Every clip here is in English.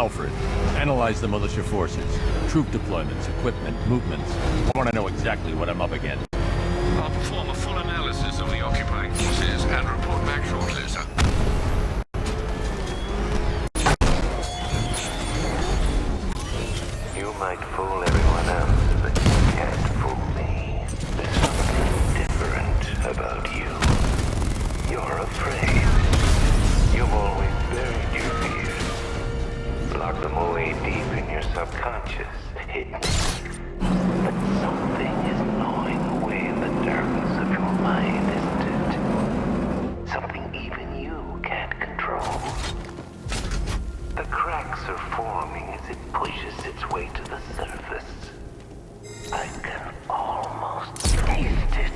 Alfred. Analyze the militia forces, troop deployments, equipment, movements. I want to know exactly what I'm up against. I'll perform a full analysis of the occupying forces and report back shortly, sir. You might fool everyone else, but you can't fool me. There's something different about you. You're afraid. You've always buried your fears. Locked them away deep in your subconscious, hidden. But something is gnawing away in the darkness of your mind, isn't it? Something even you can't control. The cracks are forming as it pushes its way to the surface. I can almost taste it.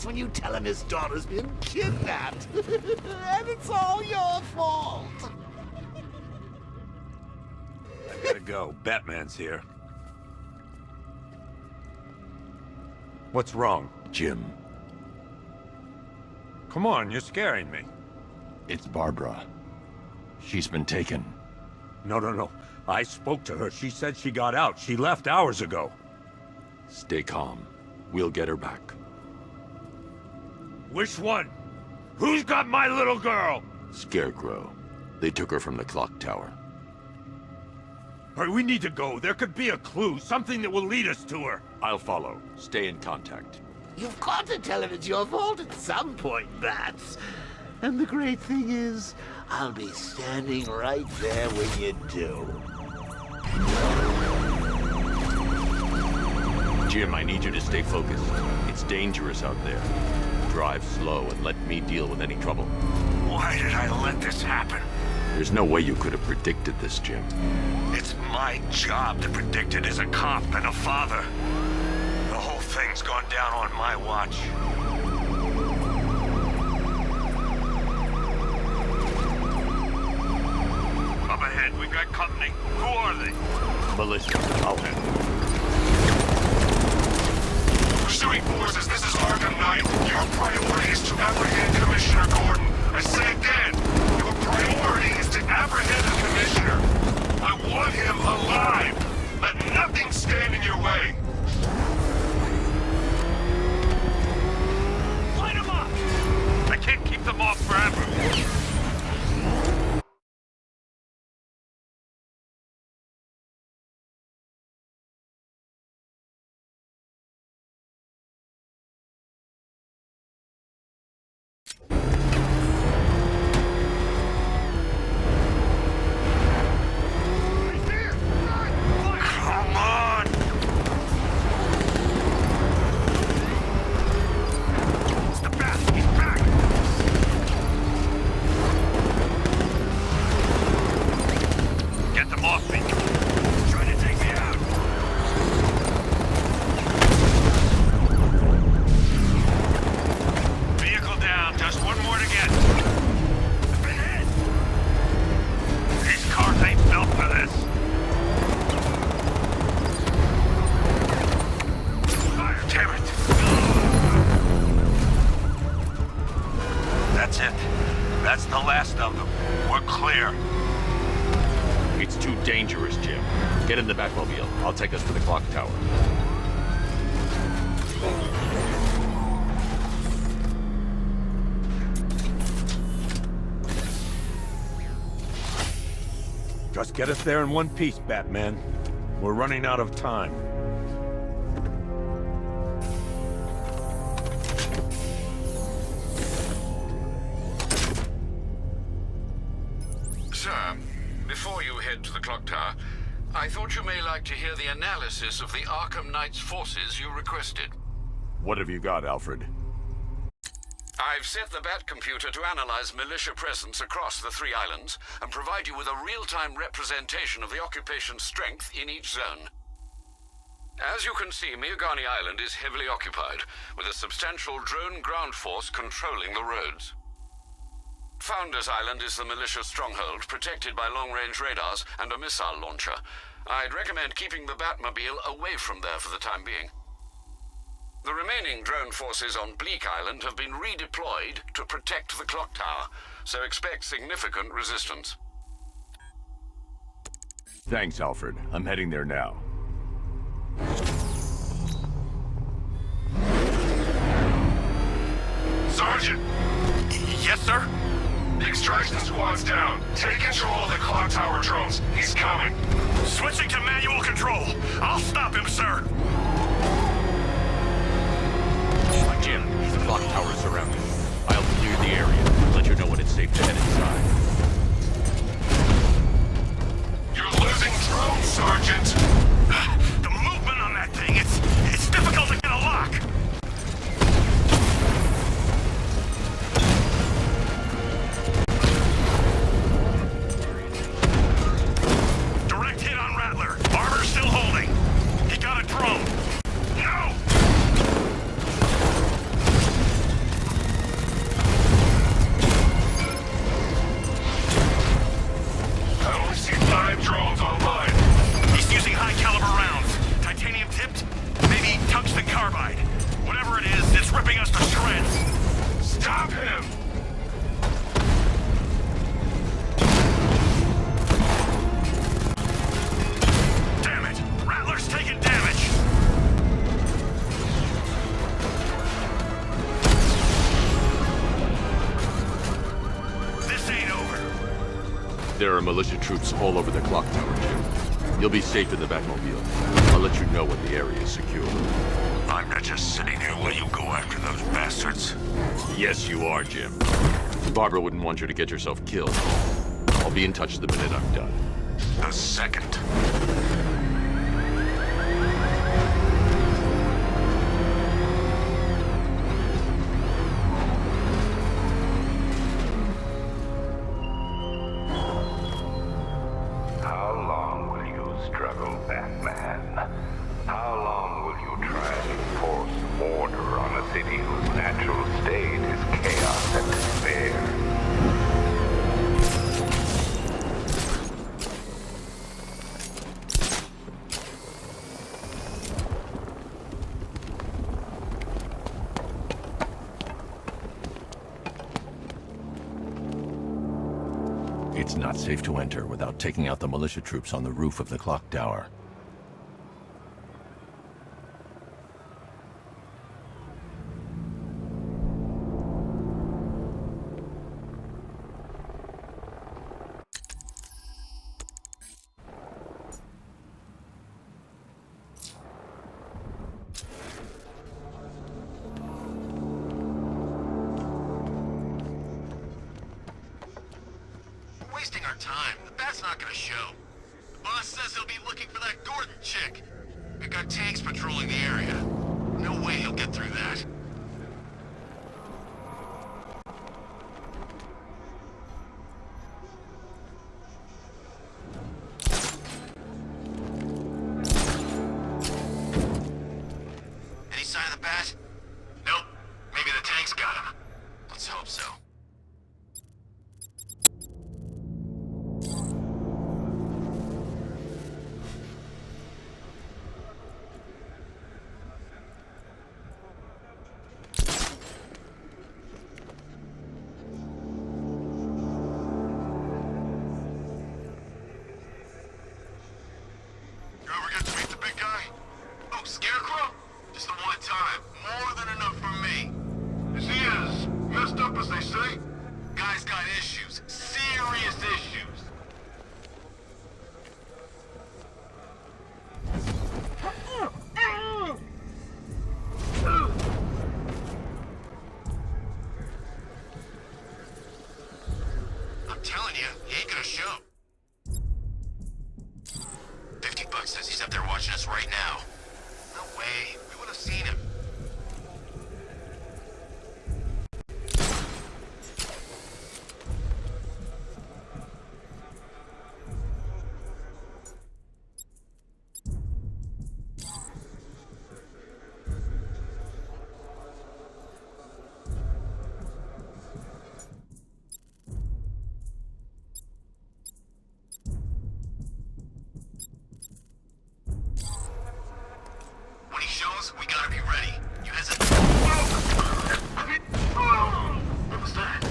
When you tell him his daughter's been kidnapped. And it's all your fault. I gotta go. Batman's here. What's wrong, Jim? Come on, you're scaring me. It's Barbara. She's been taken. No. I spoke to her. She said she got out. She left hours ago. Stay calm. We'll get her back. Which one? Who's got my little girl? Scarecrow. They took her from the clock tower. All right, we need to go. There could be a clue, something that will lead us to her. I'll follow. Stay in contact. You've got to tell him it's your fault at some point, Bats. And the great thing is, I'll be standing right there when you do. Jim, I need you to stay focused. It's dangerous out there. Drive slow and let me deal with any trouble. Why did I let this happen? There's no way you could have predicted this, Jim. It's my job to predict it as a cop and a father. The whole thing's gone down on my watch. Up ahead, we've got company. Who are they? Militia. I'll handle it. Pursuing forces, this is Arkham Knight. Your priority is to apprehend Commissioner Gordon. I say again, your priority is to apprehend the Commissioner. I want him alive. Let nothing stand in your way. Light him up! I can't keep them off forever. in the Batmobile. I'll take us to the clock tower. Just get us there in one piece, Batman. We're running out of time. Sir, before you head to the clock tower, I thought you may like to hear the analysis of the Arkham Knight's forces you requested. What have you got, Alfred? I've set the Bat computer to analyze militia presence across the 3 islands and provide you with a real-time representation of the occupation's strength in each zone. As you can see, Miagani Island is heavily occupied, with a substantial drone ground force controlling the roads. Founders Island is the militia stronghold, protected by long-range radars and a missile launcher. I'd recommend keeping the Batmobile away from there for the time being. The remaining drone forces on Bleak Island have been redeployed to protect the clock tower, so expect significant resistance. Thanks, Alfred. I'm heading there now. Sergeant! Yes, sir? The extraction squad's down. Take control of the clock tower drones. He's coming. Switching to manual control. I'll stop him, sir. Jim, the clock tower is surrounded. I'll clear the area. Let you know when it's safe to head inside. You're losing drones, Sergeant! The movement on that thing, it's difficult to get a lock. Direct hit on Rattler. Armor's still holding. He got a drone. No! I only see 5 drones online. He's using high-caliber rounds. Titanium tipped? Maybe tungsten carbide. Whatever it is, it's ripping us to shreds. Stop him! Damn it! Rattler's taking damage! This ain't over. There are militia troops all over the clock tower, Jim. You'll be safe in the Batmobile. I'll let you know when the area is secure. I'm not just sitting here while you go after those bastards. Yes, you are, Jim. Barbara wouldn't want you to get yourself killed. I'll be in touch the minute I'm done. The second. How long will you struggle, Batman? How long will you try to enforce order on a city whose natural state is chaos and despair? It's not safe to enter without taking out the militia troops on the roof of the clock tower. Wasting our time. The bat's not gonna show. The boss says he'll be looking for that Gordon chick. We've got tanks patrolling the area. No way he'll get through that. Any sign of the bat? Nope. Maybe the tanks got him. Let's hope so. time. More than enough for me. Is he as messed up as they say? Guy's got issues. Serious issues. I'm telling you, he ain't gonna show. $50 says he's up there watching us right now. No way. We would have seen him. When he shows, we gotta be ready. You hesitate. What was that?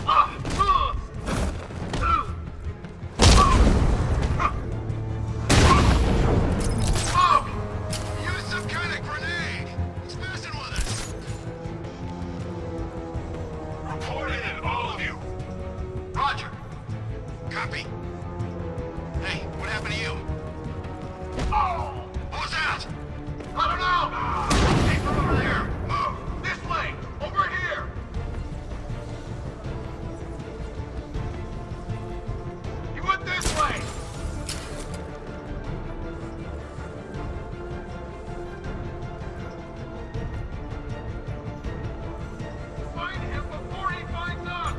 Use some kind of grenade. He's messing with us. Report in, all of you. Roger. Copy. Hey, what happened to you? What was that? I don't know! Hey, from over there! This way! Over here! You went this way! Find him before he finds us!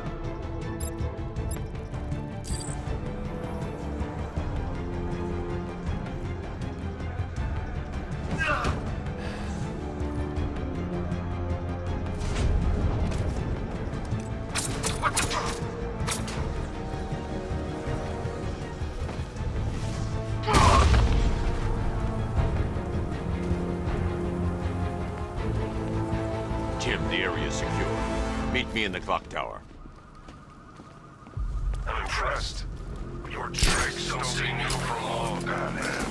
Jim, the area is secure. Meet me in the clock tower. I'm impressed. Your tricks don't seem new for long, Batman.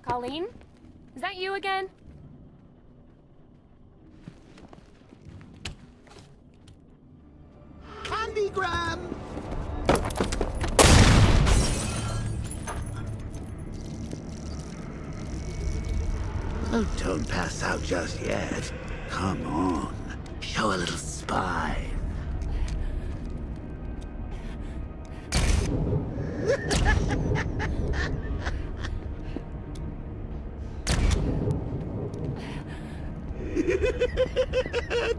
Colleen? Is that you again? Candygram! Oh, don't pass out just yet. Come on. Show a little spine.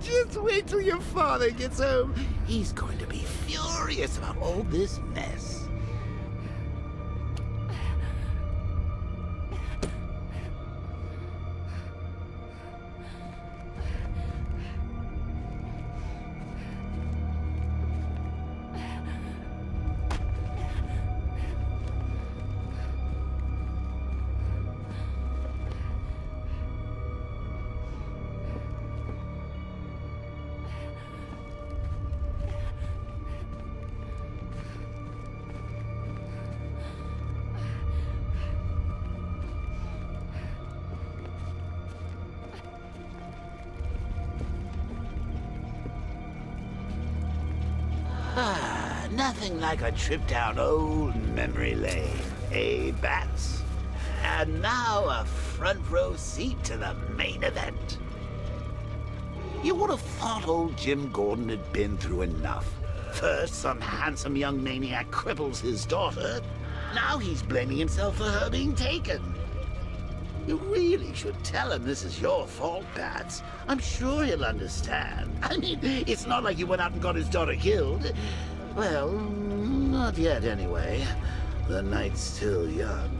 Just wait till your father gets home. He's going to be furious about all this mess. Nothing like a trip down old memory lane, eh, Bats? And now a front row seat to the main event. You would have thought old Jim Gordon had been through enough. First, some handsome young maniac cripples his daughter. Now he's blaming himself for her being taken. You really should tell him this is your fault, Bats. I'm sure he'll understand. I mean, it's not like you went out and got his daughter killed. Well, not yet anyway. The night's still young.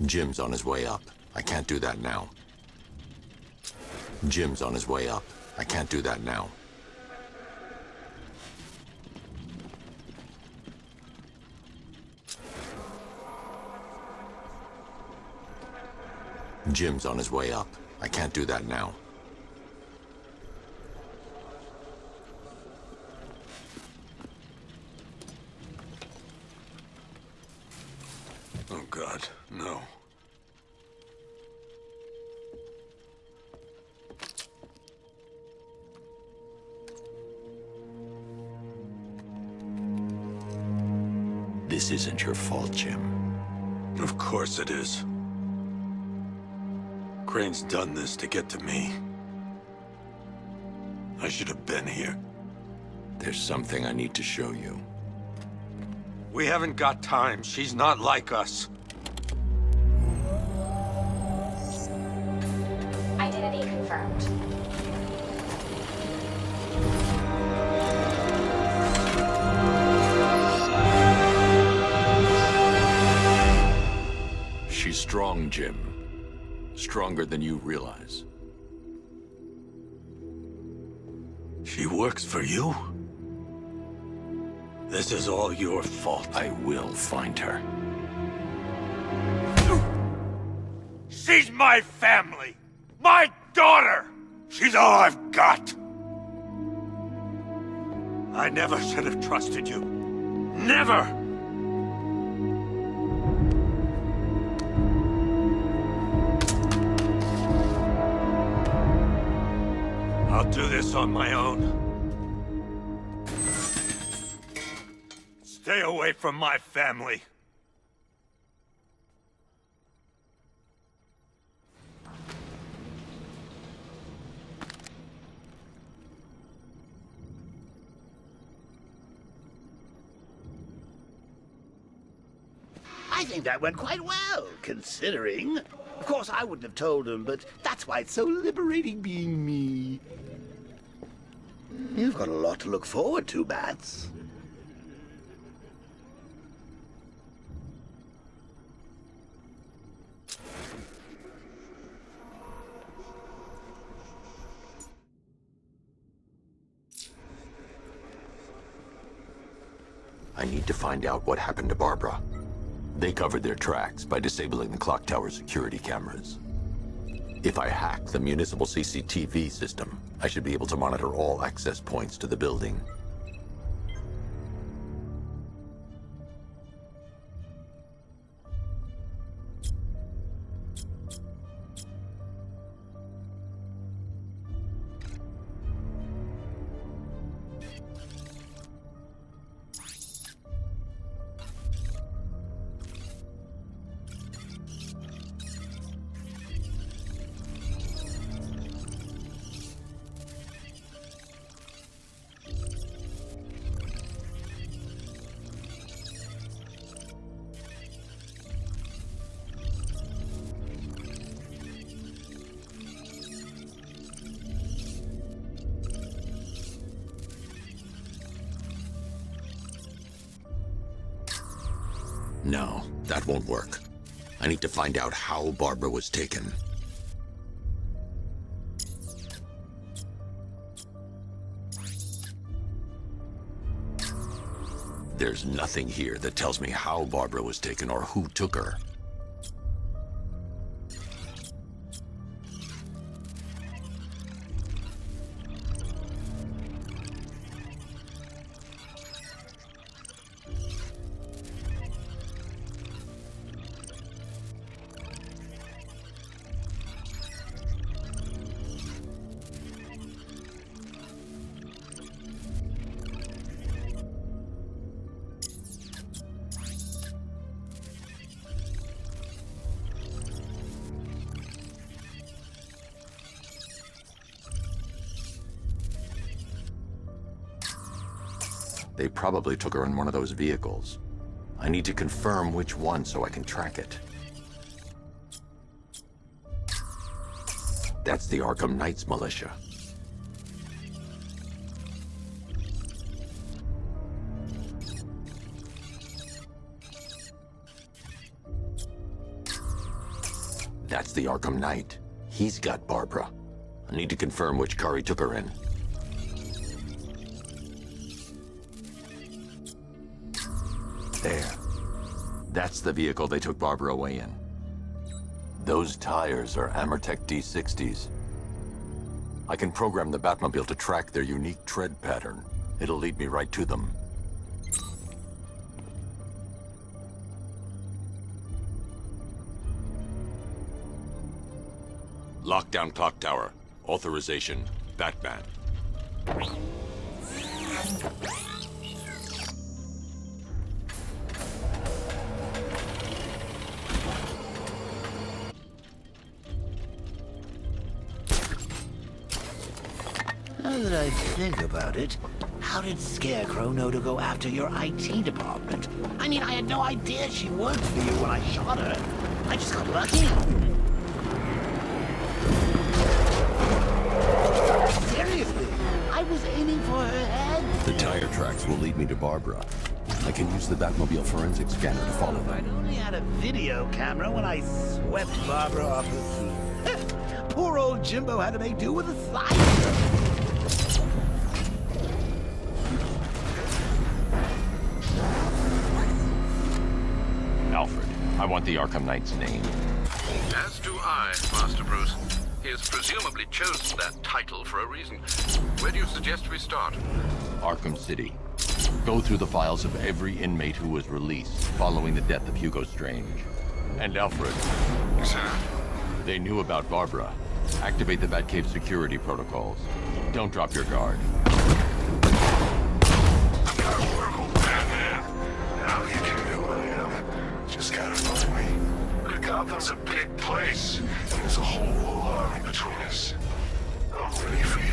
Jim's on his way up. I can't do that now. Jim's on his way up. I can't do that now. Jim's on his way up. I can't do that now. Oh, God, no. This isn't your fault, Jim. Of course it is. Crane's done this to get to me. I should have been here. There's something I need to show you. We haven't got time. She's not like us. Identity confirmed. She's strong, Jim. Stronger than you realize. She works for you? This is all your fault. I will find her. She's my family! My daughter! She's all I've got! I never should have trusted you. Never! I'll do this on my own. Stay away from my family. I think that went quite well, considering. Of course, I wouldn't have told him, but that's why it's so liberating being me. You've got a lot to look forward to, Bats. I need to find out what happened to Barbara. They covered their tracks by disabling the clock tower security cameras. If I hack the municipal CCTV system, I should be able to monitor all access points to the building. No, that won't work. I need to find out how Barbara was taken. There's nothing here that tells me how Barbara was taken or who took her. They probably took her in one of those vehicles. I need to confirm which one so I can track it. That's the Arkham Knights militia. That's the Arkham Knight. He's got Barbara. I need to confirm which car he took her in. There. That's the vehicle they took Barbara away in. Those tires are Amertech D60s. I can program the Batmobile to track their unique tread pattern. It'll lead me right to them. Lockdown clock tower. Authorization. Batman. Now that I think about it, how did Scarecrow know to go after your IT department? I mean, I had no idea she worked for you when I shot her. I just got lucky. Seriously, I was aiming for her head. The tire tracks will lead me to Barbara. I can use the Batmobile forensic scanner to follow I them. only had a video camera when I swept Barbara off the scene. Poor old Jimbo had to make do with a slider. Alfred, I want the Arkham Knight's name. As do I, Master Bruce. He has presumably chosen that title for a reason. Where do you suggest we start? Arkham City. Go through the files of every inmate who was released following the death of Hugo Strange. And Alfred. Sir. They knew about Barbara. Activate the Batcave security protocols. Don't drop your guard. Batman. Now you can know who I am. Just gotta find me. But Gotham's a big place, and there's a whole army between us. I'm ready for you.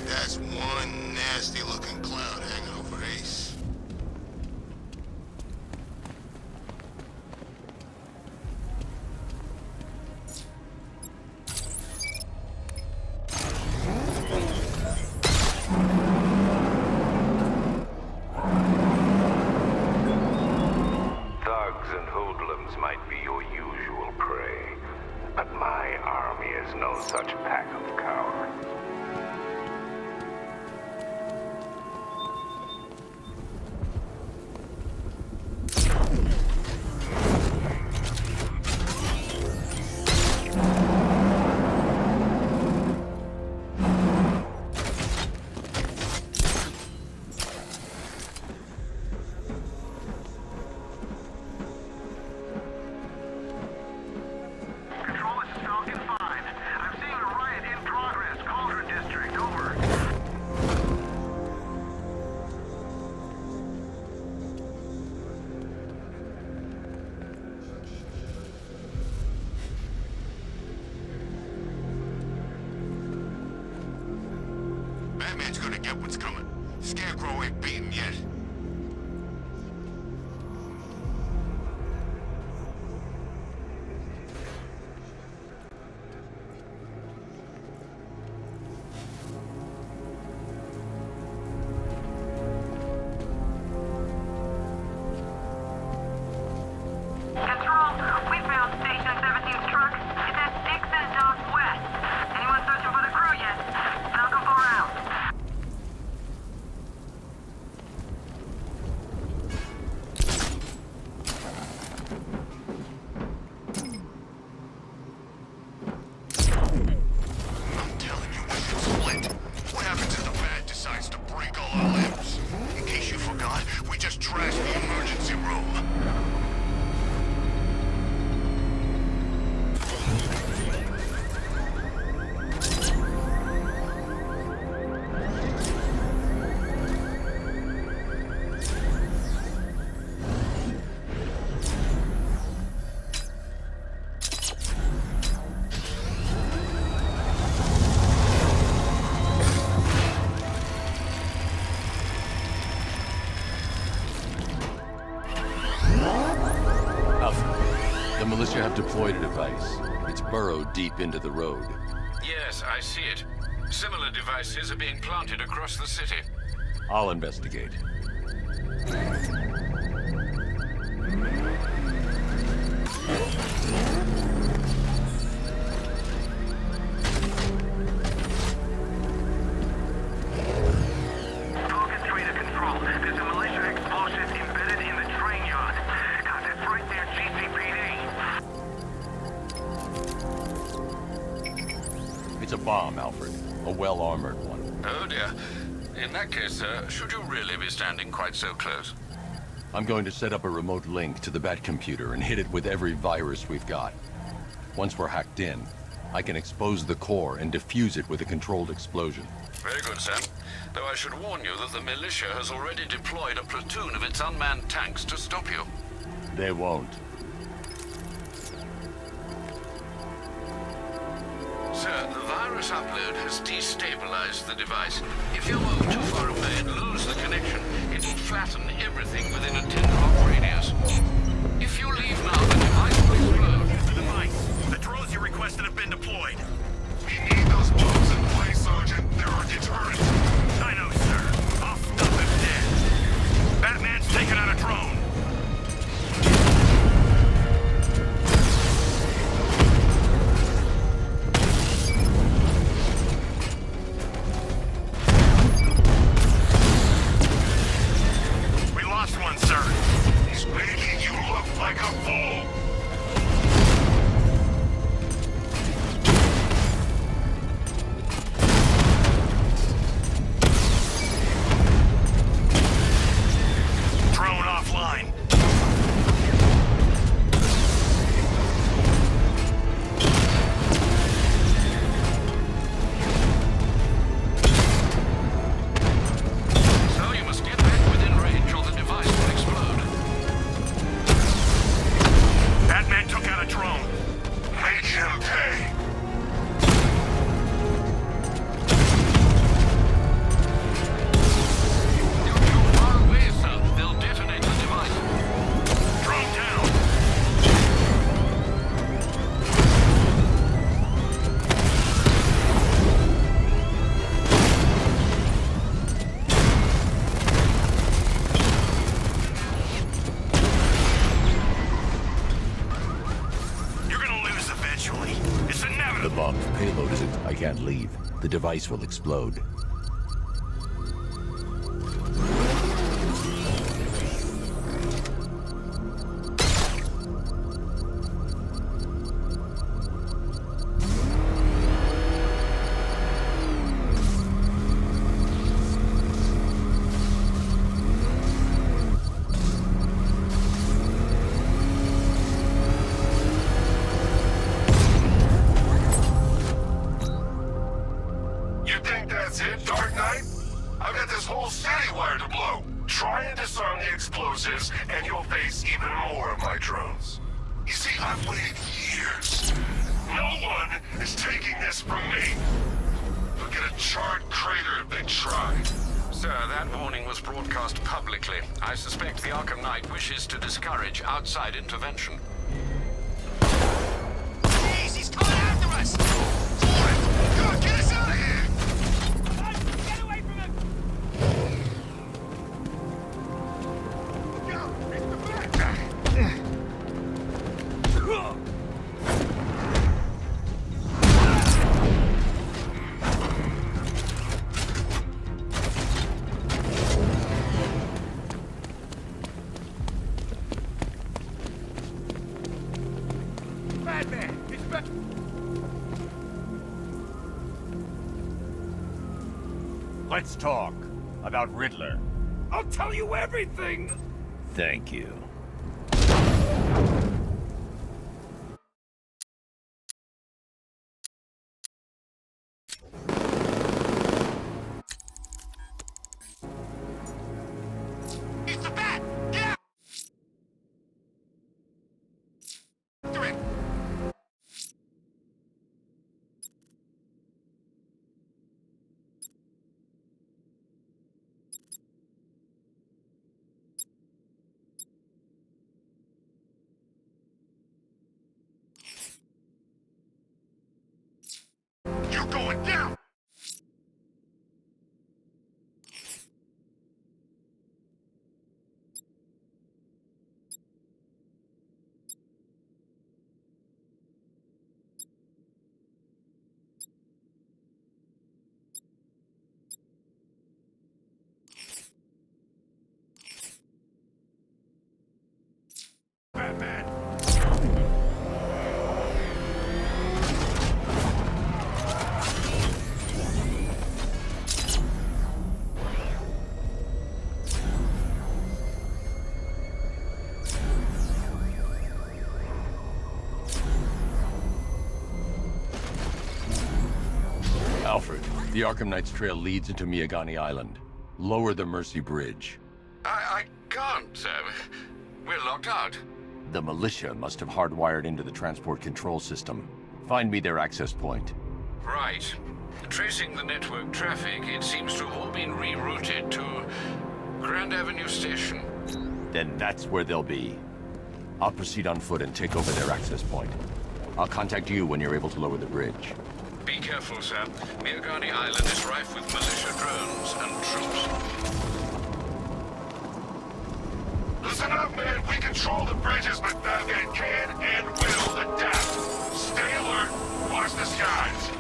That's one nasty-looking cloud hanging over Ace. Thugs and hoodlums might be your usual prey, but my army is no such pack of cowards. Control, this is Falcon 5. I'm seeing a riot in progress. Cauldron District, over. Batman's gonna get what's coming. Scarecrow ain't beaten yet. Control, we found Station 17's truck. It's at Dixon Dock West. Anyone searching for the crew yet? The militia have deployed a device. It's burrowed deep into the road. Yes, I see it. Similar devices are being planted across the city. I'll investigate. Target 3 to control. There's a militia explosive embedded in the train yard. God, that's right there, GCPD. It's a bomb, Alfred. A well-armored one. Oh dear. In that case, should you really be standing quite so close? I'm going to set up a remote link to the Bat computer and hit it with every virus we've got. Once we're hacked in, I can expose the core and defuse it with a controlled explosion. Very good, Sam. Though I should warn you that the militia has already deployed a platoon of its unmanned tanks to stop you. They won't. Sir, the virus upload has destabilized the device. If you move too far away and lose the connection, it will flatten everything within a 10-block radius. If you leave now, the device will explode. Use the device. The drones you requested have been deployed. We need those bombs in place, Sergeant. They're our deterrent. I know, sir. I'll stop him dead. Batman's taken out a drone. We lost one, sir. He's making you look like a fool. Drone offline. So you must get back within range or the device will explode. Batman took out a drone. Make him pay. You're too far away, sir. They'll detonate the device. Drone down. You're gonna lose eventually. It's The inevitable. bomb's payload isn't. I can't leave. The device will explode. You think that's it, Dark Knight? I've got this whole city wired to blow. Try and disarm the explosives, and you'll face even more of my drones. You see, I've waited years. No one is taking this from me. They'll get a charred crater if they try. Sir, that warning was broadcast publicly. I suspect the Arkham Knight wishes to discourage outside intervention. Jeez, he's coming after us! Forrest, come on, get us out of here! Get away from him! Let's talk about Riddler. I'll tell you everything! Thank you. It's the bat! Get out! After him! going down! Batman! Alfred, the Arkham Knight's trail leads into Miagani Island. Lower the Mercy Bridge. I can't, sir. We're locked out. The militia must have hardwired into the transport control system. Find me their access point. Right. Tracing the network traffic, it seems to have all been rerouted to Grand Avenue Station. Then that's where they'll be. I'll proceed on foot and take over their access point. I'll contact you when you're able to lower the bridge. Be careful, sir. Miagani Island is rife with militia drones and troops. Listen up, man. We control the bridges, but Batman can and will adapt. Stay alert. Watch the skies.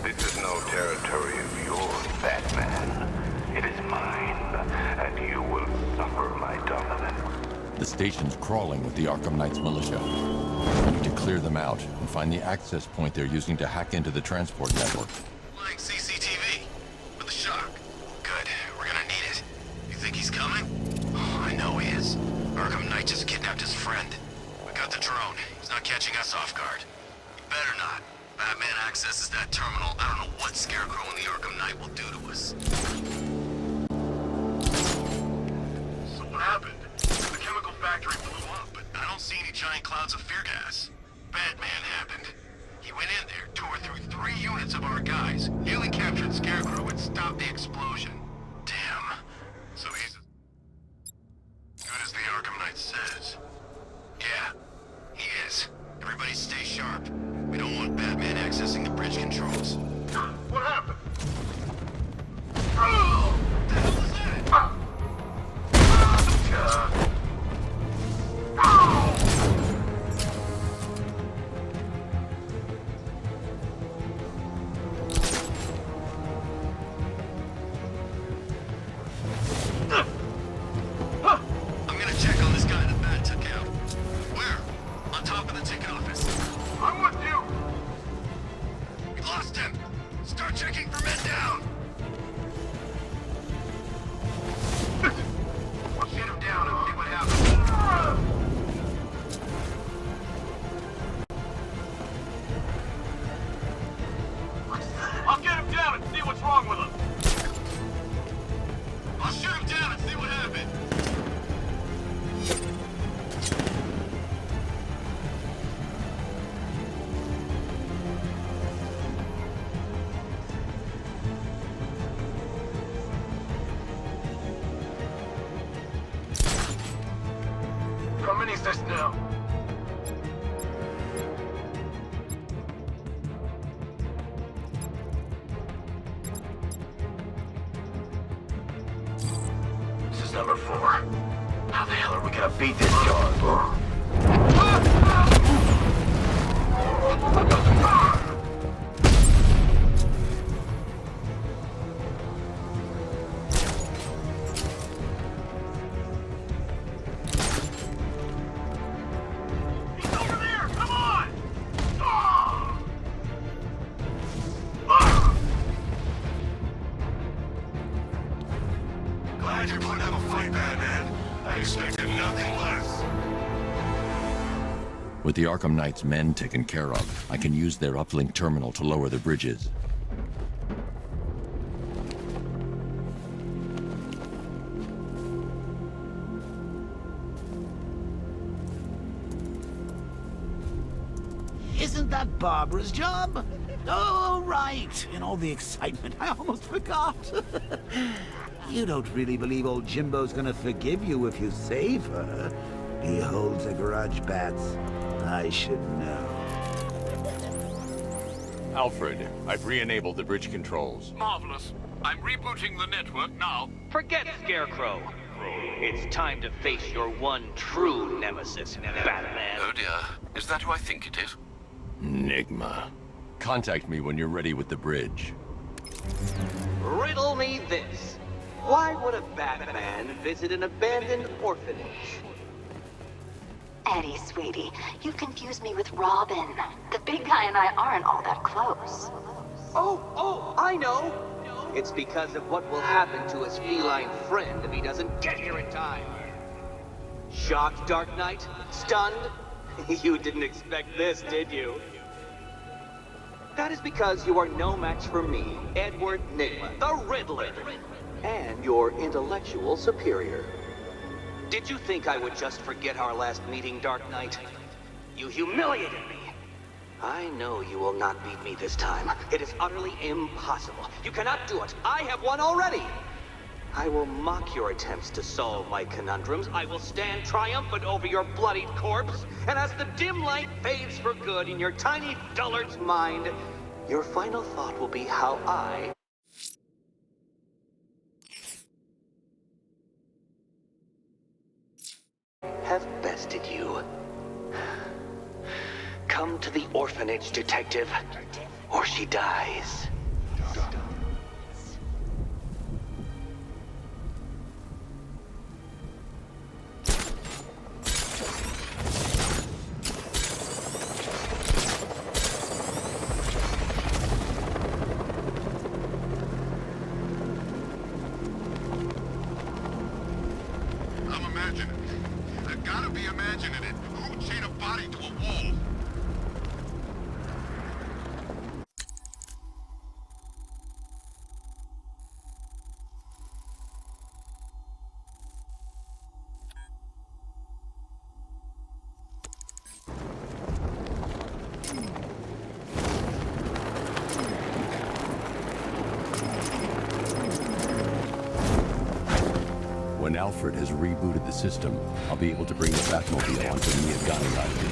This is no territory of yours, Batman. It is mine, and you will suffer my dominance. The station's crawling with the Arkham Knight's militia. I need to clear them out and find the access point they're using to hack into the transport network. Like CCTV. With a shock. Good. We're gonna need it. You think he's coming? Oh, I know he is. Arkham Knight just kidnapped his friend. We got the drone. He's not catching us off guard. He better not. Batman accesses that terminal. I don't know what Scarecrow and the Arkham Knight will do to us. So what happened? The chemical factory blew up. But I don't see any giant clouds of fear gas. Batman happened. He went in there, tore through 3 units of our guys, nearly captured Scarecrow and stopped the explosion. Damn. So he's as good as the Arkham Knight says. Yeah, he is. Everybody stay sharp. We don't want Batman accessing the bridge controls. What happened? What the hell was that? I'm gonna check on this guy that Bat took out. Where? On top of the ticket office. I'm with you. We lost him. Start checking for men down. We'll shoot him down and see what happens. I'll get him down and see what's wrong with him. I'll shoot him down and see what happened. How many is this now? This is number 4. How the hell are we gonna beat this dog? He's over there! Come on! Glad you're putting up a fight, Batman. I expected nothing less. With the Arkham Knight's men taken care of, I can use their uplink terminal to lower the bridges. Isn't that Barbara's job? Oh, right. In all the excitement, I almost forgot. You don't really believe old Jimbo's gonna forgive you if you save her. He holds a grudge, Bats. I should know. Alfred, I've re-enabled the bridge controls. Marvelous. I'm rebooting the network now. Forget Scarecrow. It's time to face your one true nemesis, Batman. Oh dear. Is that who I think it is? Enigma. Contact me when you're ready with the bridge. Riddle me this. Why would a Batman visit an abandoned orphanage? Eddie, sweetie, you confused me with Robin. The big guy and I aren't all that close. Oh, I know. It's because of what will happen to his feline friend if he doesn't get here in time. Shocked, Dark Knight? Stunned? You didn't expect this, did you? That is because you are no match for me, Edward Nygma, the Riddler, and your intellectual superior. Did you think I would just forget our last meeting, Dark Knight? You humiliated me. I know you will not beat me this time. It is utterly impossible. You cannot do it. I have won already. I will mock your attempts to solve my conundrums. I will stand triumphant over your bloodied corpse. And as the dim light fades for good in your tiny dullard's mind, your final thought will be how I have bested you. Come to the orphanage, detective, or she dies. I'm imagining. I gotta be imagining it. Who'd chain a body to a wall? When Alfred has rebooted the system, I'll be able to bring the Batmobile onto the Miagani Island.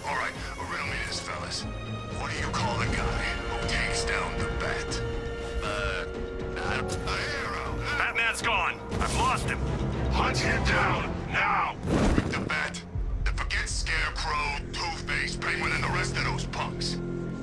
All right, riddle me this, fellas. What do you call the guy who takes down the bat? A hero. Batman's gone. I've lost him. Hunt him down, now! With the bat. And forget Scarecrow, Two-Face, Penguin, and the rest of those punks.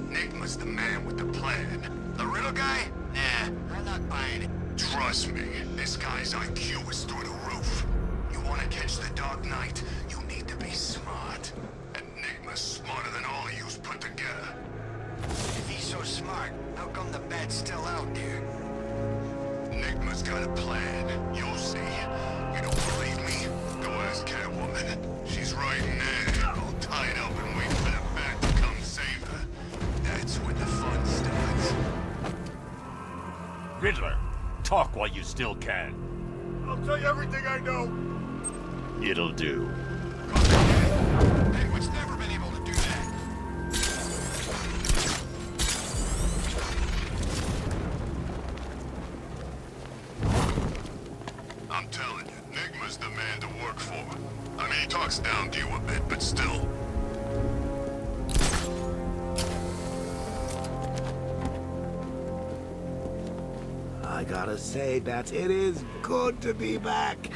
Nygma's the man with the plan. The riddle guy? Nah, I'm not buying it. Trust me, this guy's IQ is through the roof. You want to catch the Dark Knight, you need to be smart. And Nygma's smarter than all of yous put together. If he's so smart, how come the bat's still out there? Nygma's got a plan. You'll see. You don't believe me? Go ask Catwoman. She's right now, tied up and waiting for the bat to come save her. That's when the fun starts. Riddler, talk while you still can. I'll tell you everything I know. It'll do. Penguin's never been able to do that. I'm telling you, Nygma's the man to work for. I mean, he talks down to you a bit, but still. I gotta say, Bats, it is good to be back.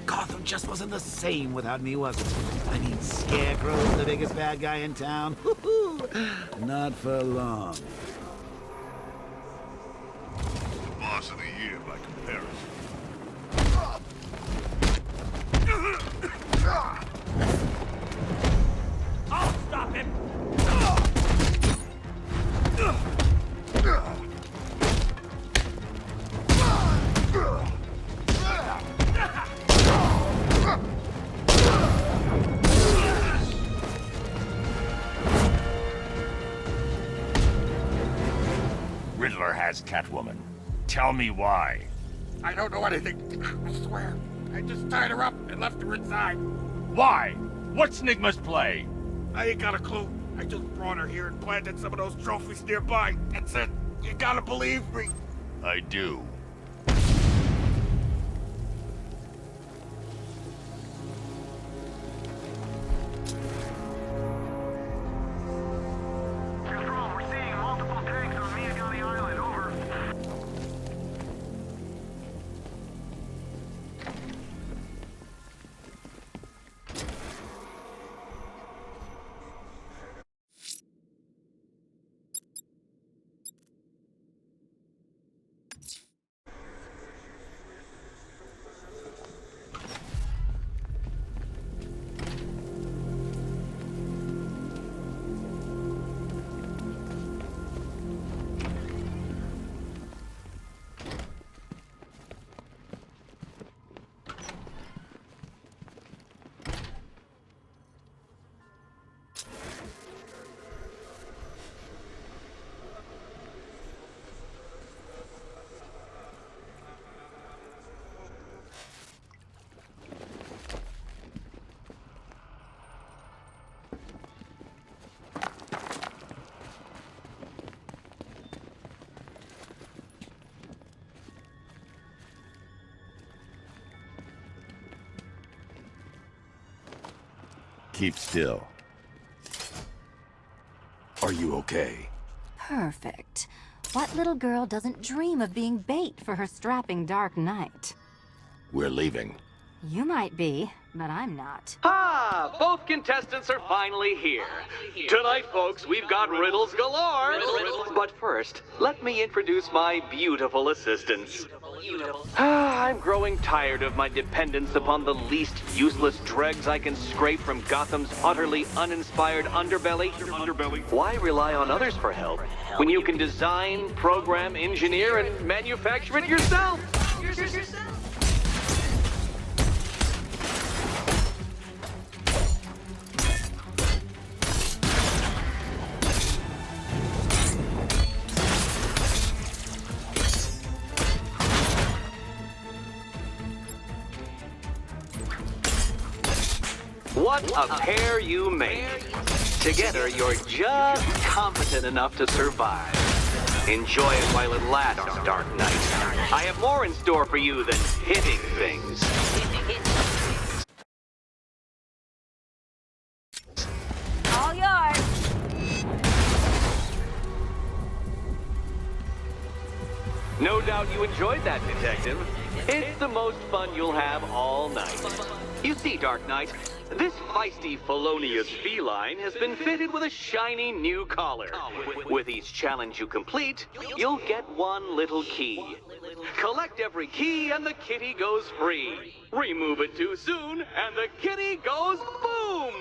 Gotham just wasn't the same without me, was it? I mean, Scarecrow's the biggest bad guy in town. Not for long. The boss of the year by comparison. I'll stop him. Riddler has Catwoman. Tell me why. I don't know anything. I swear. I just tied her up and left her inside. Why? What's Nigma's play? I ain't got a clue. I just brought her here and planted some of those trophies nearby. That's it. You gotta believe me. I do. Control, we're seeing multiple tanks on Miyagami Island, over. Keep still. Are you okay? Perfect. What little girl doesn't dream of being bait for her strapping Dark Knight? We're leaving. You might be, but I'm not. Ah, both contestants are finally here. Tonight, folks, we've got riddles galore. But first, let me introduce my beautiful assistants. I'm growing tired of my dependence upon the least useless dregs I can scrape from Gotham's utterly uninspired underbelly. Why rely on others for help when you can design, program, engineer, and manufacture it yourself? What a pair you make. Together, you're just competent enough to survive. Enjoy it while it lasts, Dark Knight. I have more in store for you than hitting things. All yours. No doubt you enjoyed that, Detective. It's the most fun you'll have all night. You see, Dark Knight, this feisty, felonious feline has been fitted with a shiny new collar. With each challenge you complete, you'll get one little key. Collect every key and the kitty goes free. Remove it too soon and the kitty goes boom!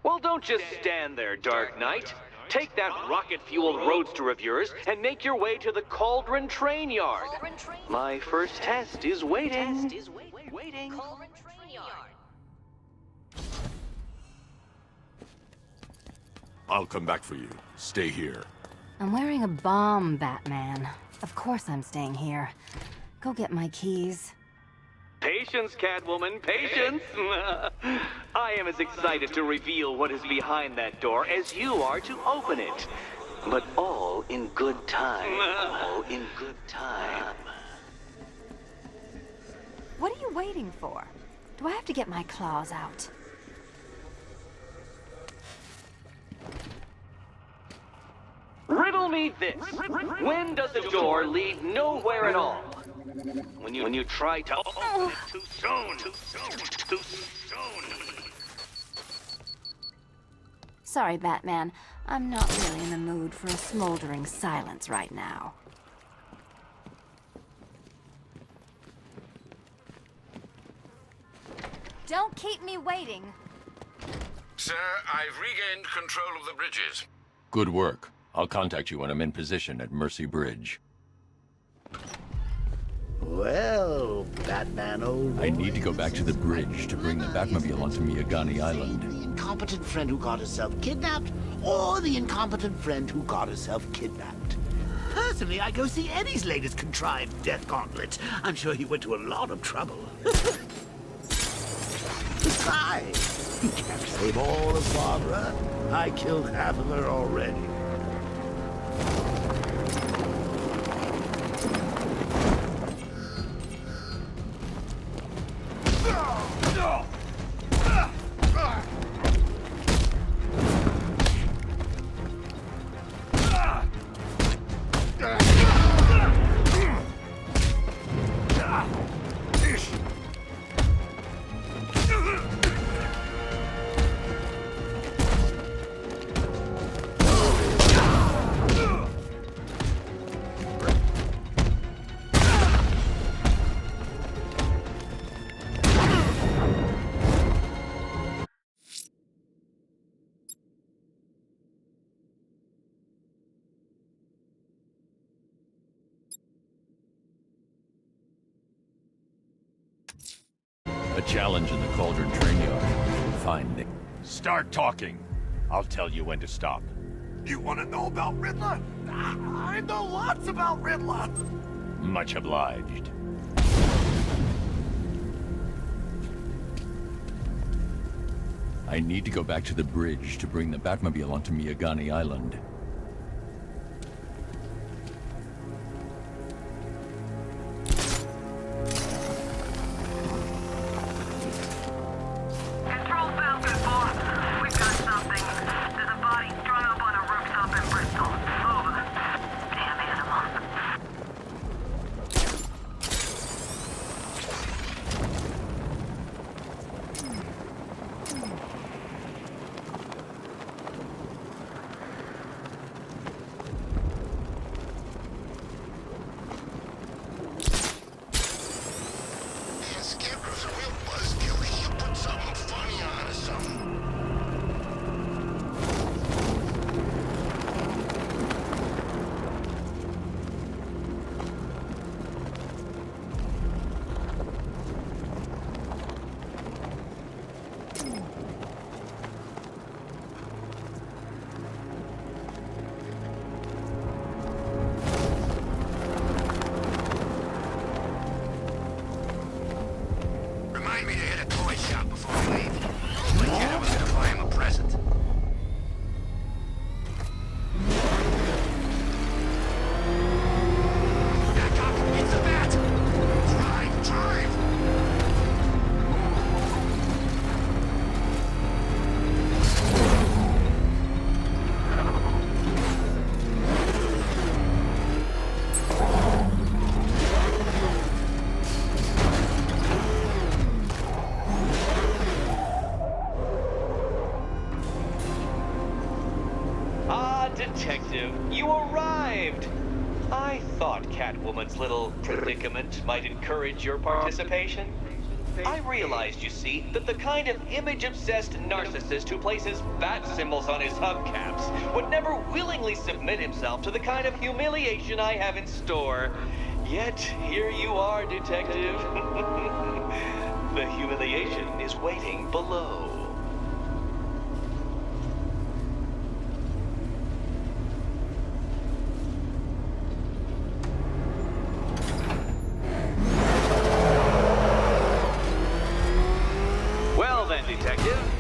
Well, don't just stand there, Dark Knight. Take that rocket-fueled roadster of yours and make your way to the Cauldron Train Yard. My first test is waiting. I'll come back for you. Stay here. I'm wearing a bomb, Batman. Of course I'm staying here. Go get my keys. Patience, Catwoman, patience! I am as excited to reveal what is behind that door as you are to open it. But all in good time. All in good time. What are you waiting for? Do I have to get my claws out? Riddle me this. When does a door lead nowhere at all? When you try to open it too soon. Sorry, Batman. I'm not really in the mood for a smoldering silence right now. Don't keep me waiting. Sir, I've regained control of the bridges. Good work. I'll contact you when I'm in position at Mercy Bridge. Well, Batman, old boy, I need to go back to the bridge to bring the Batmobile onto Miyagani Island. The incompetent friend who got herself kidnapped, or the incompetent friend who got herself kidnapped. Personally, I go see Eddie's latest contrived death gauntlet. I'm sure he went to a lot of trouble. Besides, he can't save all of Barbara. I killed half of her already. A challenge in the Cauldron train yard. Fine, Nick. Start talking. I'll tell you when to stop. You want to know about Riddler? I know lots about Riddler. Much obliged. I need to go back to the bridge to bring the Batmobile onto Miyagani Island. Detective, you arrived! I thought Catwoman's little predicament might encourage your participation. I realized, you see, that the kind of image-obsessed narcissist who places bat symbols on his hubcaps would never willingly submit himself to the kind of humiliation I have in store. Yet, here you are, Detective. The humiliation is waiting below.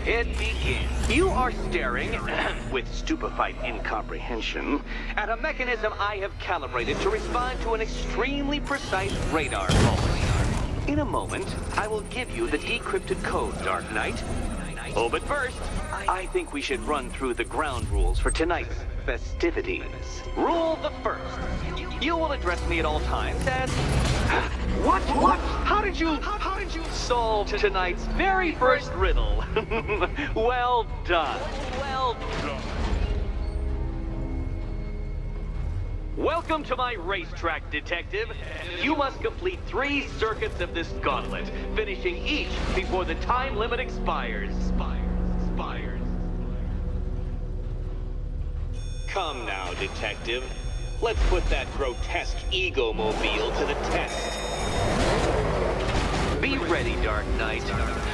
It begins. You are staring, with stupefied incomprehension, at a mechanism I have calibrated to respond to an extremely precise radar pulse. In a moment, I will give you the decrypted code, Dark Knight. Oh, but first, I think we should run through the ground rules for tonight's festivities. Rule the first. You will address me at all times as... What? How did you solve tonight's very first riddle? Well done. Welcome to my racetrack, Detective. You must complete 3 circuits of this gauntlet, finishing each before the time limit expires. Come now, Detective. Let's put that grotesque ego-mobile to the test. Be ready, Dark Knight.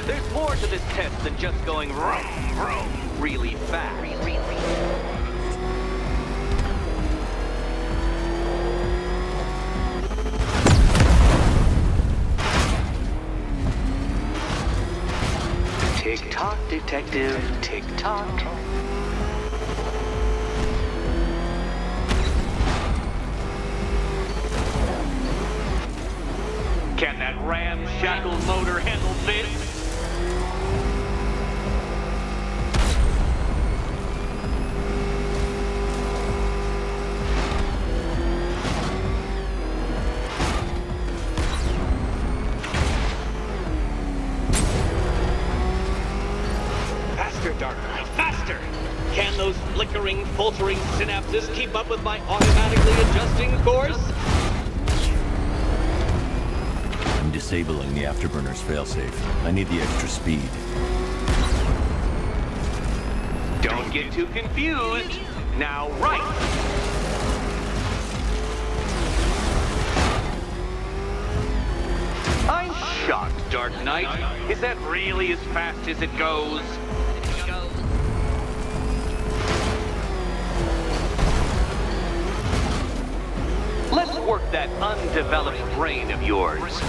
There's more to this test than just going vroom, vroom really fast. Tick-tock, detective, tick-tock. Can that ramshackle motor handle this? Faster, Dark Knight, faster! Can those flickering, faltering synapses keep up with my automatically adjusting course? Disabling the afterburner's failsafe. I need the extra speed. Don't get too confused. Now, right. I'm shocked, Dark Knight. Is that really as fast as it goes? Let's work that undeveloped brain of yours.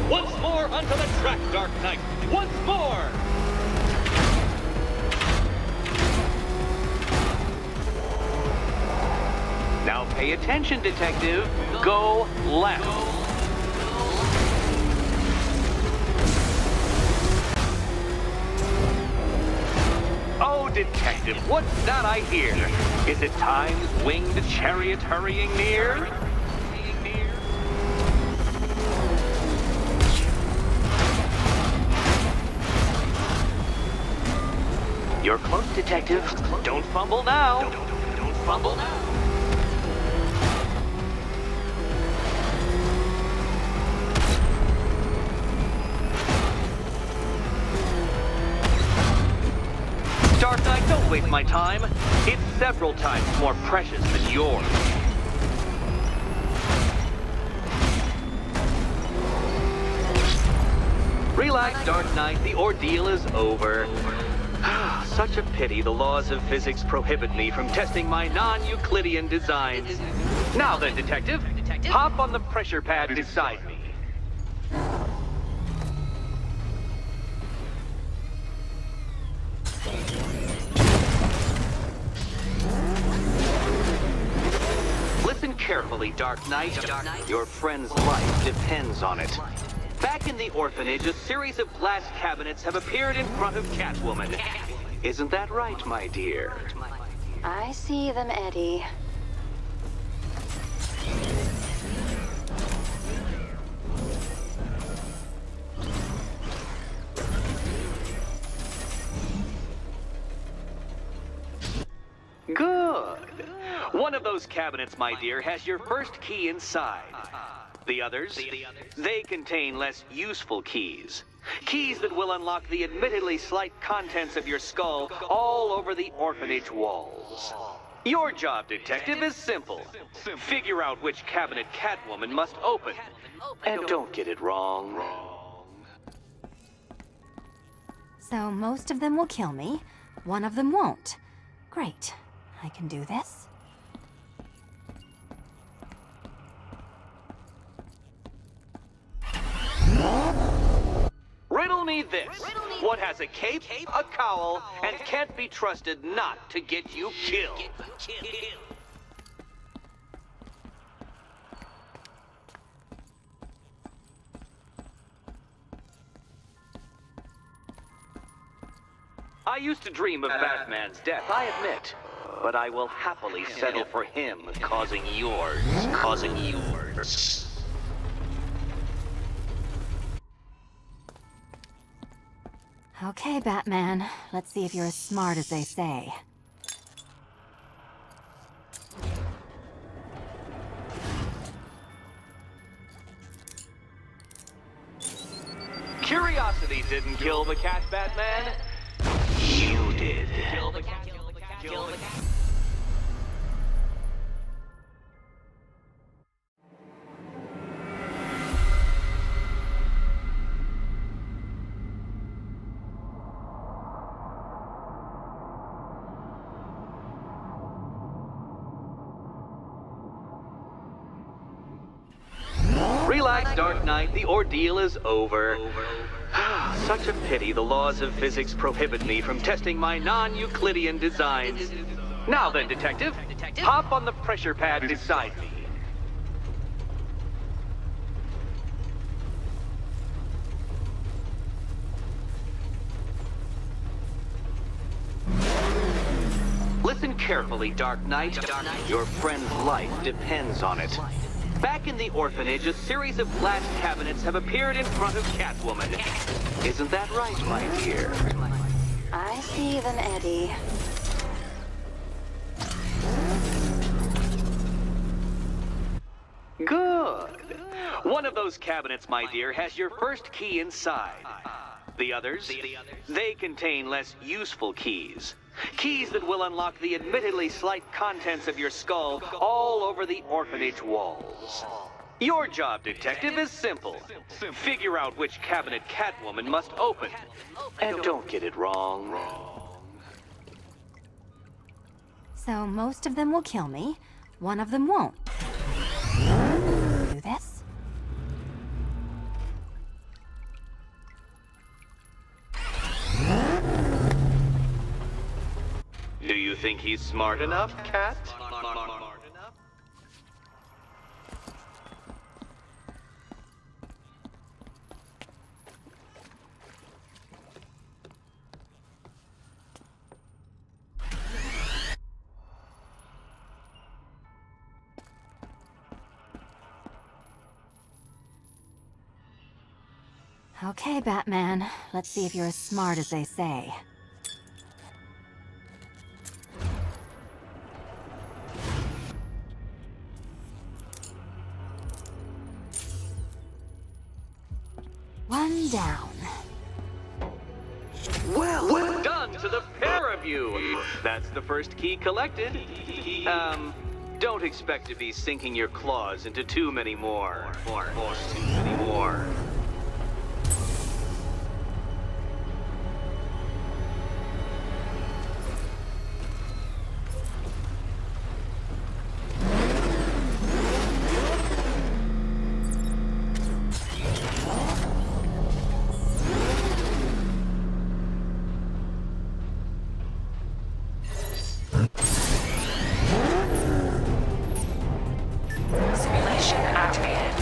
Once more onto the track, Dark Knight. Once more! Now pay attention, detective. Go left. Oh, detective, what's that I hear? Is it time's winged chariot hurrying near? You're close, detective. Don't fumble now. Don't fumble now. Dark Knight, don't waste my time. It's several times more precious than yours. Relax, Dark Knight. The ordeal is over. Such a pity the laws of physics prohibit me from testing my non-Euclidean designs. Now then, detective, hop on the pressure pad beside me. Listen carefully, Dark Knight. Your friend's life depends on it. Back in the orphanage, a series of glass cabinets have appeared in front of Catwoman. Isn't that right, my dear? I see them, Eddie. Good. One of those cabinets, my dear, has your first key inside. The others, they contain less useful keys. Keys that will unlock the admittedly slight contents of your skull all over the orphanage walls. Your job, detective, is simple. Figure out which cabinet Catwoman must open. And don't get it wrong. So most of them will kill me, one of them won't. Great. I can do this. Riddle me this. What has a cape, a cowl, and can't be trusted not to get you killed? I used to dream of Batman's death, I admit. But I will happily settle for him causing yours. Okay, Batman. Let's see if you're as smart as they say. Curiosity didn't kill the cat, Batman. You did. Kill the cat. Kill the cat. Relax, Dark Knight. The ordeal is over. Such a pity the laws of physics prohibit me from testing my non-Euclidean designs. Now then, Detective, hop on the pressure pad beside me. Listen carefully, Dark Knight. Your friend's life depends on it. Back in the orphanage, a series of glass cabinets have appeared in front of Catwoman. Isn't that right, my dear? I see them, Eddie. Good. One of those cabinets, my dear, has your first key inside. The others, they contain less useful keys. Keys that will unlock the admittedly slight contents of your skull all over the orphanage walls. Your job, Detective, is simple. Figure out which cabinet Catwoman must open. And don't get it wrong. So most of them will kill me. One of them won't. Do this? Do you think he's smart enough, Cat? Okay, Batman. Let's see if you're as smart as they say. One down. Well done to the pair of you! That's the first key collected. Don't expect to be sinking your claws into too many more. Too many more. Simulation activated.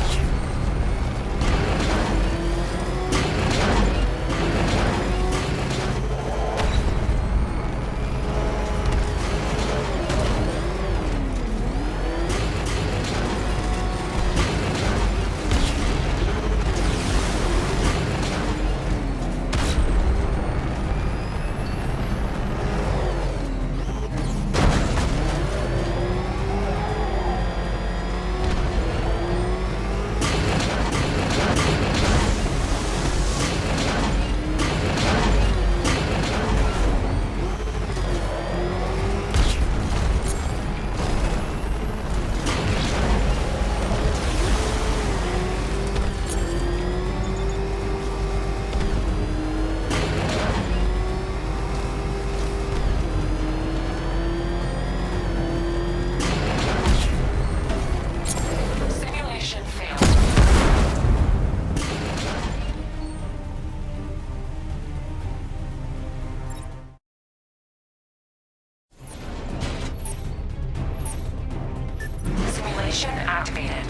Simulation activated.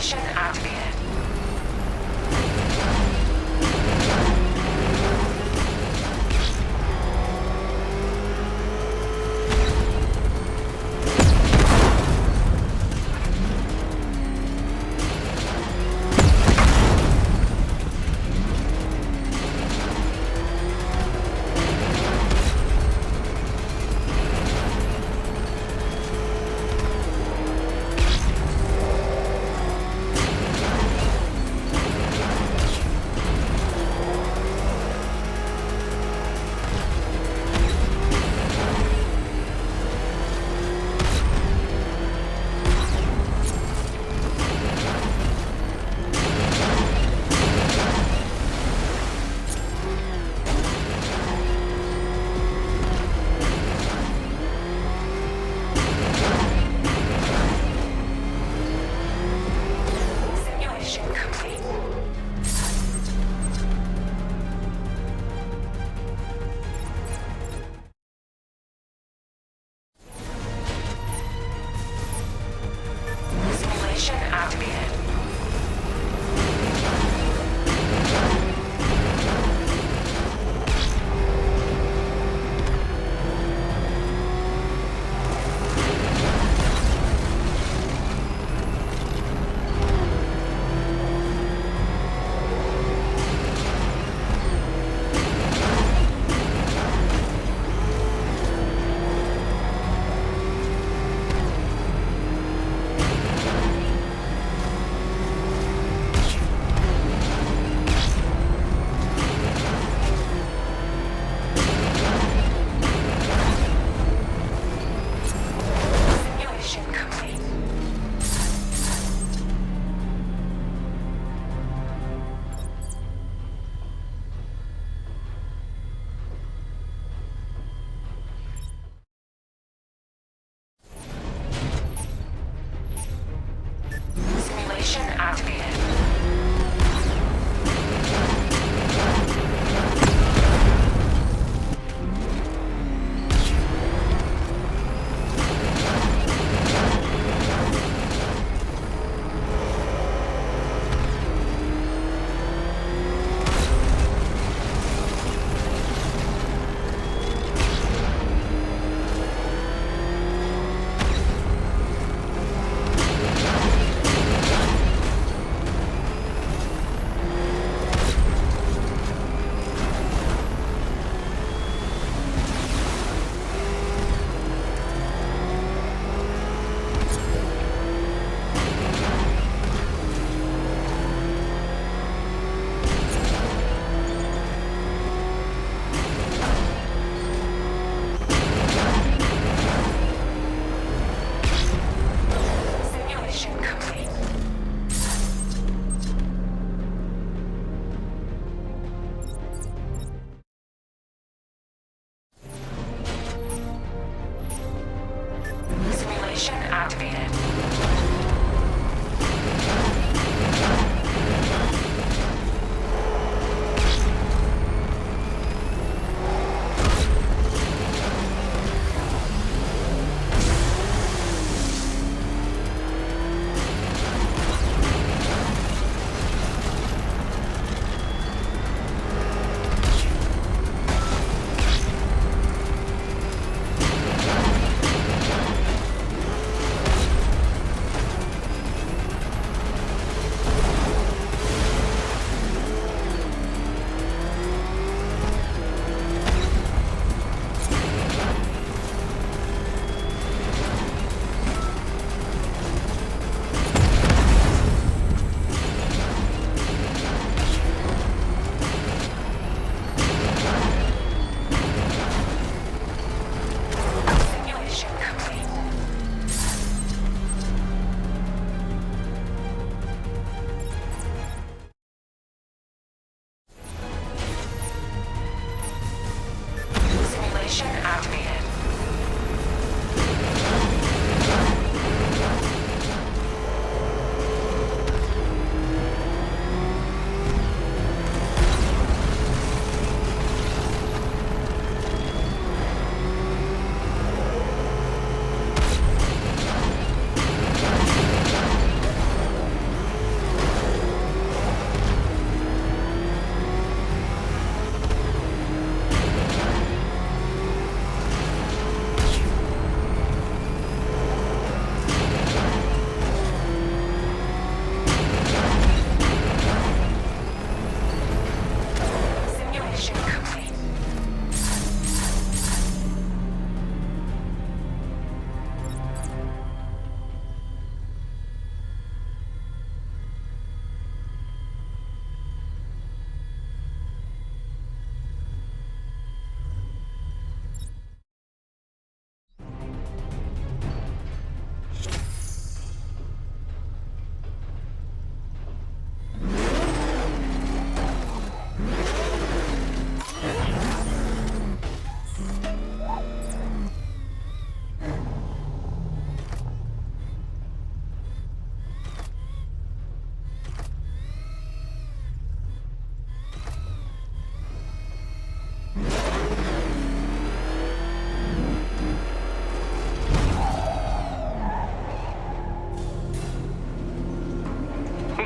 Simulation activated.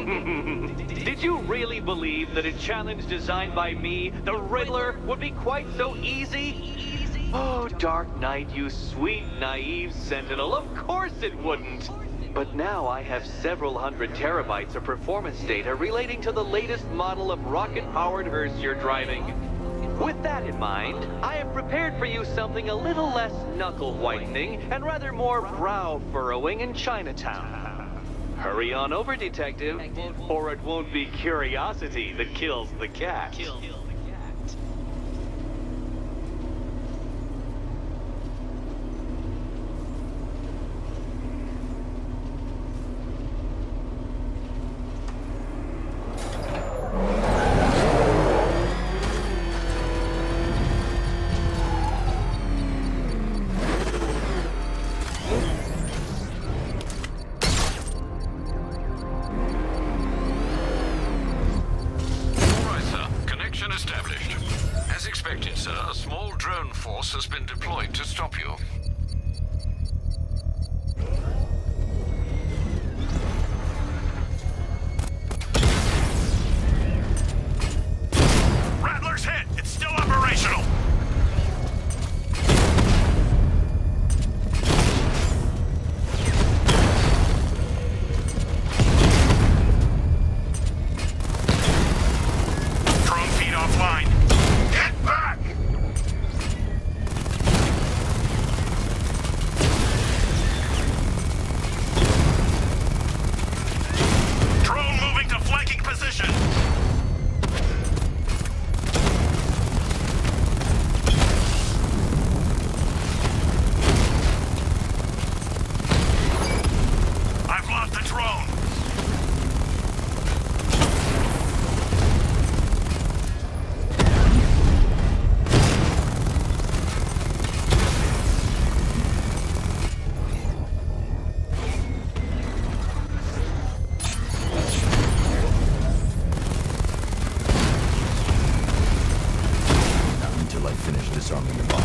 Did you really believe that a challenge designed by me, the Riddler, would be quite so easy? Oh, Dark Knight, you sweet, naive sentinel, of course it wouldn't. But now I have several hundred terabytes of performance data relating to the latest model of rocket-powered hearse you're driving. With that in mind, I have prepared for you something a little less knuckle-whitening and rather more brow-furrowing in Chinatown. Hurry on over, detective, or it won't be curiosity that kills the cat. Has been deployed to stop you. Rattler's hit! It's still operational! Drone feed offline. Get back! Position. I've lost the drone. Disarming the bomb.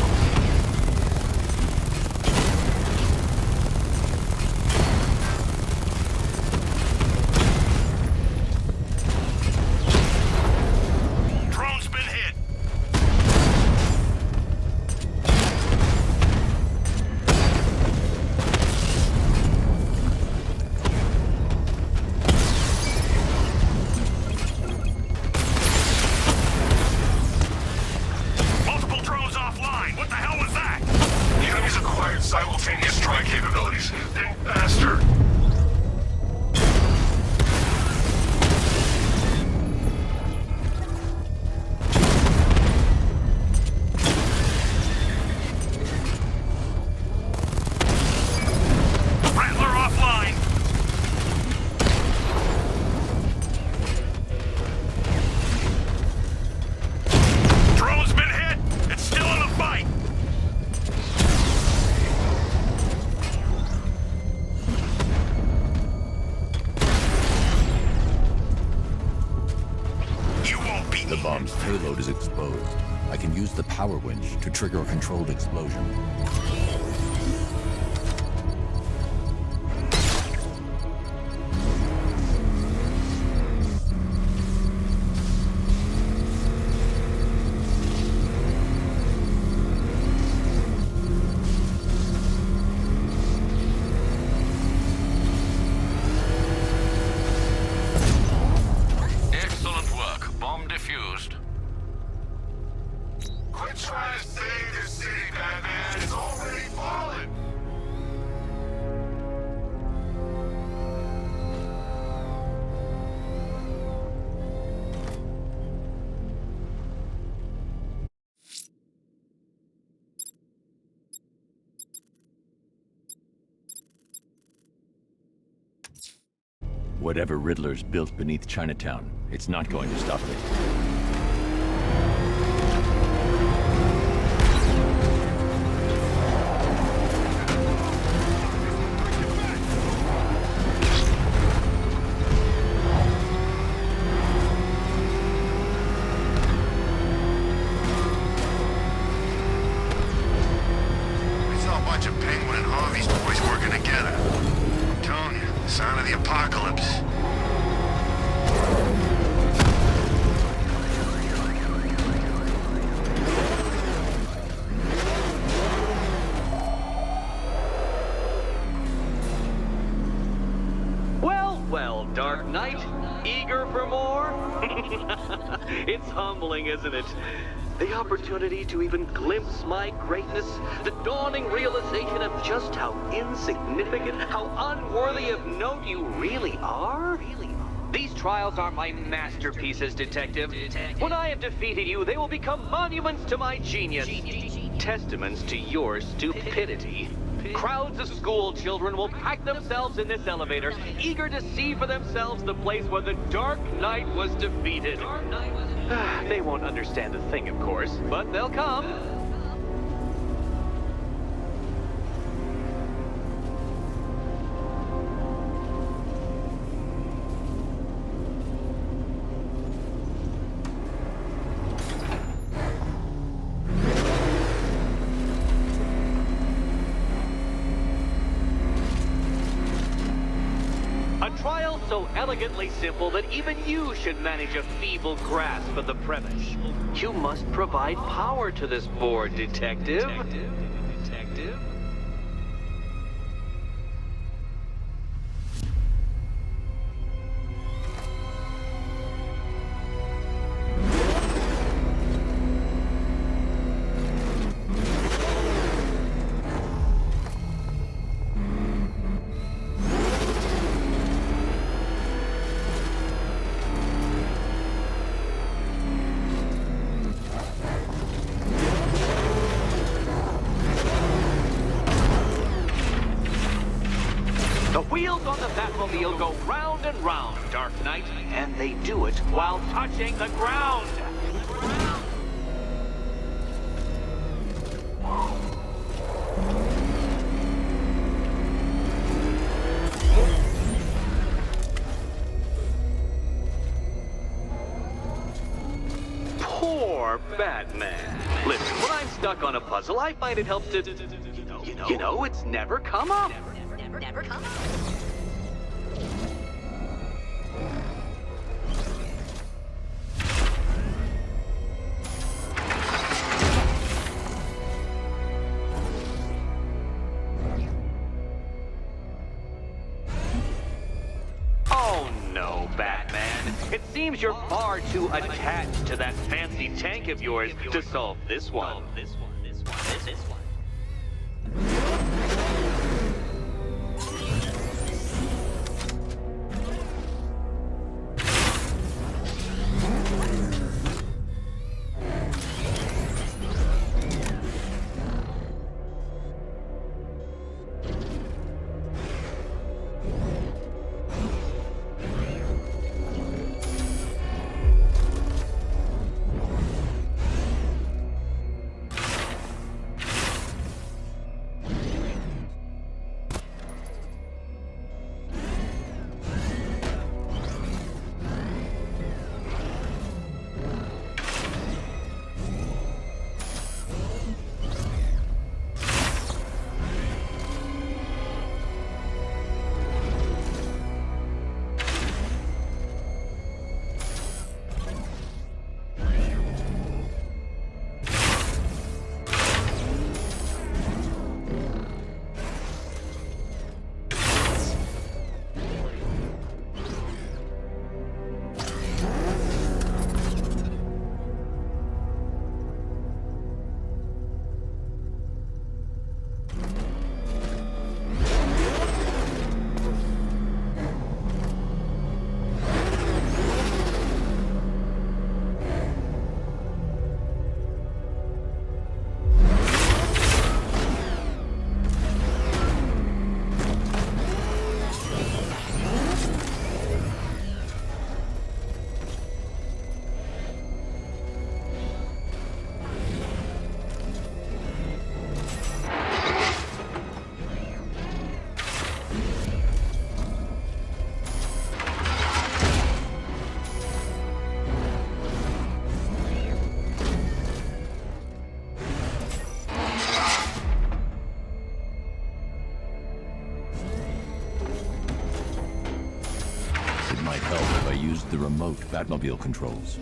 Drone's been hit. Offline. What the hell was that? The enemy's acquired simultaneous strike capabilities. Think faster. Rattler offline. Drone's been hit. It's still in the fight. You won't beat me. The bomb's payload is exposed. I can use the power winch to trigger a controlled explosion. Excellent work. Bomb defused. Quit trying to save this city, Batman. It's already fallen. Whatever Riddler's built beneath Chinatown, it's not going to stop it. We saw a bunch of Penguin and Harvey's boys working together. I'm telling you, sign of the apocalypse. Well, Dark Knight, eager for more? It's humbling, isn't it? The opportunity to even glimpse my greatness, the dawning realization of just how insignificant, how unworthy of note you really are? These trials are my masterpieces, Detective. When I have defeated you, they will become monuments to my genius, testaments to your stupidity. Crowds of school children will pack themselves in this elevator, eager to see for themselves the place where the Dark Knight was defeated. They won't understand a thing, of course, but they'll come. Trial so elegantly simple that even you should manage a feeble grasp of the premise. You must provide power to this board, Detective. Detective? Wheels on the Batmobile go round and round, Dark Knight, and they do it while touching the ground. Poor Batman. Listen, when I'm stuck on a puzzle, I find it helps to, you know, it's never come up. Never come up. Oh no, Batman. It seems you're far too attached to that fancy tank of yours to solve this one. This one. The remote Batmobile controls.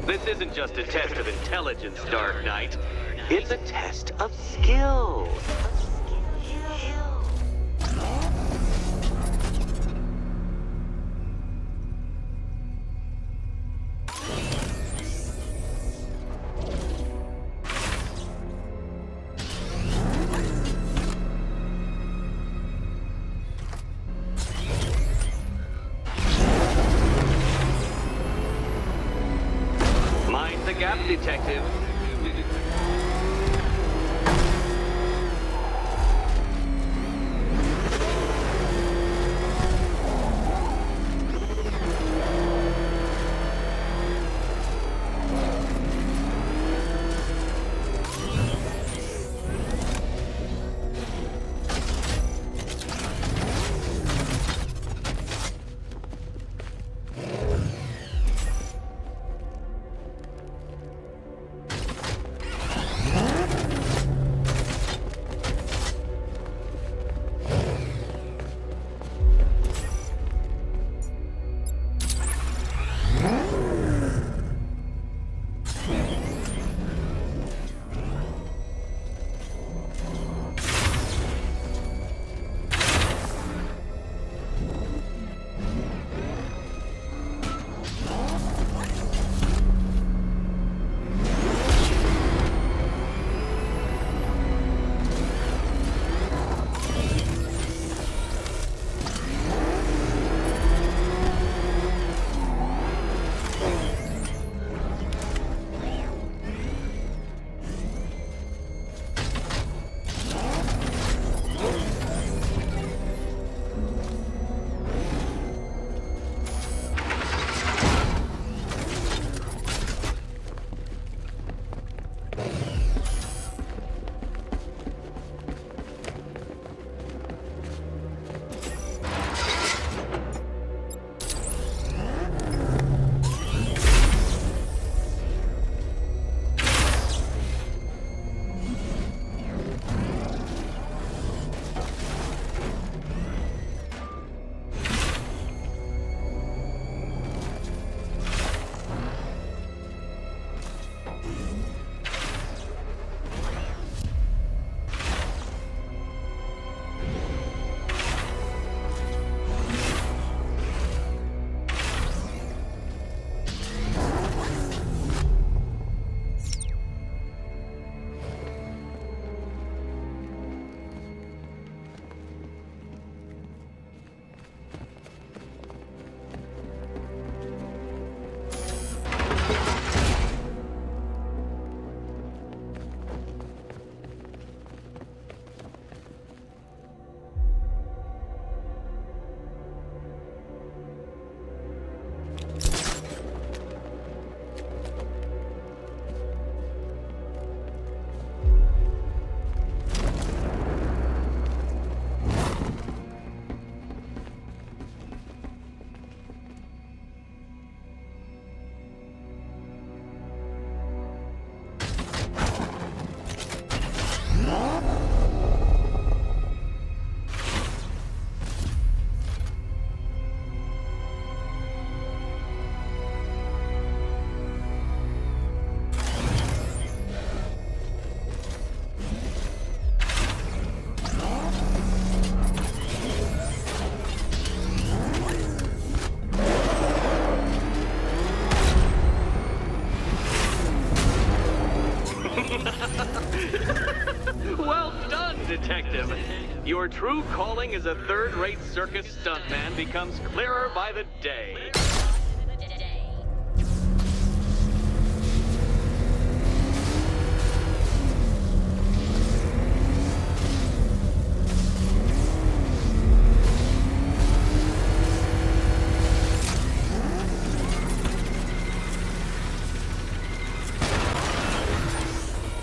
This isn't just a test of intelligence, Dark Knight. It's a test of skill. Mind the gap, detective. Well done, detective. Your true calling as a third-rate circus stuntman becomes clearer by the day.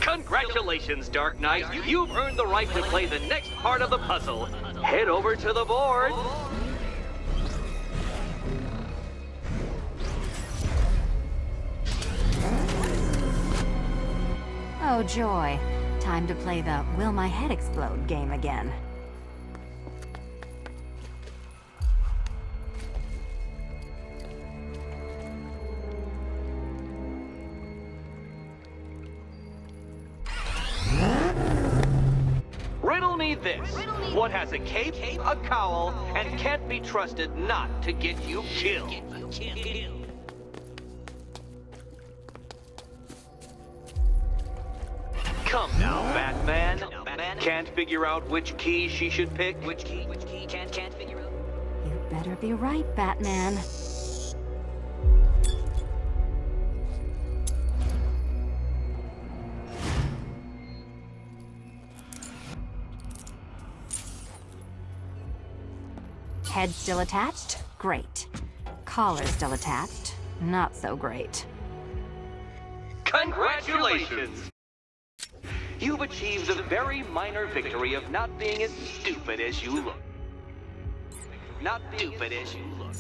Congratulations, Dark Knight. You've earned the right to play the next part of the puzzle. Head over to the board. Oh, joy. Time to play the Will My Head Explode game again. this. What has a cape, a cowl, and can't be trusted not to get you killed? Come now, Batman. Can't figure out which key she should pick? Which key can't figure out? You better be right, Batman. Head still attached? Great. Collar still attached? Not so great. Congratulations! You've achieved the very minor victory of not being as stupid as you look. Not stupid as you look.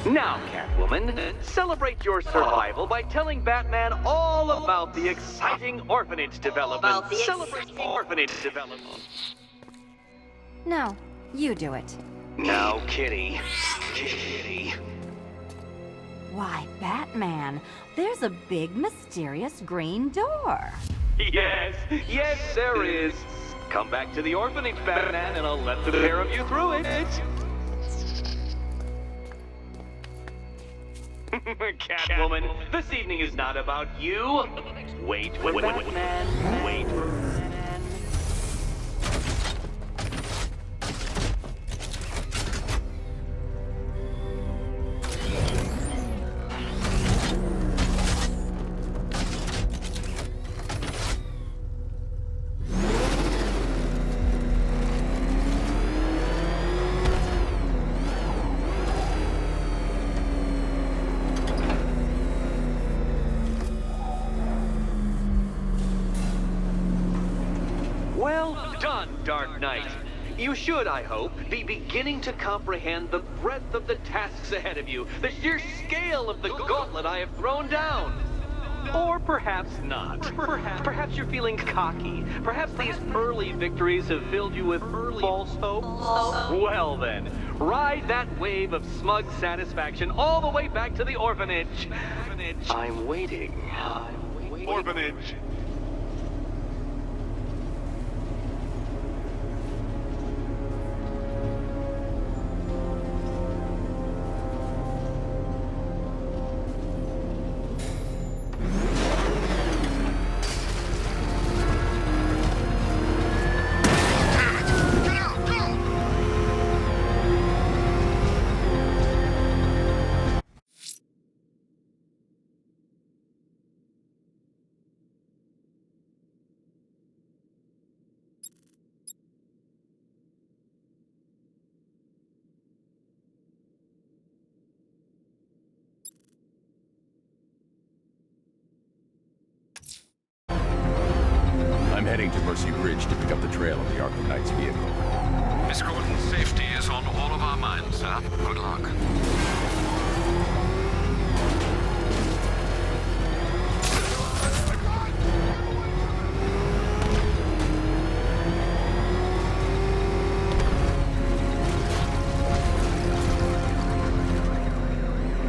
Now, Catwoman, celebrate your survival by telling Batman all about the exciting orphanage development. Celebrate the orphanage development. No, you do it. Now, Kitty. Kitty. Why, Batman, there's a big, mysterious green door. Yes, there is. Come back to the orphanage, Batman, and I'll let the pair of you through it. Catwoman, this evening is not about you. Wait, Batman. Wait, Batman. Well done, Dark Knight. You should, I hope, be beginning to comprehend the breadth of the tasks ahead of you, the sheer scale of the gauntlet I have thrown down. Or perhaps not. Perhaps you're feeling cocky. Perhaps these early victories have filled you with false hope. Well then, ride that wave of smug satisfaction all the way back to the orphanage. I'm waiting. Orphanage. I'm heading to Mercy Bridge to pick up the trail of the Arkham Knight's vehicle. Miss Gordon's safety is on all of our minds, sir. Good luck.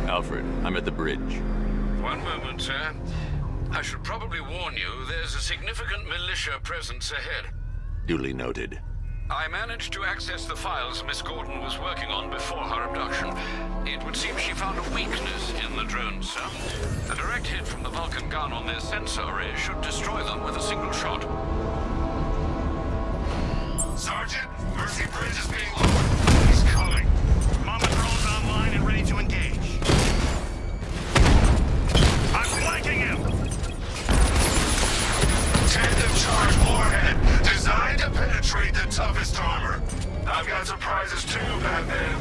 Alfred, I'm at the bridge. One moment, sir. I should probably warn you, there's a significant militia presence ahead. Duly noted. I managed to access the files Miss Gordon was working on before her abduction. It would seem she found a weakness in the drones, sir. A direct hit from the Vulcan gun on their sensor array should destroy them with a single shot. Sergeant, Mercy Bridge is being lowered. He's coming. Mama drone's online and ready to engage. I'm flanking him! Tandem charge warhead, designed to penetrate the toughest armor. I've got surprises too, Batman.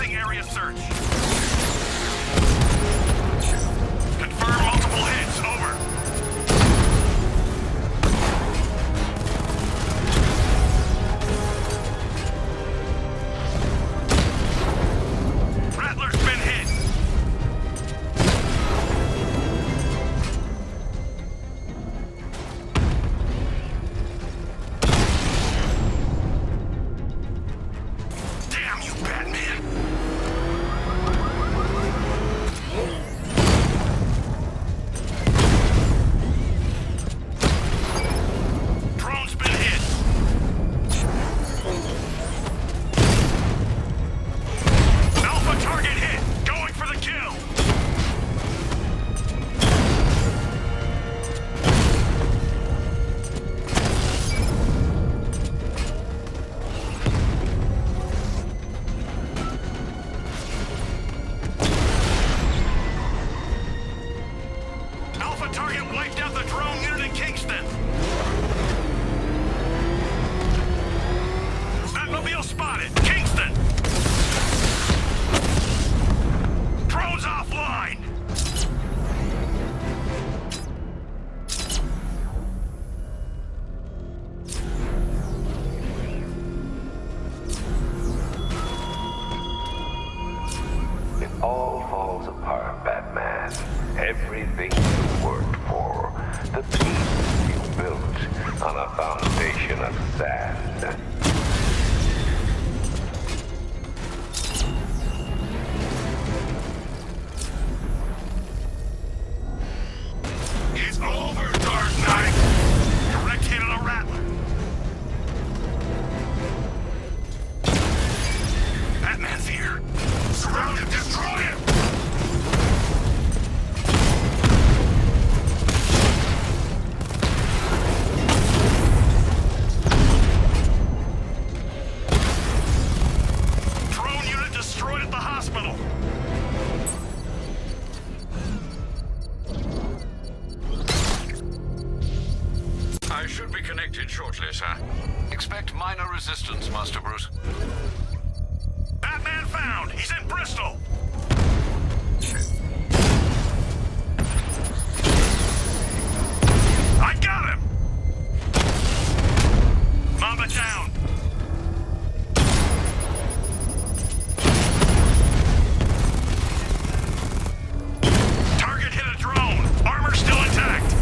Commencing area search. Confirm multiple hits. Over. Rattler's been hit. Damn you, Batman. Drone's been hit. Alpha target hit. Going for the kill. Alpha target wiped out the drone unit in Kingston. Batmobile spotted. Kingston. Drone's offline. It all falls apart, Batman. Everything you worked for, the peace you built on a foundation of sand. It's over, Dark Knight! Direct hit on a Rattler. Batman's here. Surround him! Destroy him! Drone unit destroyed at the hospital. I should be connected shortly, sir. Expect minor resistance, Master Bruce. Batman found. He's in Bristol. I got him. Mama down. Target hit a drone. Armor still intact.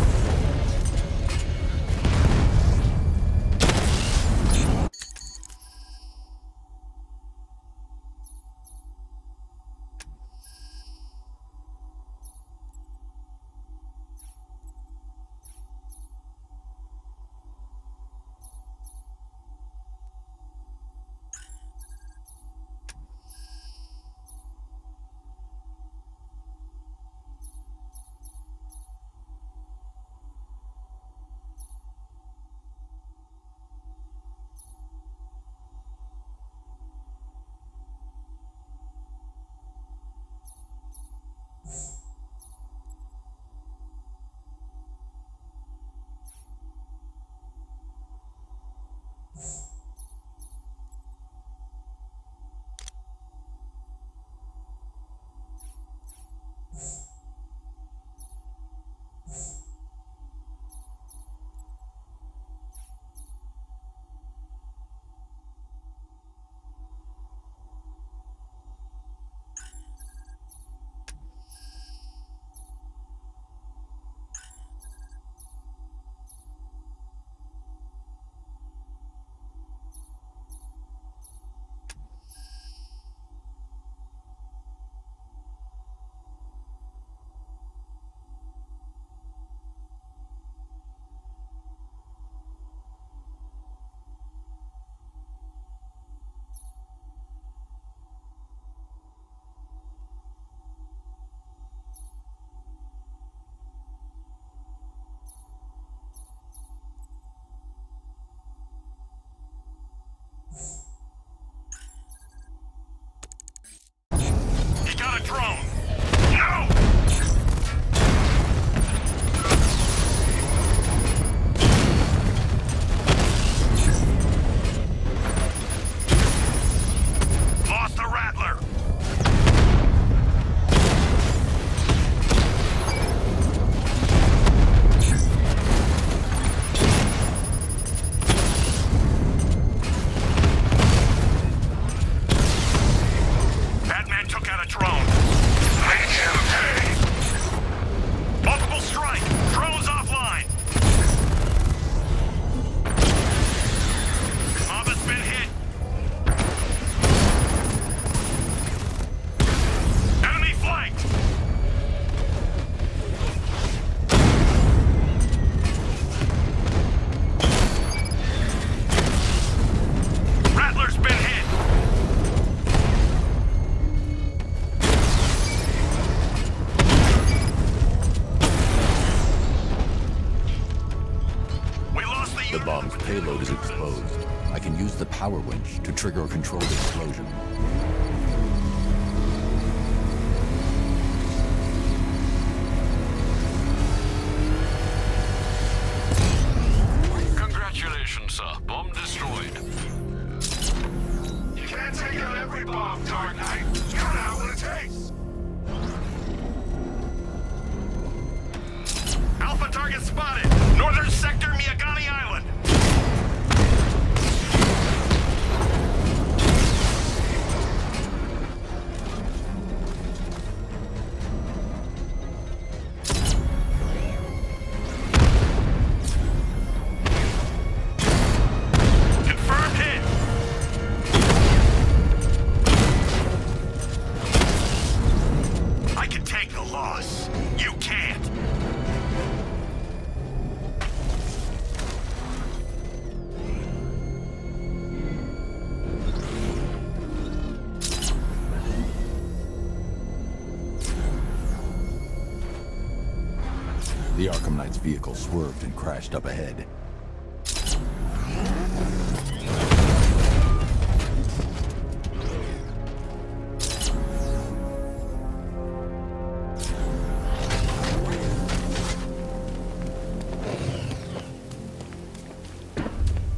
men took out a drone. Make him pay! Multiple strike. Drone's offline. Mob has been hit. Enemy flanked. Rattler's been hit. The bomb's payload is exposed. I can use the power winch to trigger a controlled explosion. Congratulations, sir. Bomb destroyed. You can't take out every bomb, Dark Knight. You don't have what it takes. Alpha target spotted. Northern sector, Miyagani Island. Confirmed hit. I can take the loss. You can't. The Arkham Knight's vehicle swerved and crashed up ahead.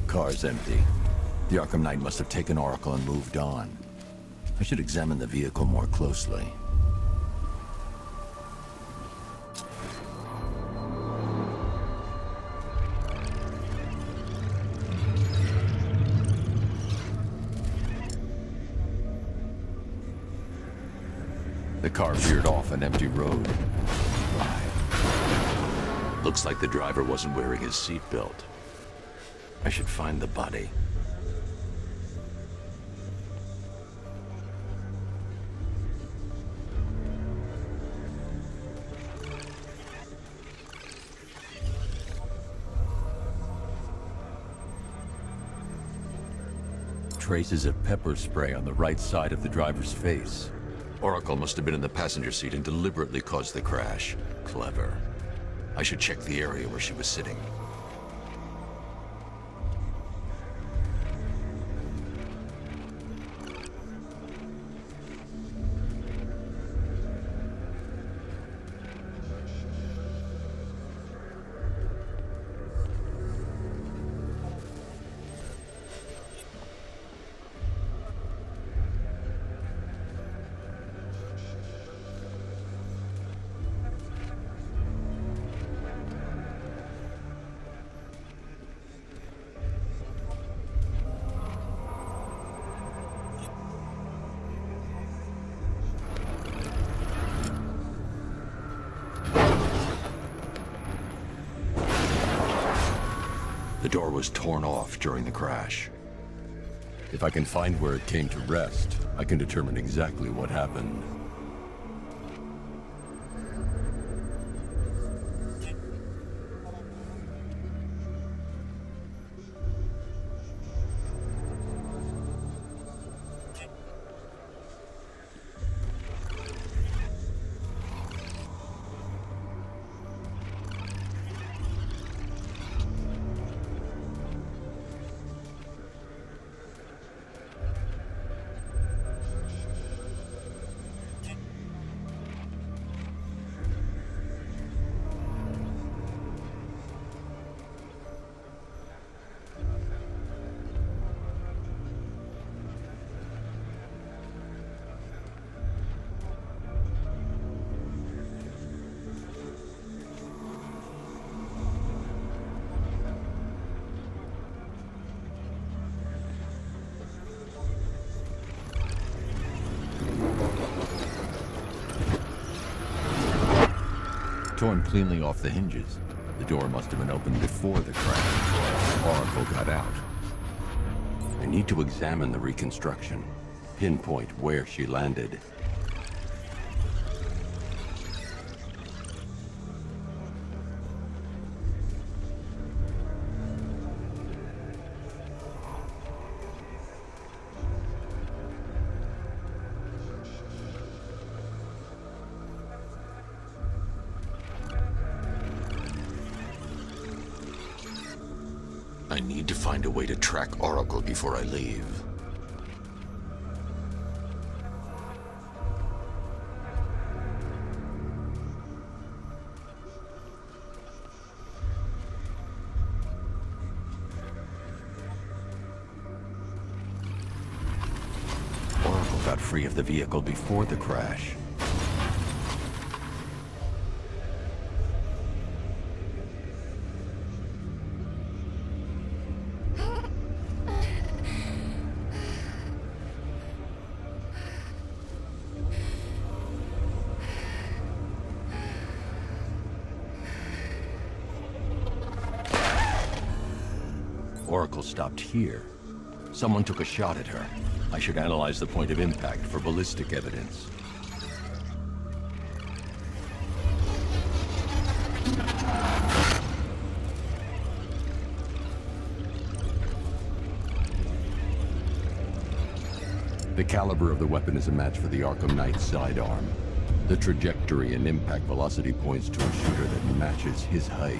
Car's empty. The Arkham Knight must have taken Oracle and moved on. I should examine the vehicle more closely. The car veered off an empty road. Looks like the driver wasn't wearing his seatbelt. I should find the body. Traces of pepper spray on the right side of the driver's face. Oracle must have been in the passenger seat and deliberately caused the crash. Clever. I should check the area where she was sitting. The door was torn off during the crash. If I can find where it came to rest, I can determine exactly what happened. torn cleanly off the hinges. The door must have been opened before the crash. Oracle got out. I need to examine the reconstruction, pinpoint where she landed. I need to find a way to track Oracle before I leave. Oracle got free of the vehicle before the crash. Oracle stopped here. Someone took a shot at her. I should analyze the point of impact for ballistic evidence. The caliber of the weapon is a match for the Arkham Knight's sidearm. The trajectory and impact velocity points to a shooter that matches his height.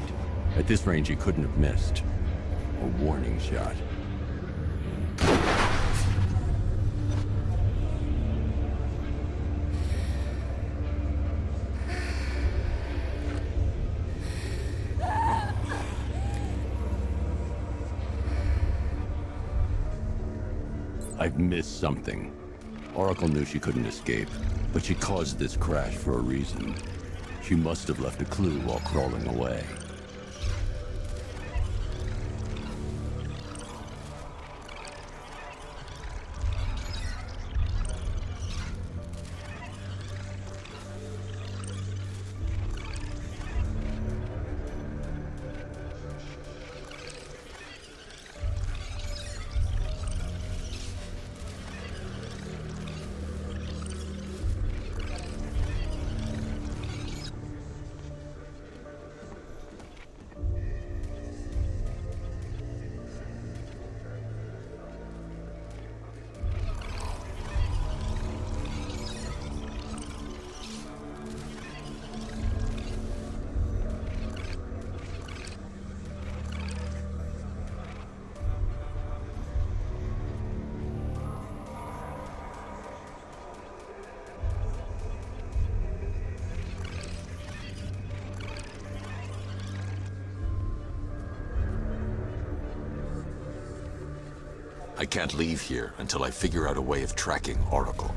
At this range, he couldn't have missed. A warning shot. I've missed something. Oracle knew she couldn't escape, but she caused this crash for a reason. She must have left a clue while crawling away. I can't leave here until I figure out a way of tracking Oracle.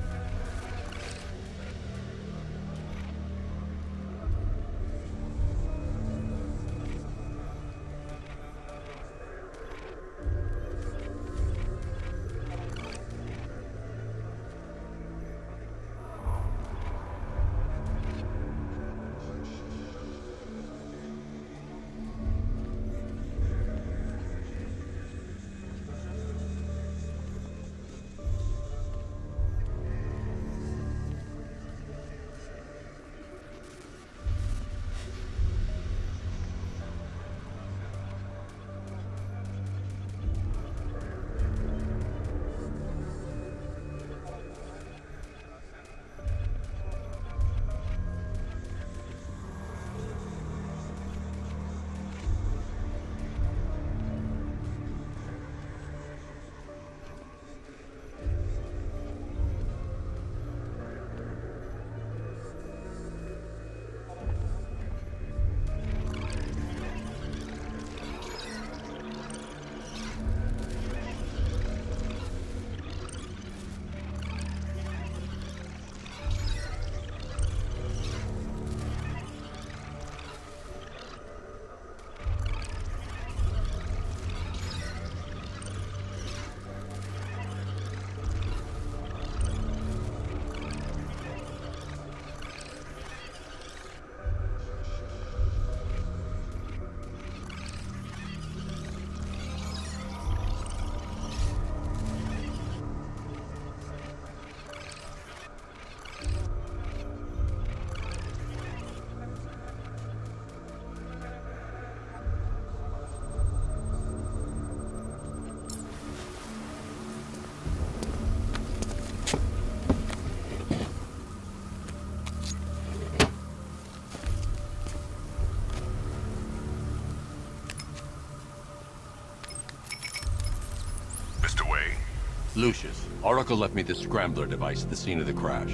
Lucius, Oracle left me the scrambler device at the scene of the crash.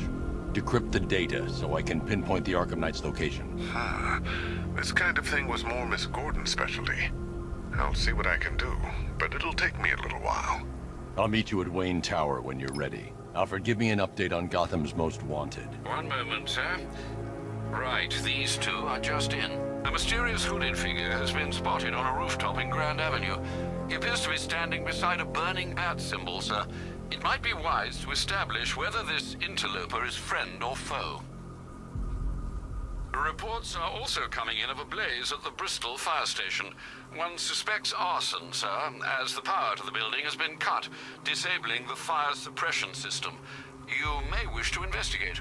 Decrypt the data so I can pinpoint the Arkham Knight's location. This kind of thing was more Miss Gordon's specialty. I'll see what I can do, but it'll take me a little while. I'll meet you at Wayne Tower when you're ready. Alfred, give me an update on Gotham's Most Wanted. One moment, sir. Right, these two are just in. A mysterious hooded figure has been spotted on a rooftop in Grand Avenue. He appears to be standing beside a burning bat symbol, sir. It might be wise to establish whether this interloper is friend or foe. Reports are also coming in of a blaze at the Bristol fire station. One suspects arson, sir, as the power to the building has been cut, disabling the fire suppression system. You may wish to investigate.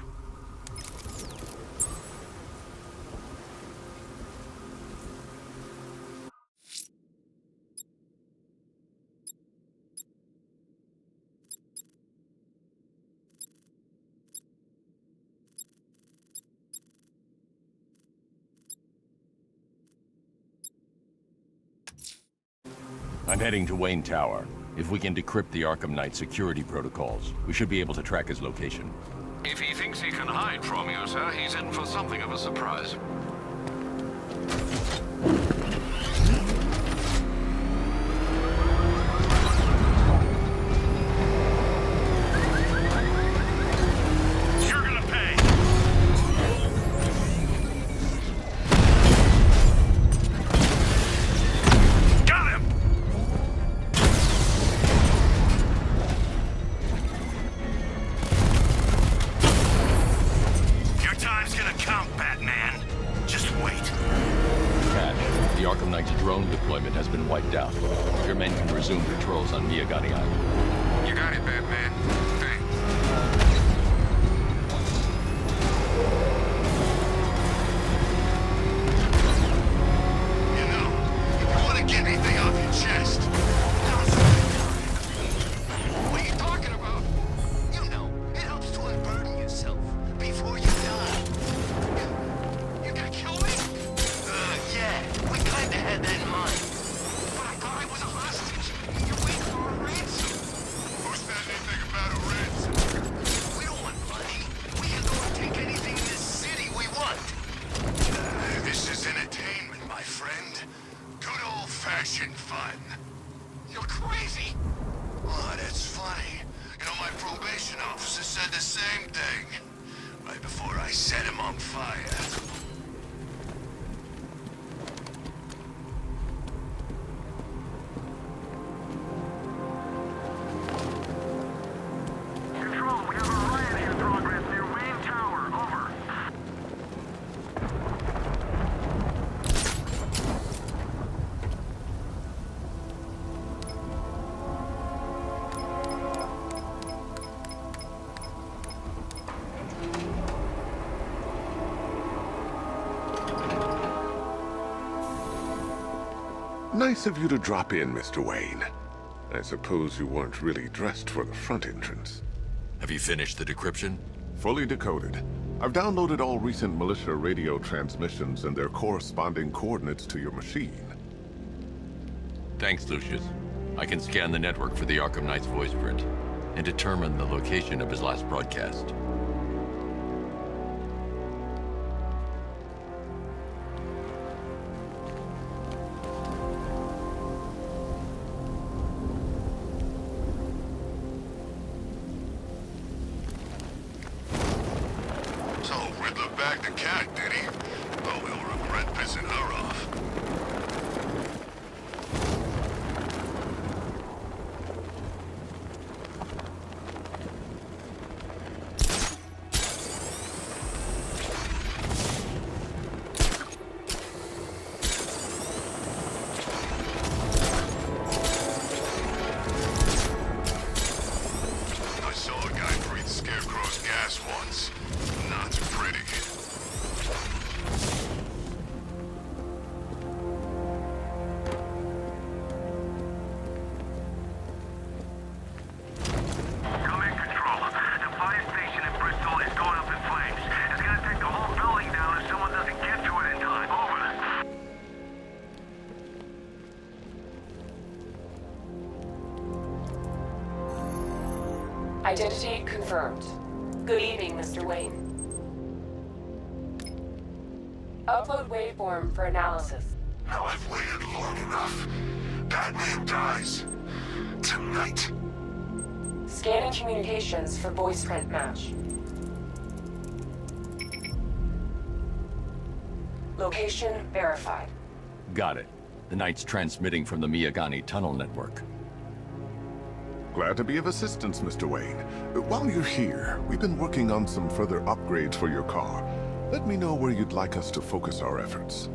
I'm heading to Wayne Tower. If we can decrypt the Arkham Knight security protocols, we should be able to track his location. If he thinks he can hide from you, sir, he's in for something of a surprise. Nice of you to drop in, Mr. Wayne. I suppose you weren't really dressed for the front entrance. Have you finished the decryption? Fully decoded. I've downloaded all recent militia radio transmissions and their corresponding coordinates to your machine. Thanks, Lucius. I can scan the network for the Arkham Knight's voice print and determine the location of his last broadcast. Identity confirmed. Good evening, Mr. Wayne. Upload waveform for analysis. Now I've waited long enough. Batman dies. Tonight. Scanning communications for voice print match. Location verified. Got it. The Knight's transmitting from the Miyagani tunnel network. Glad to be of assistance, Mr. Wayne. While you're here, we've been working on some further upgrades for your car. Let me know where you'd like us to focus our efforts.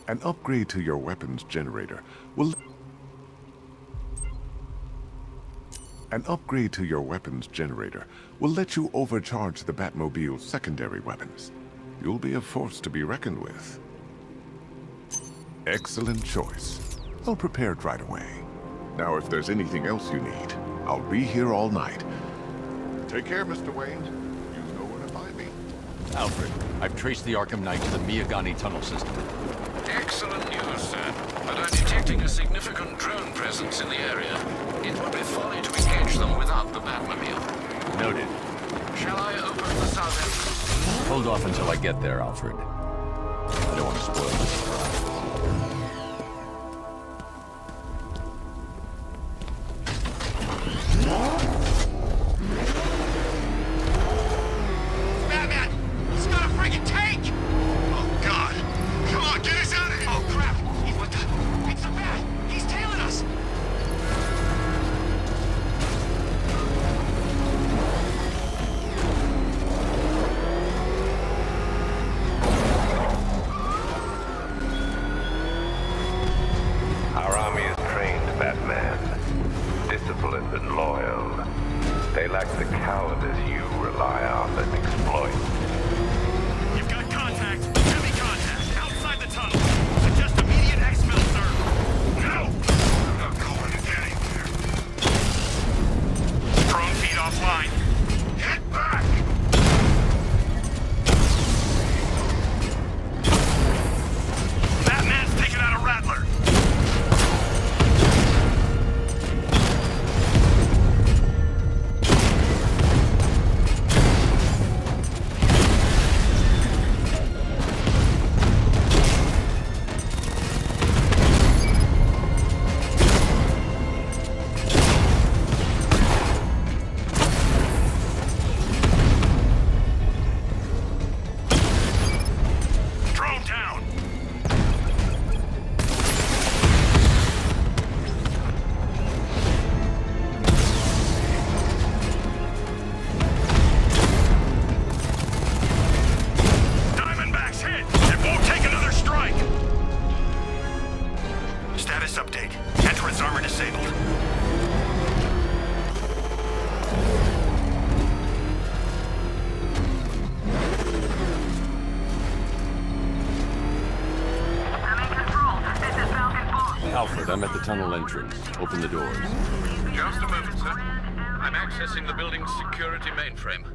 An upgrade to your weapons generator will... An upgrade to your weapons generator will let you overcharge the Batmobile's secondary weapons. You'll be a force to be reckoned with. Excellent choice. I'll prepare it right away. Now, if there's anything else you need, I'll be here all night. Take care, Mr. Wayne. You know where to find me. Alfred, I've traced the Arkham Knight to the Miyagani tunnel system. Excellent news, sir. But I'm detecting a significant drone presence in the area. It would be folly to engage them without the Batmobile. Noted. Shall I open the south entrance? Hold off until I get there, Alfred. I don't want to spoil the surprise. Batman! He's got a friggin' tank! Oh, God. Come on, get us out of here! Oh, crap! What the? It's a bat! He's tailing us! Our army is trained, Batman. Disciplined and loyal. They lack the cowardice you rely on and exploit. You've got contact. Heavy contact. Outside the tunnel. Suggest immediate exfil, sir. No! I'm not going to get him there. Drone feed offline. Get back! Batman's taking out a Rattler. Drone down. Diamondbacks hit. It won't take another strike. Status update. Entrance armor disabled. Alfred, I'm at the tunnel entrance. Open the doors. Just a moment, sir. I'm accessing the building's security mainframe.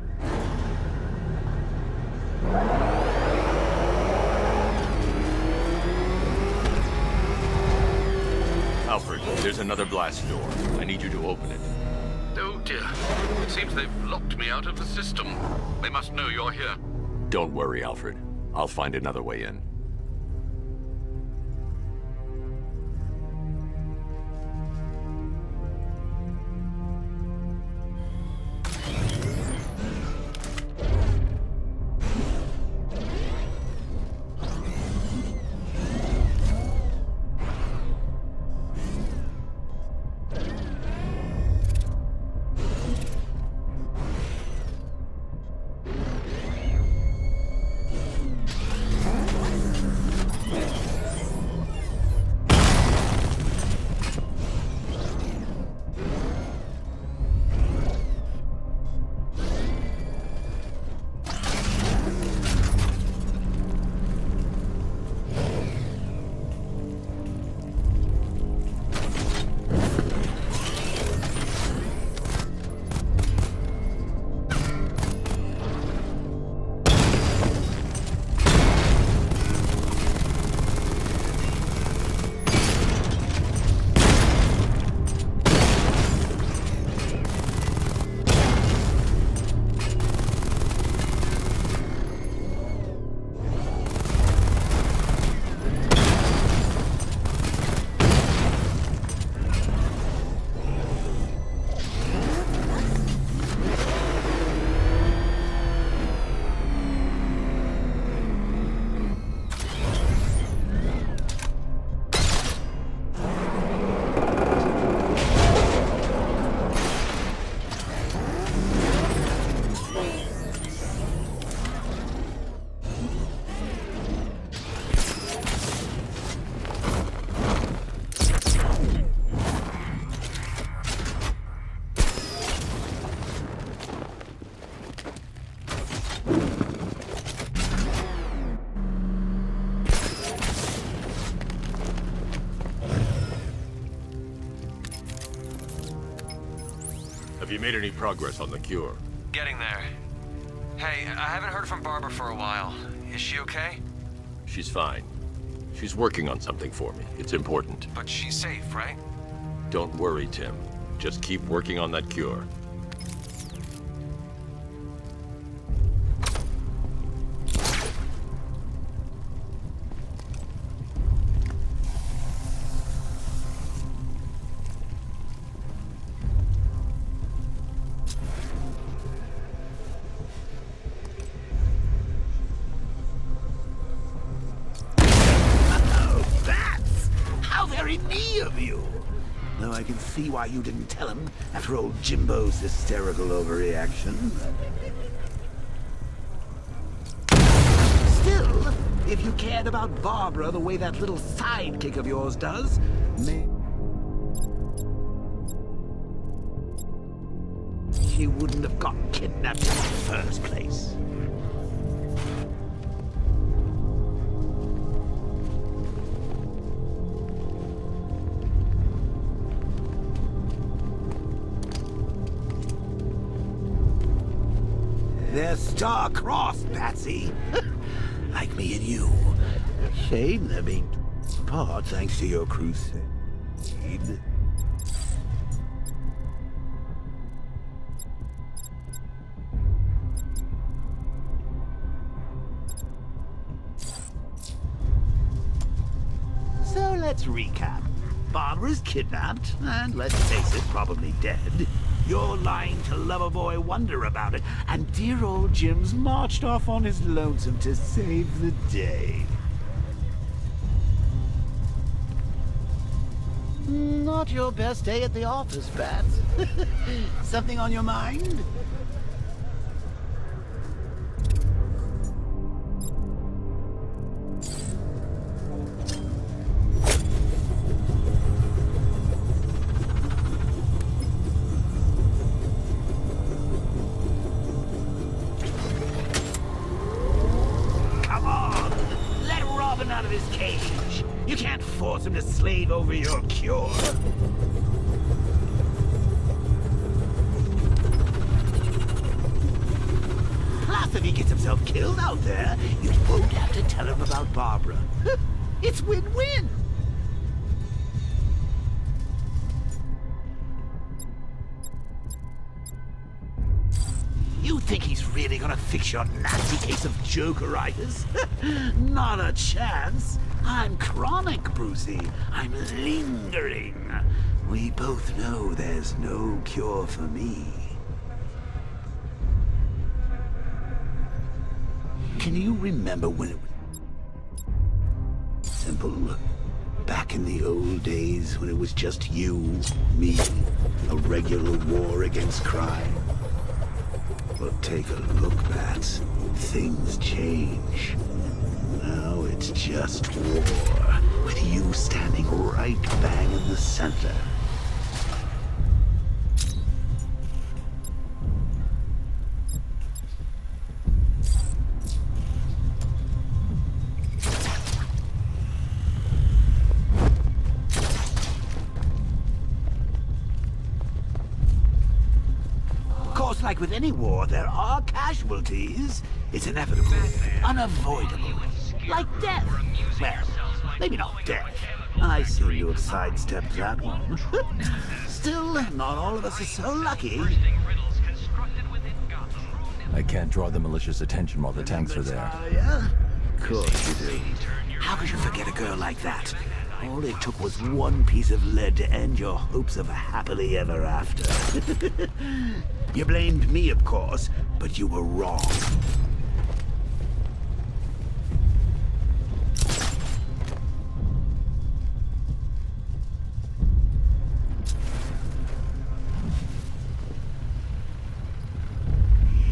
Alfred, there's another blast door. I need you to open it. Oh dear. It seems they've locked me out of the system. They must know you're here. Don't worry, Alfred. I'll find another way in. Have you made any progress on the cure? Getting there. Hey, I haven't heard from Barbara for a while. Is she okay? She's fine. She's working on something for me. It's important. But she's safe, right? Don't worry, Tim. Just keep working on that cure. Though I can see why you didn't tell him after old Jimbo's hysterical overreaction. Still, if you cared about Barbara the way that little sidekick of yours does, she wouldn't have got kidnapped in the first place. They're star-crossed, Patsy. Like me and you. Shame they're being apart thanks to your crusade. So let's recap. Barbara's kidnapped, and let's face it, probably dead. You're lying to Loverboy Wonder about it, and dear old Jim's marched off on his lonesome to save the day. Not your best day at the office, Bats. Something on your mind? Force him to slave over your cure. Plus, if he gets himself killed out there, you won't have to tell him about Barbara. It's win-win. You think he's really gonna fix your nasty case of Jokeritis? Not a chance. I'm chronic, Brucey. I'm lingering. We both know there's no cure for me. Can you remember when it was simple? Back in the old days when it was just you, me, a regular war against crime? Well, take a look, Bats. Things change. Now it's just war, with you standing right bang in the center. Of course, like with any war, there are casualties. It's inevitable, unavoidable. Like death. Well, maybe not death. I seem to have sidestepped that one. Still, not all of us are so lucky. I can't draw the militia's attention while the tanks are there. Yeah? Of course you do. How could you forget a girl like that? All it took was one piece of lead to end your hopes of a happily ever after. You blamed me, of course, but you were wrong.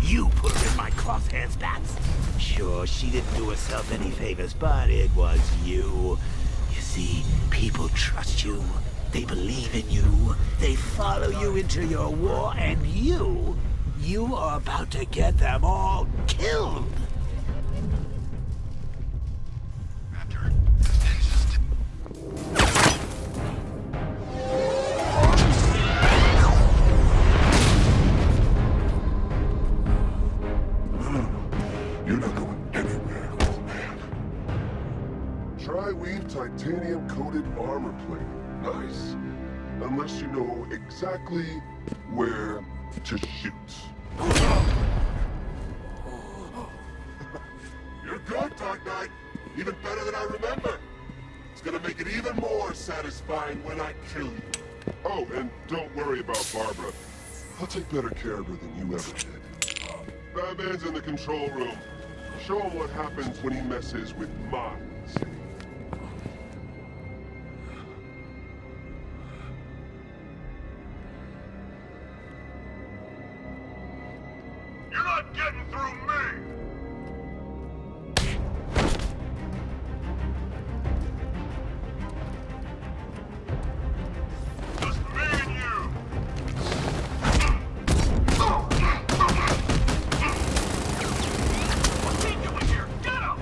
You put her in my crosshairs, Bats. Sure, she didn't do herself any favors, but it was you. You see, people trust you. They believe in you. They follow you into your war, and you are about to get them all killed. tri-weave titanium-coated armor plate. Nice. Unless you know exactly where to shoot. You're good, Dark Knight. Even better than I remember. It's gonna make it even more satisfying when I kill you. Oh, and don't worry about Barbara. I'll take better care of her than you ever did. Batman's in the control room. Show him what happens when he messes with minds. You're not getting through me! Just me and you! What's he doing here? Get him!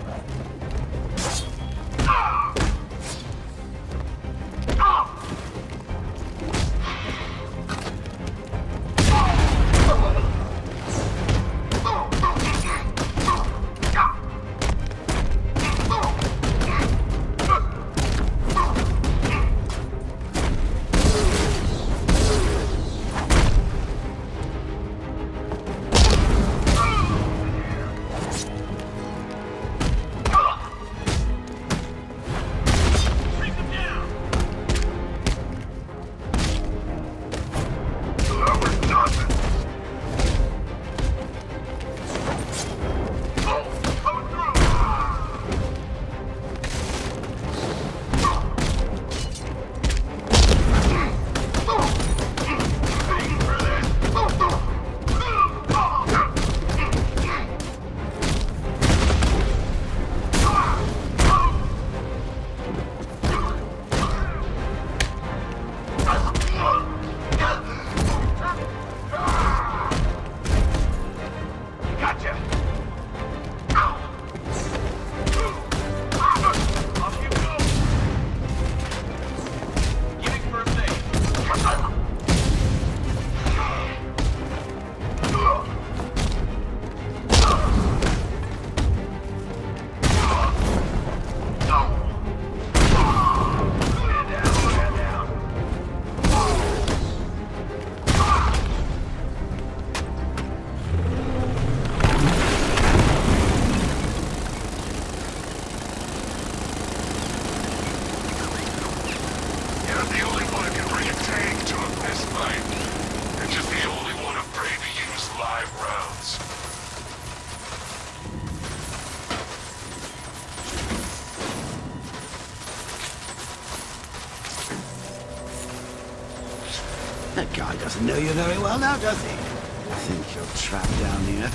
That guy doesn't know you very well now, does he? I think you're trapped down here.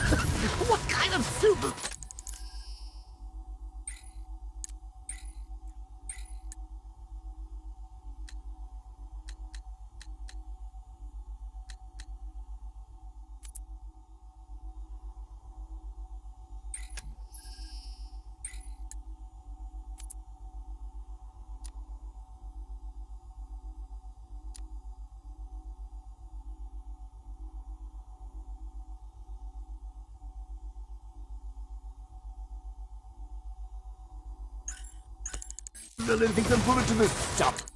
What kind of super... Anything can pull it to this stuff.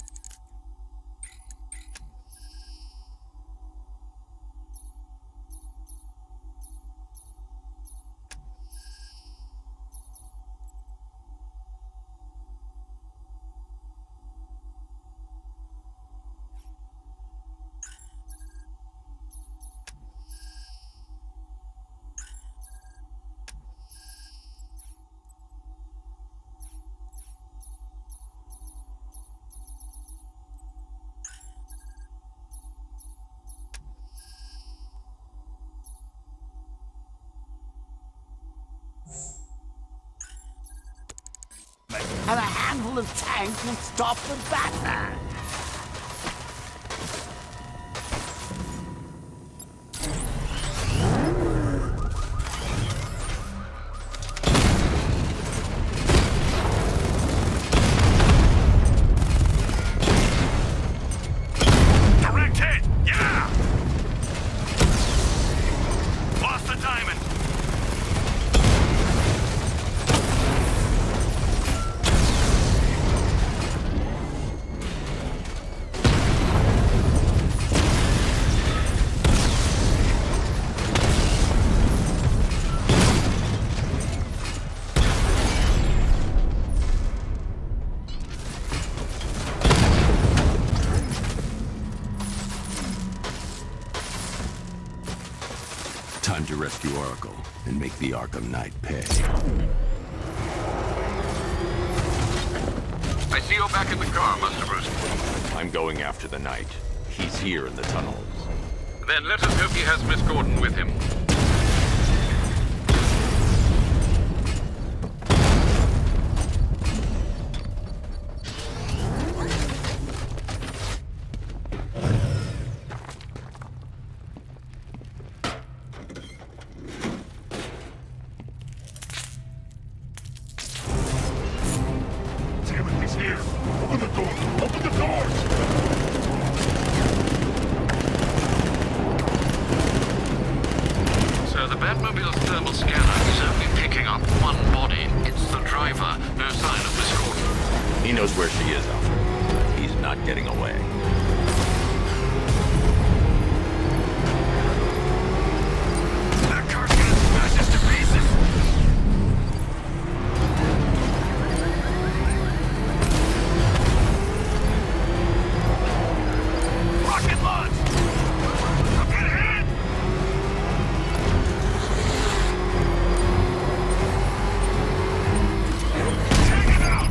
And a handful of tanks will stop the Batman. Direct hit! Yeah! Lost the diamond. rescue Oracle and make the Arkham Knight pay. I see you're back in the car, Master Bruce. I'm going after the Knight. He's here in the tunnels. Then let us hope he has Miss Gordon with him. Where she is, Alfred. He's not getting away. That car's gonna smash us to pieces! Rocket launch! I'm getting hit! Take it out!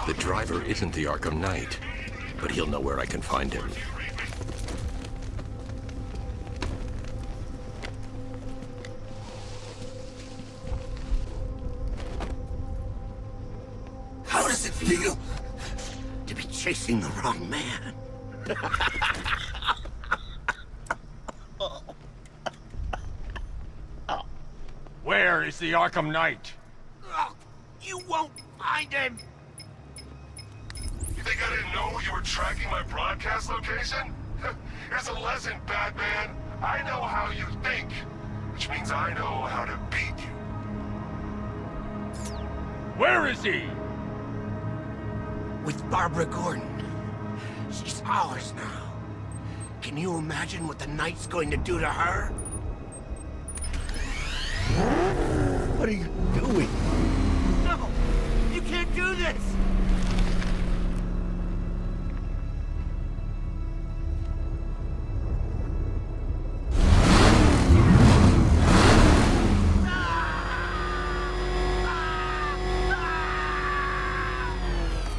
The driver isn't the Arkham Knight, but he'll know where I can find him. How does it feel to be chasing the wrong man? Where is the Arkham Knight? You won't find him! You think I didn't know you were tracking my broadcast location? Here's a lesson, Batman. I know how you think, which means I know how to beat you. Where is he? With Barbara Gordon. She's ours now. Can you imagine what the Knight's going to do to her? What are you doing? No! You can't do this!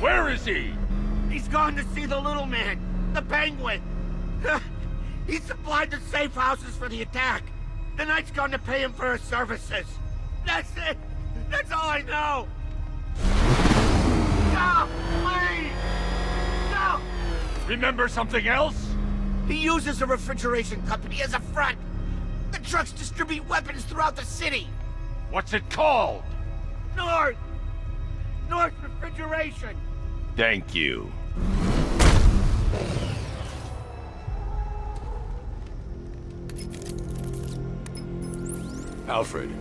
Where is he? He's gone to see the little man, the Penguin. He supplied the safe houses for the attack. The Knight's gone to pay him for his services. That's it. That's all I know. No, please. No. Remember something else? He uses a refrigeration company as a front. The trucks distribute weapons throughout the city. What's it called? North Refrigeration. Thank you. Alfred,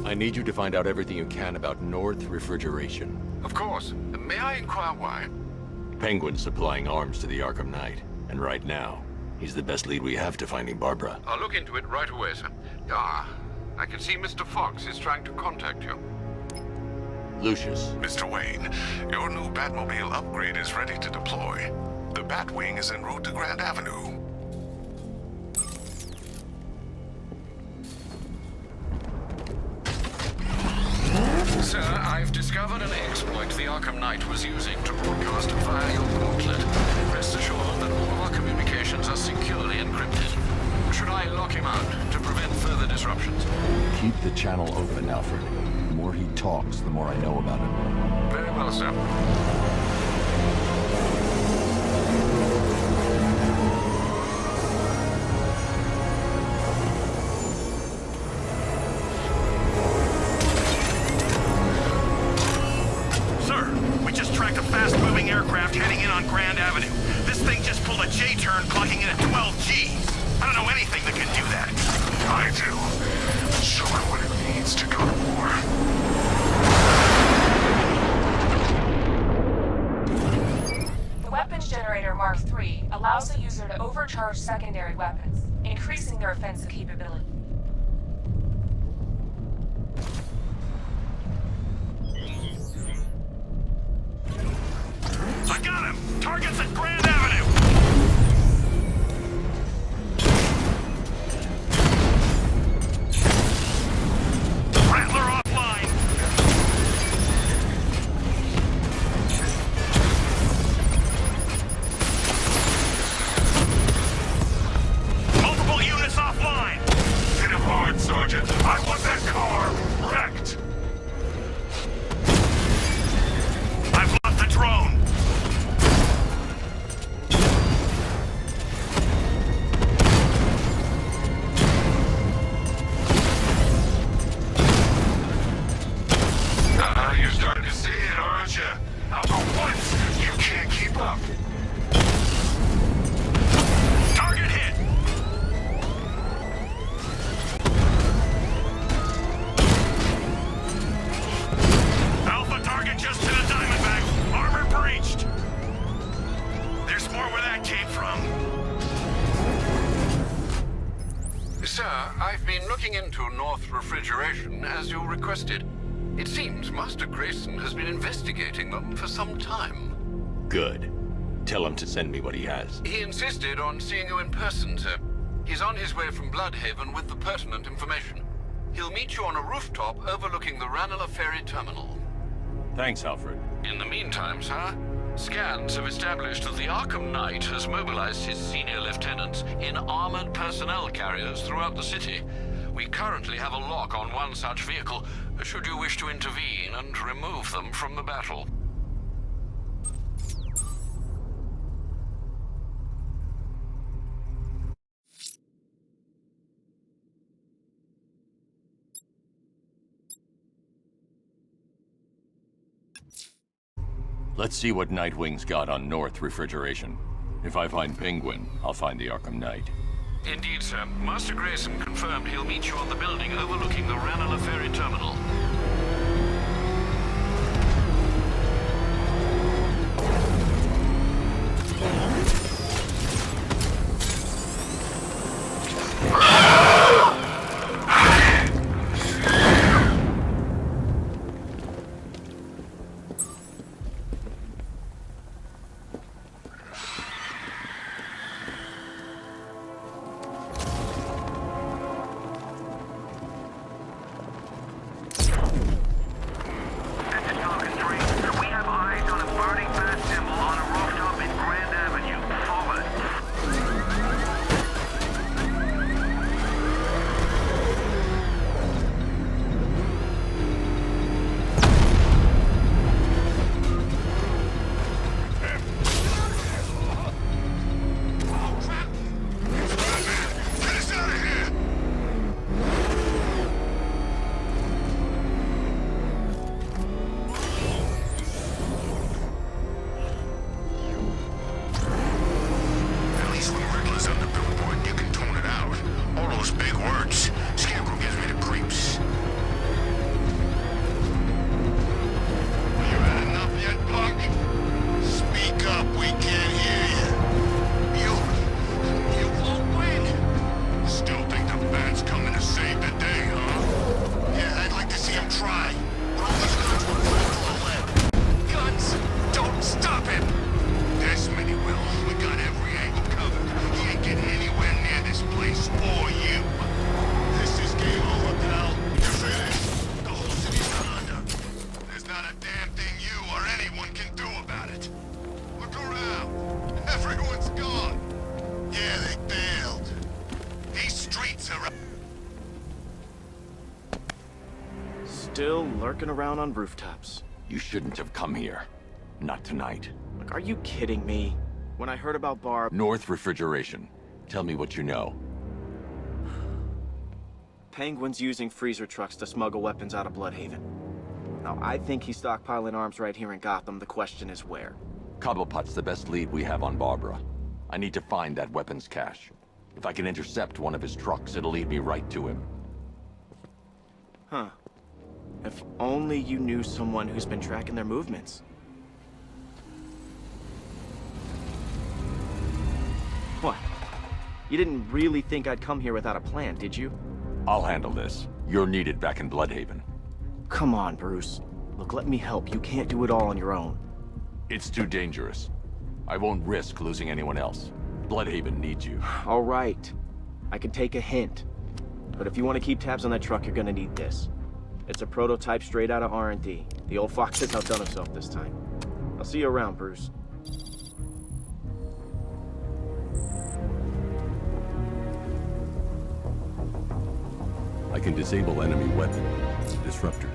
I need you to find out everything you can about North Refrigeration. Of course. May I inquire why? Penguin's supplying arms to the Arkham Knight, and right now, he's the best lead we have to finding Barbara. I'll look into it right away, sir. I can see Mr. Fox is trying to contact you. Lucius. Mr. Wayne, your new Batmobile upgrade is ready to deploy. The Batwing is en route to Grand Avenue. Sir, I've discovered an exploit the Arkham Knight was using to broadcast via your gauntlet. Rest assured that all of our communications are securely encrypted. should I lock him out to prevent further disruptions? Keep the channel open, Alfred. The more he talks, the more I know about him. Very well, sir. Aircraft heading in on Grand Avenue. This thing just pulled a J-turn, clocking in at 12 Gs. I don't know anything that can do that. I do. Show it what it needs to go to war. The weapons generator Mark III allows the user to overcharge secondary weapons, increasing their offensive capability. I got him! Target's at Grand Avenue! Rattler offline! Multiple units offline! Hit him hard, Sergeant. I want that car wrecked! I've lost the drone! You're starting to see it, aren't you? How about once you can't keep up? Target hit! Alpha target just hit a Diamondback. Armor breached. There's more where that came from. Sir, I've been looking into North Refrigeration as you requested. It seems Master Grayson has been investigating them for some time. Good. Tell him to send me what he has. He insisted on seeing you in person, sir. He's on his way from Bloodhaven with the pertinent information. He'll meet you on a rooftop overlooking the Ranelagh Ferry Terminal. Thanks, Alfred. In the meantime, sir, scans have established that the Arkham Knight has mobilized his senior lieutenants in armored personnel carriers throughout the city. We currently have a lock on one such vehicle, should you wish to intervene and remove them from the battle. Let's see what Nightwing's got on North Refrigeration. If I find Penguin, I'll find the Arkham Knight. Indeed, sir. Master Grayson confirmed he'll meet you on the building overlooking the Ranelagh Ferry Terminal. still lurking around on rooftops. You shouldn't have come here. Not tonight. Look, are you kidding me? When I heard about Barb... North Refrigeration. Tell me what you know. Penguin's using freezer trucks to smuggle weapons out of Bloodhaven. Now, I think he's stockpiling arms right here in Gotham. The question is where. Cobblepot's the best lead we have on Barbara. I need to find that weapons cache. If I can intercept one of his trucks, it'll lead me right to him. Huh. If only you knew someone who's been tracking their movements. What? You didn't really think I'd come here without a plan, did you? I'll handle this. You're needed back in Bloodhaven. Come on, Bruce. Look, let me help. You can't do it all on your own. It's too dangerous. I won't risk losing anyone else. Bloodhaven needs you. All right. I can take a hint. But if you want to keep tabs on that truck, you're gonna need this. It's a prototype straight out of R&D. The old fox has outdone himself this time. I'll see you around, Bruce. I can disable enemy weapon disruptors.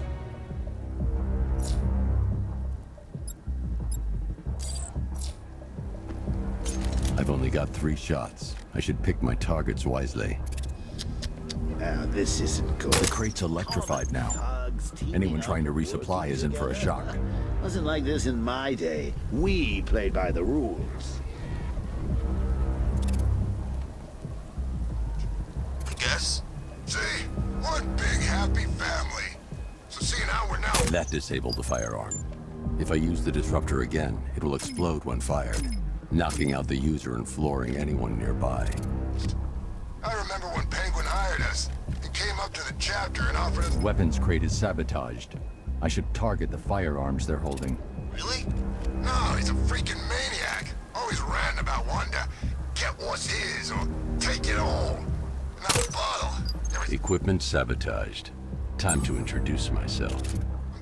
I've only got 3 shots. I should pick my targets wisely. Now, this isn't good. The crate's electrified now. Anyone trying to resupply is in for a shock. Wasn't like this in my day. We played by the rules. I guess. See? One big happy family. So see, now That disabled the firearm. If I use the disruptor again, it will explode when fired, knocking out the user and flooring anyone nearby. I remember when Penguin hired us. He came up to the chapter and offered us... Weapons crate is sabotaged. I should target the firearms they're holding. Really? No, he's a freaking maniac. Always ranting about wanting to get what's his or take it all. And that bottle. Equipment sabotaged. Time to introduce myself.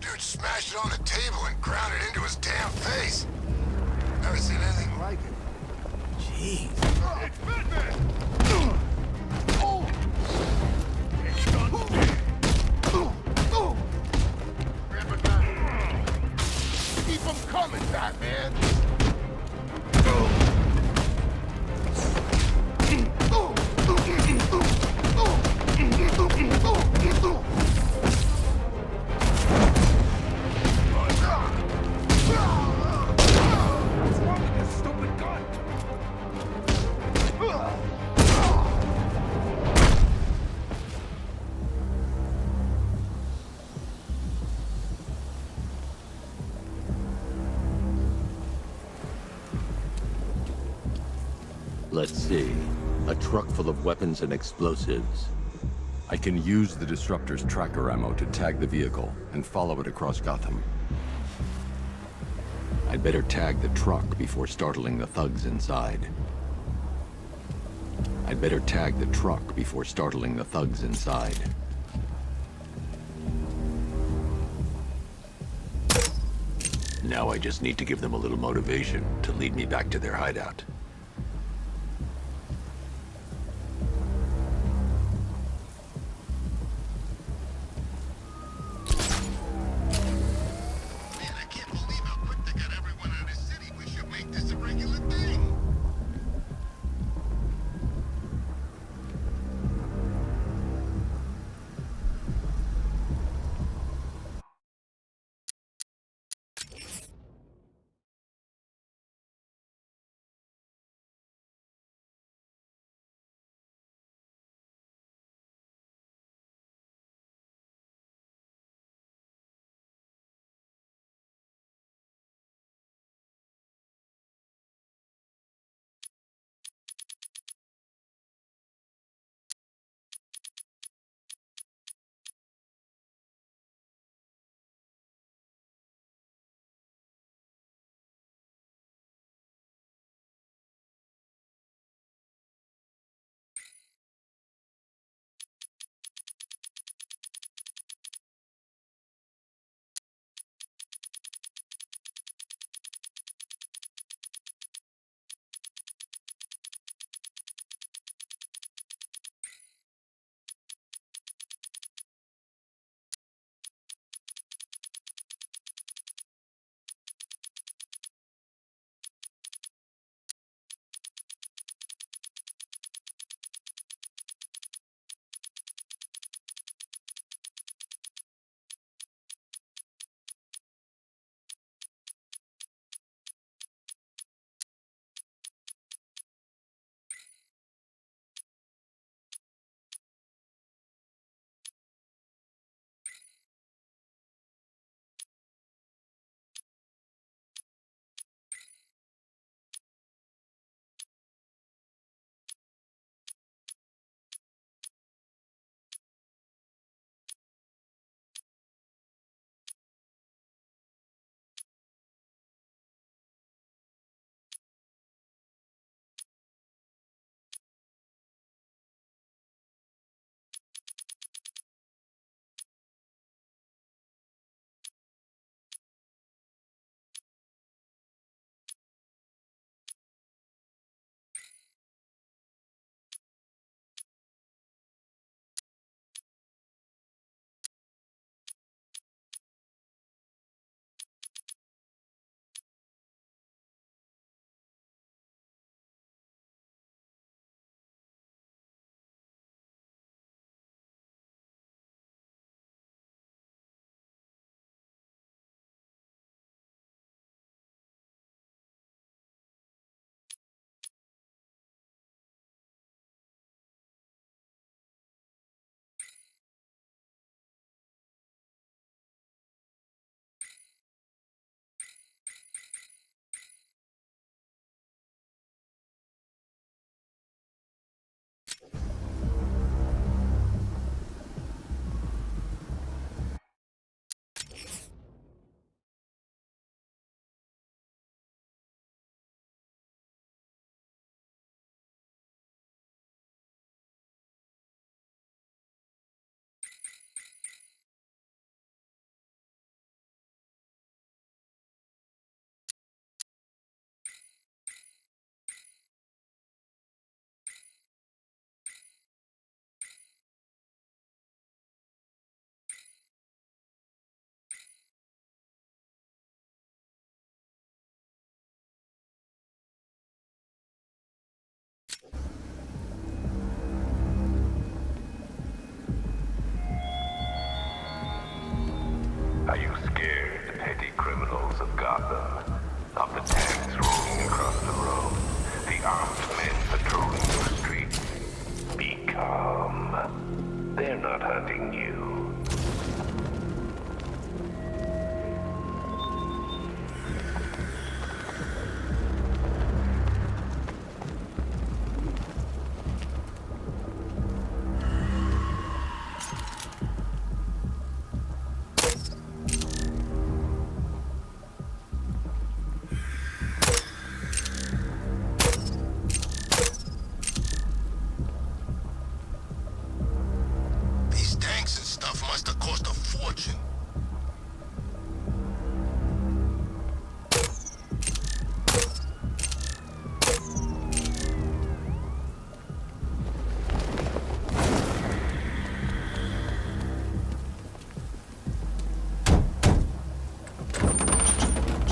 Dude smashed it on the table and ground it into his damn face. Never seen anything like it. Jeez. It's Batman! Keep him coming, Batman! What's wrong with this stupid gun? Let's see. A truck full of weapons and explosives. I can use the disruptor's tracker ammo to tag the vehicle and follow it across Gotham. I'd better tag the truck before startling the thugs inside. Now I just need to give them a little motivation to lead me back to their hideout. Are you scared, petty criminals of Gotham? Of the tanks rolling across the road? The armed men patrolling your streets? Be calm. They're not hunting you.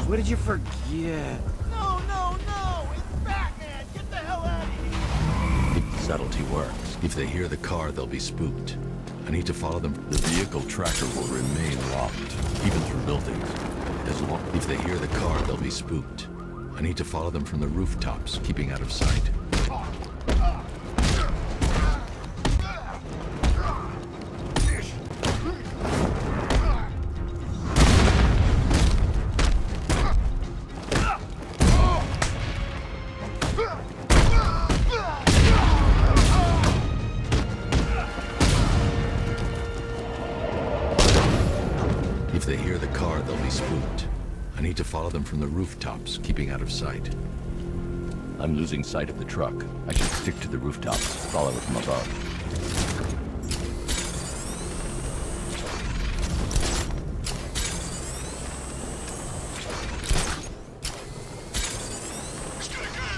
What did you forget? No! It's Batman! Get the hell out of here! Subtlety works. If they hear the car, they'll be spooked. I need to follow them. The vehicle tracker will remain locked, even through buildings. If they hear the car, they'll be spooked. I need to follow them from the rooftops, keeping out of sight. If they hear the car, they'll be spooked. I need to follow them from the rooftops, keeping out of sight. I'm losing sight of the truck. I should stick to the rooftops, follow it from above.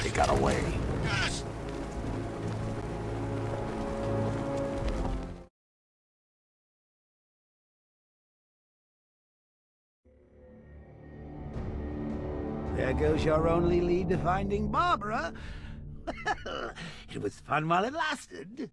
They got away. There goes your only lead to finding Barbara. It was fun while it lasted.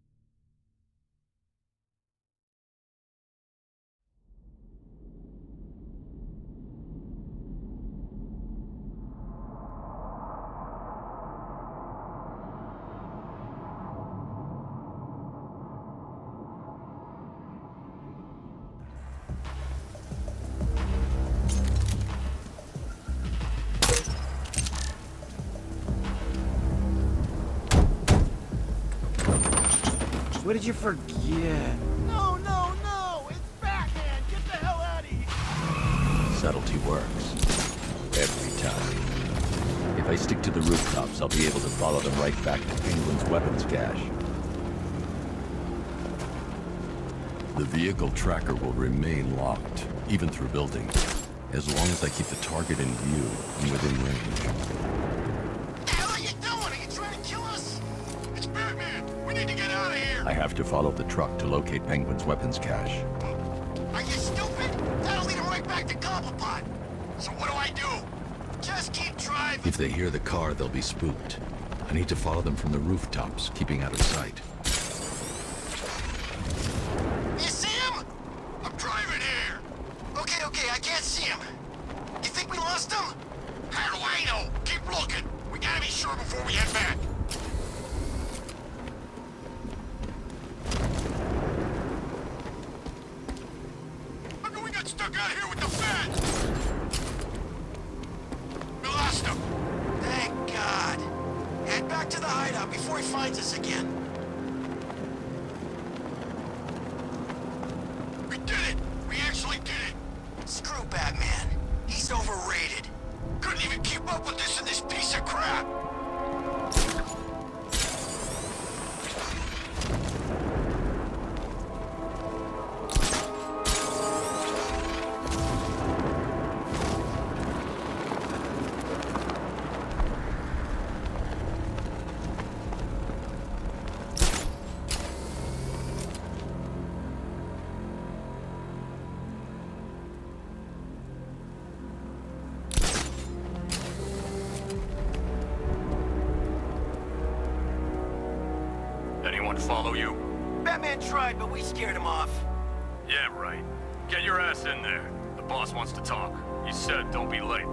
What did you forget? No! It's Batman! Get the hell out of here! Subtlety works. Every time. If I stick to the rooftops, I'll be able to follow them right back to Penguin's weapons cache. The vehicle tracker will remain locked, even through buildings, as long as I keep the target in view and within range. What the hell are you doing? Are you trying to kill us? It's Batman! We need to get out of here! I have to follow the truck to locate Penguin's weapons cache. Are you stupid? That'll lead him right back to Cobblepot. So what do I do? Just keep driving. If they hear the car, they'll be spooked. I need to follow them from the rooftops, keeping out of sight. You see him? I'm driving here. Okay, I can't see him. You think we lost him? How do I know? Keep looking. We gotta be sure before we head back. We got stuck out here with the feds! We lost him! Thank God. Head back to the hideout before he finds us again. We did it! We actually did it! Screw Batman. He's overrated. Couldn't even keep up with this in this piece of crap! Anyone follow you? Batman tried, but we scared him off. Yeah, right. Get your ass in there. The boss wants to talk. He said don't be late.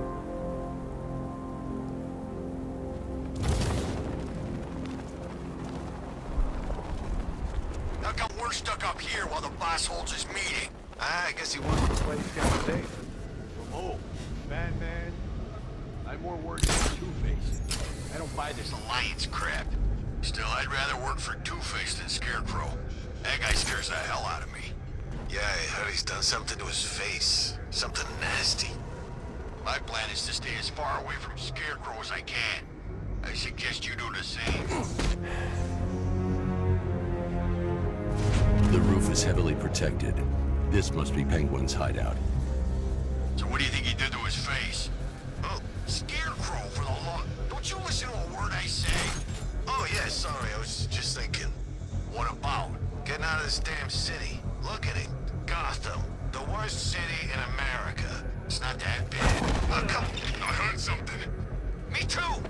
How come we're stuck up here while the boss holds his meeting? I guess he wants to play down safe. Oh, Batman. I'm more worried about Two-Face. I don't buy this alliance crap. Still, I'd rather work for Two-Face than Scarecrow. That guy scares the hell out of me. Yeah, I heard he's done something to his face. Something nasty. My plan is to stay as far away from Scarecrow as I can. I suggest you do the same. The roof is heavily protected. This must be Penguin's hideout. So what do you think he did to his face? Oh, Scarecrow for the law. Don't you listen to a word I say? Oh, yeah, sorry, I was just thinking. What about? Getting out of this damn city. Look at it. Gotham. The worst city in America. It's not that bad. Oh, come on. I heard something. Me too!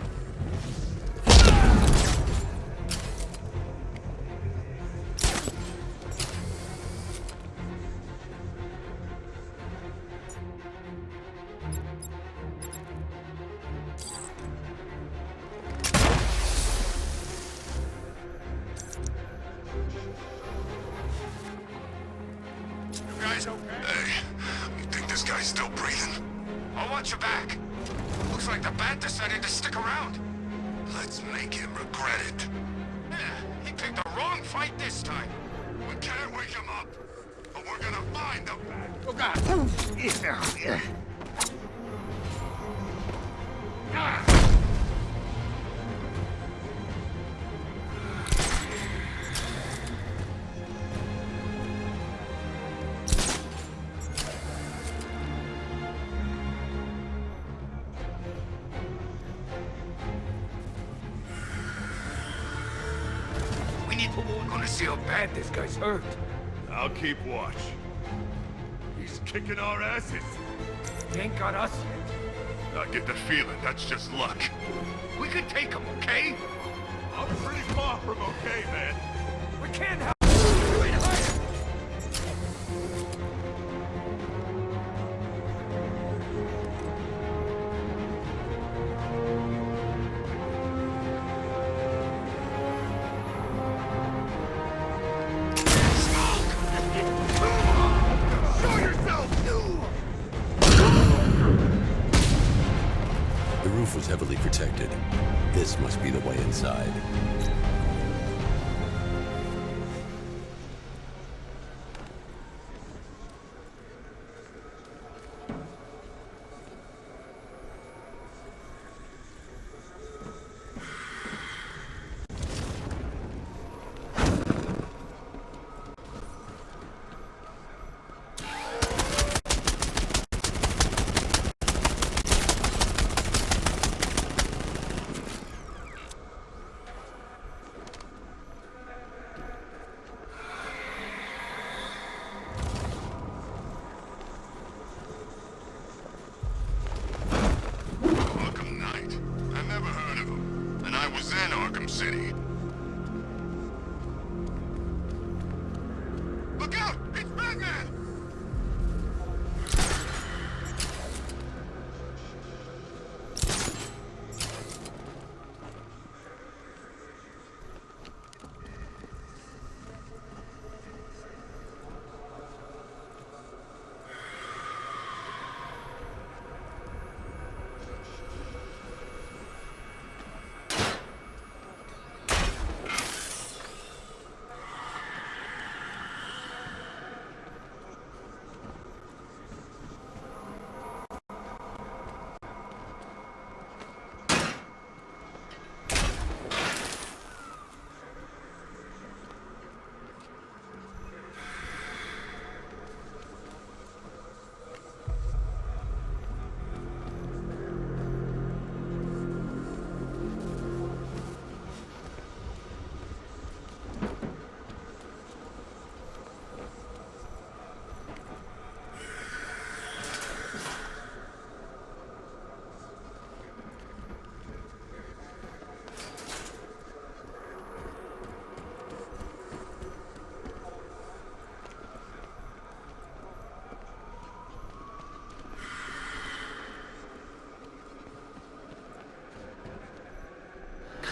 Hey, you think this guy's still breathing? I'll watch your back. Looks like the Bat decided to stick around. Let's make him regret it. Yeah, he picked the wrong fight this time. We can't wake him up, but we're gonna find the Bat. Oh, God. We're gonna see how bad this guy's hurt. I'll keep watch. He's kicking our asses. He ain't got us yet. I get the feeling that's just luck. We could take him, okay? I'm pretty far from okay, man. We can't help him. Wait, hide. The roof was heavily protected. This must be the way inside. Arkham Knight. I never heard of him. And I was in Arkham City. Look out! It's Batman!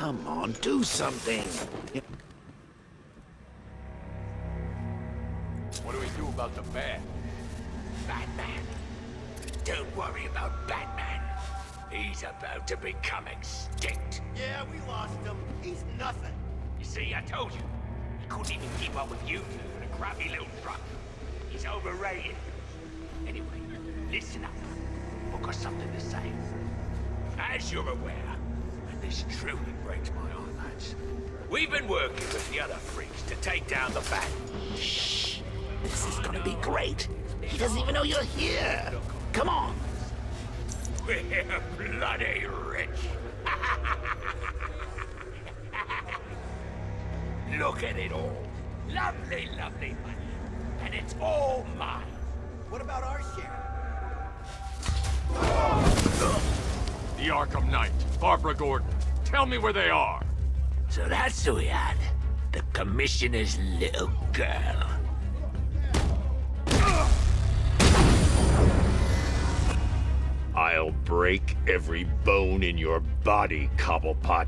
Come on, do something. What do we do about the bat? Batman. Don't worry about Batman. He's about to become extinct. Yeah, we lost him. He's nothing. You see, I told you. He couldn't even keep up with you two in a crappy little truck. He's overrated. Anyway, listen up. I've got something to say. As you're aware, and this truly breaks my heart, lads, we've been working with the other freaks to take down the Bat. Shh. This is gonna be great. He doesn't even know you're here. Come on. We're bloody rich. Look at it all. Lovely, lovely money. And it's all mine. What about our share? The Arkham Knight, Barbara Gordon. Tell me where they are. So that's who we had. The Commissioner's little girl. I'll break every bone in your body, Cobblepot.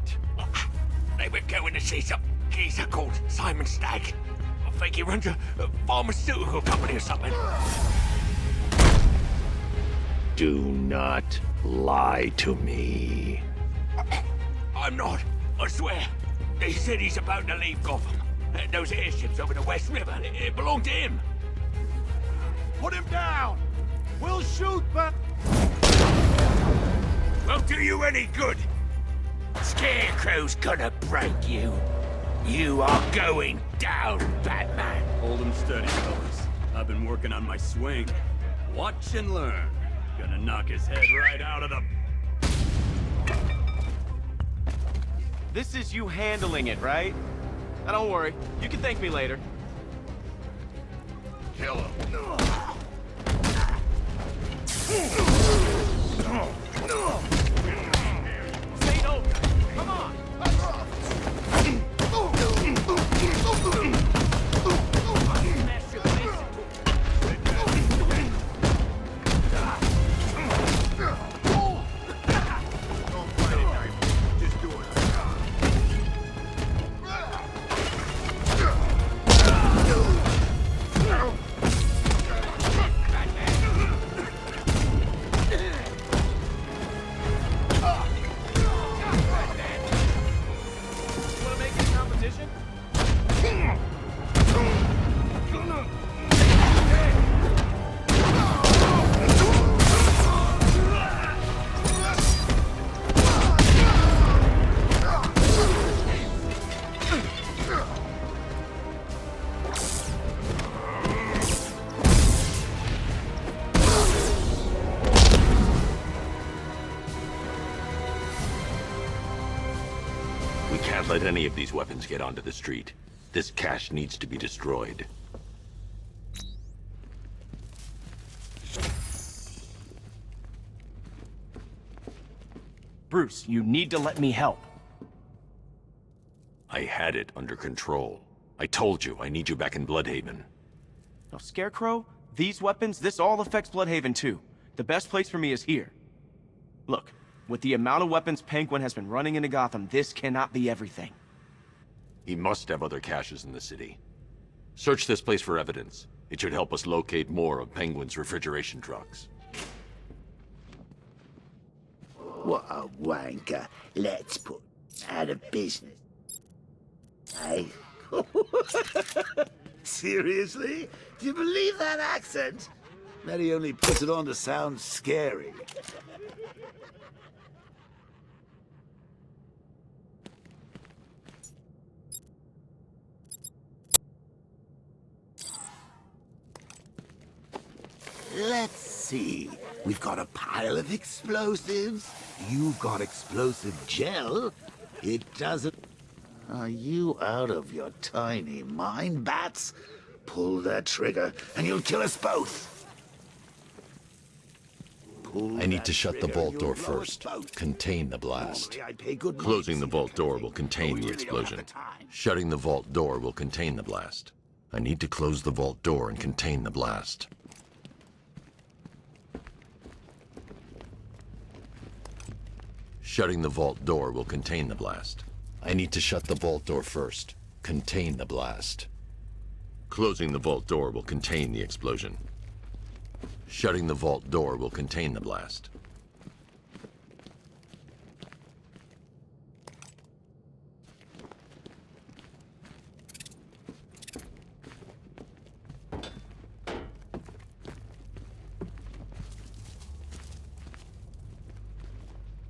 They were going to see some geezer called Simon Stagg. I think he runs a pharmaceutical company or something. Do not lie to me. I'm not, I swear. They said he's about to leave Gotham. Those airships over the West River, it belonged to him. Put him down! We'll shoot, but... Won't do you any good. Scarecrow's gonna break you. You are going down, Batman. Hold him steady, fellas. I've been working on my swing. Watch and learn. Gonna knock his head right out of the... This is you handling it, right? Now don't worry. You can thank me later. Kill him. Stay over. Come on. Smash your face Can't let any of these weapons get onto the street. This cache needs to be destroyed. Bruce, you need to let me help. I had it under control. I told you, I need you back in Bloodhaven. Now, Scarecrow, these weapons, this all affects Bloodhaven too. The best place for me is here. Look, with the amount of weapons Penguin has been running into Gotham, this cannot be everything. He must have other caches in the city. Search this place for evidence. It should help us locate more of Penguin's refrigeration trucks. What a wanker. Let's put out of business. Hey? Seriously? Do you believe that accent? That he only puts it on to sound scary. Let's see. We've got a pile of explosives. You've got explosive gel. It doesn't... Are you out of your tiny mind, Bats? Pull that trigger, and you'll kill us both. I need to shut the vault door first. Contain the blast. Closing the vault door will contain the explosion. Shutting the vault door will contain the blast. I need to close the vault door and contain the blast. Shutting the vault door will contain the blast. I need to shut the vault door first. Contain the blast. Closing the vault door will contain the explosion. Shutting the vault door will contain the blast.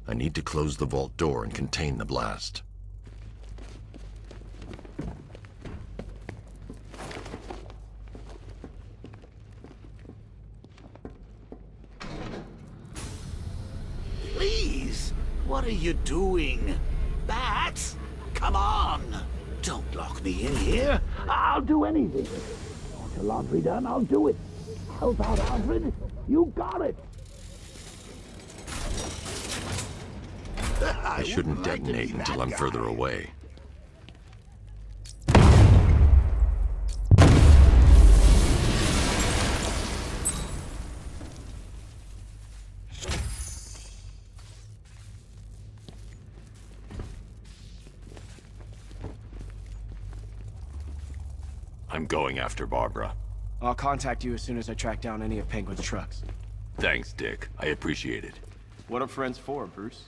I need to close the vault door and contain the blast. Please, what are you doing? Bats, come on! Don't lock me in here. I'll do anything. Want your laundry done? I'll do it. Help out, Alfred. You got it. I shouldn't detonate until I'm further away. I'm going after Barbara. I'll contact you as soon as I track down any of Penguin's trucks. Thanks, Dick. I appreciate it. What are friends for, Bruce?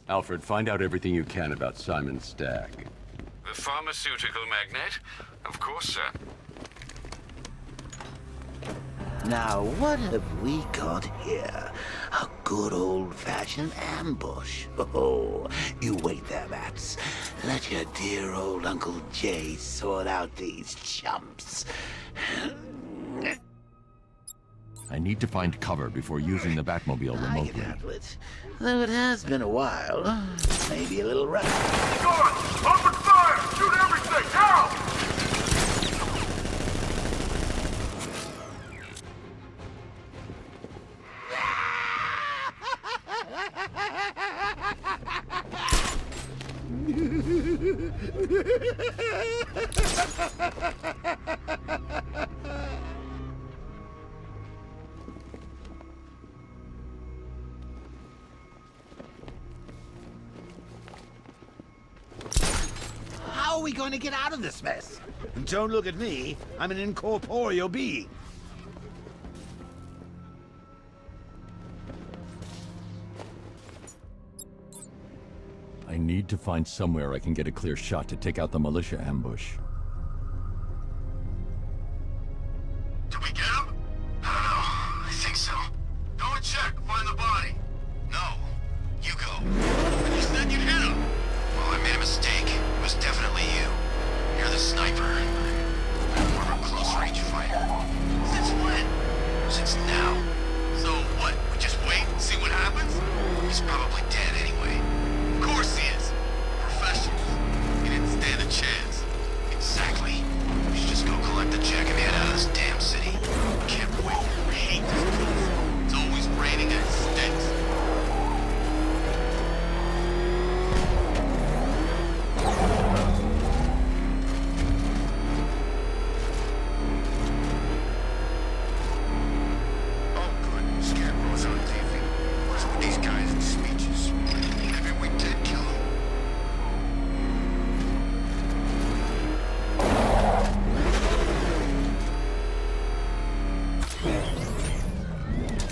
Alfred, find out everything you can about Simon Stagg. The pharmaceutical magnate? Of course, sir. Now, what have we got here? A good old-fashioned ambush. Oh, you wait there, Bats. Let your dear old Uncle Jay sort out these chumps. I need to find cover before using the Batmobile remotely. I can handle it. Though it has been a while. Maybe a little rough. Guards! Open fire! Shoot everything! Now! How are we going to get out of this mess? Don't look at me. I'm an incorporeal being. I need to find somewhere I can get a clear shot to take out the militia ambush. Did we get him? I don't know. I think so. Go and check. Find the body. No. You go. You said you'd hit him. Well, I made a mistake. It was definitely you. You're the sniper. I'm more of a close-range fighter. Since when? Since now. So what? We just wait and see what happens? He's probably dead anyway. Of course he is. Professionals. He didn't stand a chance. Exactly. We should just go collect the check and head out of this damn city. Can't wait. I hate this place. It's always raining and it stinks. Oh, good. Scarecrow's on TV. What's with these guys and speeches? Maybe we did kill him.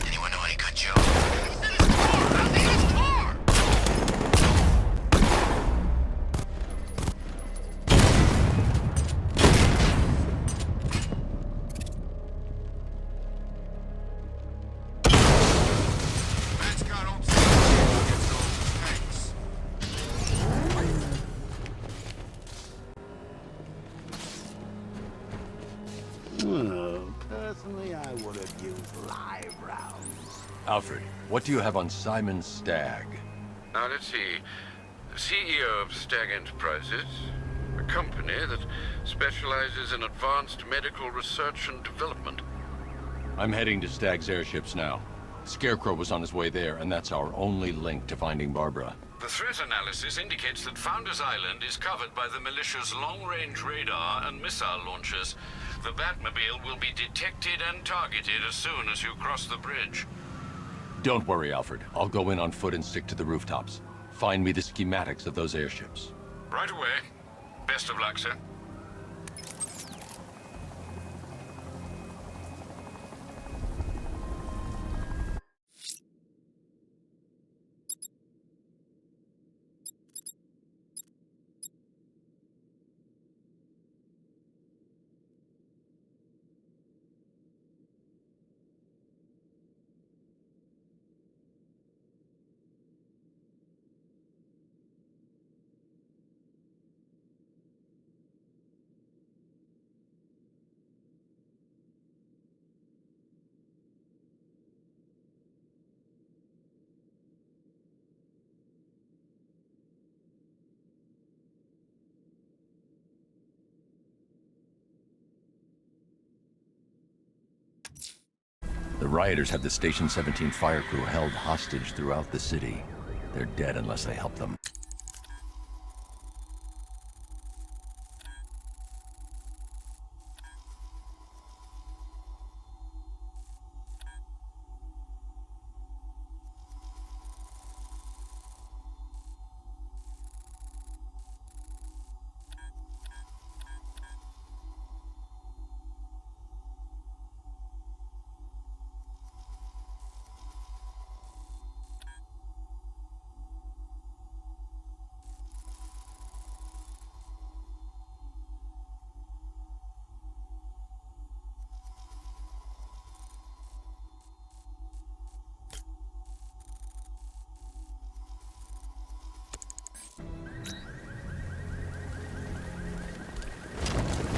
Anyone know any good Joe? He's in his car! How's he in his car? Man's got on thanks. Oh, personally, I would have used live rounds. Alfred, what do you have on Simon Stagg? Now, let's see. CEO of Stagg Enterprises, a company that specializes in advanced medical research and development. I'm heading to Stagg's airships now. Scarecrow was on his way there, and that's our only link to finding Barbara. The threat analysis indicates that Founders Island is covered by the militia's long-range radar and missile launchers. The Batmobile will be detected and targeted as soon as you cross the bridge. Don't worry, Alfred. I'll go in on foot and stick to the rooftops. Find me the schematics of those airships. Right away. Best of luck, sir. The rioters have the Station 17 fire crew held hostage throughout the city. They're dead unless they help them.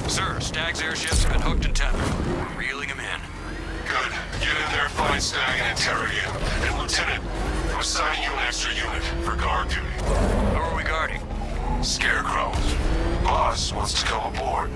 Sir, Stag's airships have been hooked and tethered. We're reeling them in. Good. Get in there, find Stag, and interrogate him. And Lieutenant, I'm assigning you an extra unit for guard duty. Who are we guarding? Scarecrow. Boss wants to come aboard.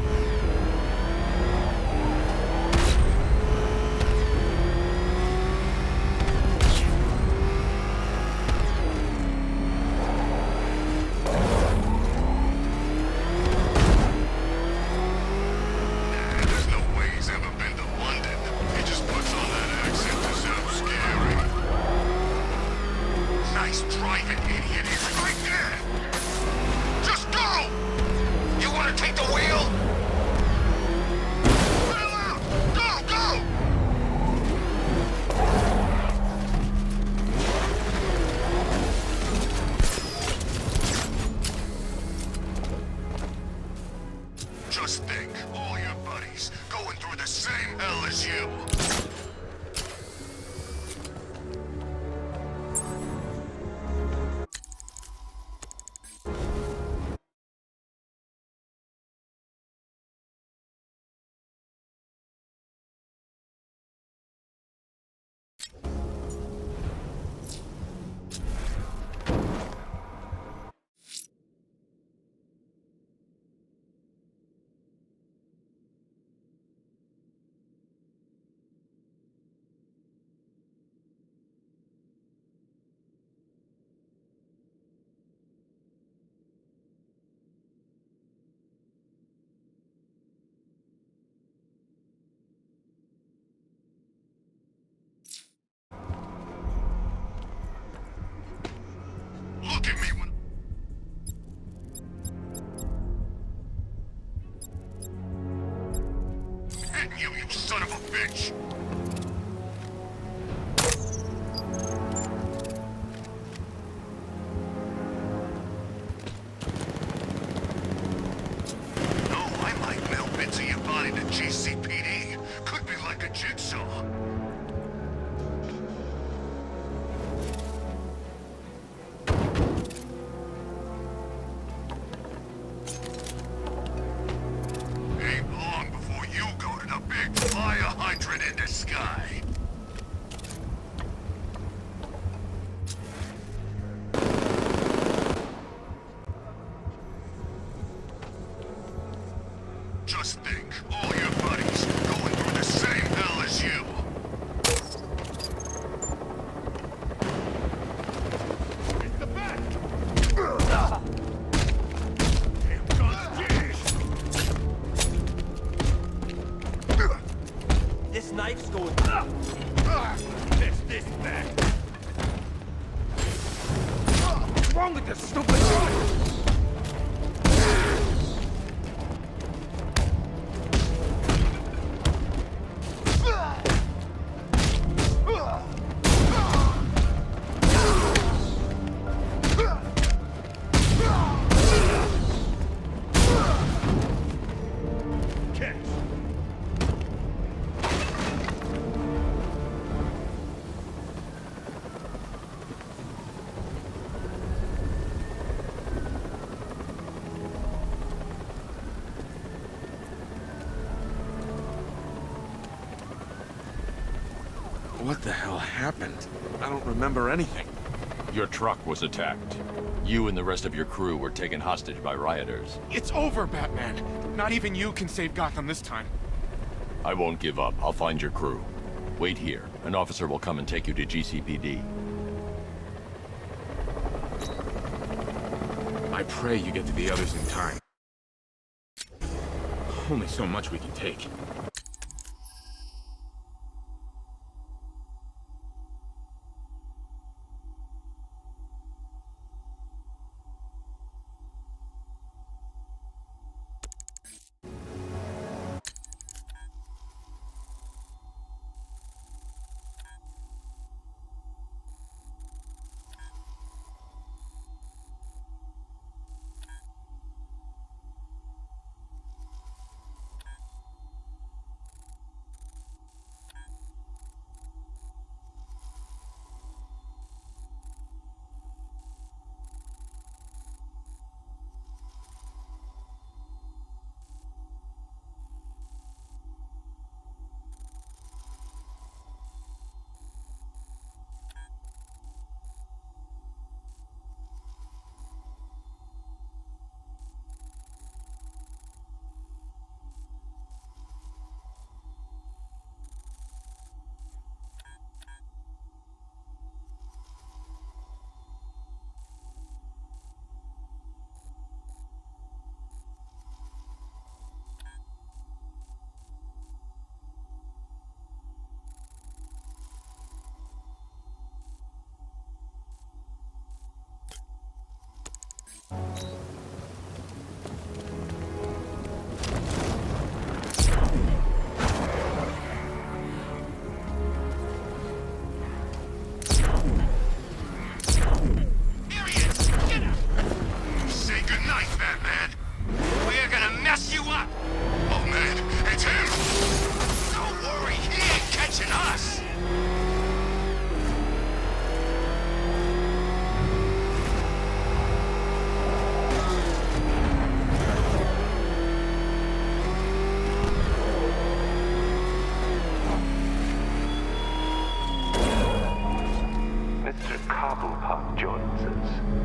Just think, all your buddies going through the same hell as you. Look at me when... And you son of a bitch! No, I might melt bits of your body to GCPD. Could be like a jigsaw. In the sky. Just think, all your buddies going through the same hell as you. It's the bat! What the hell happened? I don't remember anything. Your truck was attacked. You and the rest of your crew were taken hostage by rioters. It's over, Batman. Not even you can save Gotham this time. I won't give up. I'll find your crew. Wait here. An officer will come and take you to GCPD. I pray you get to the others in time. Only so much we can take.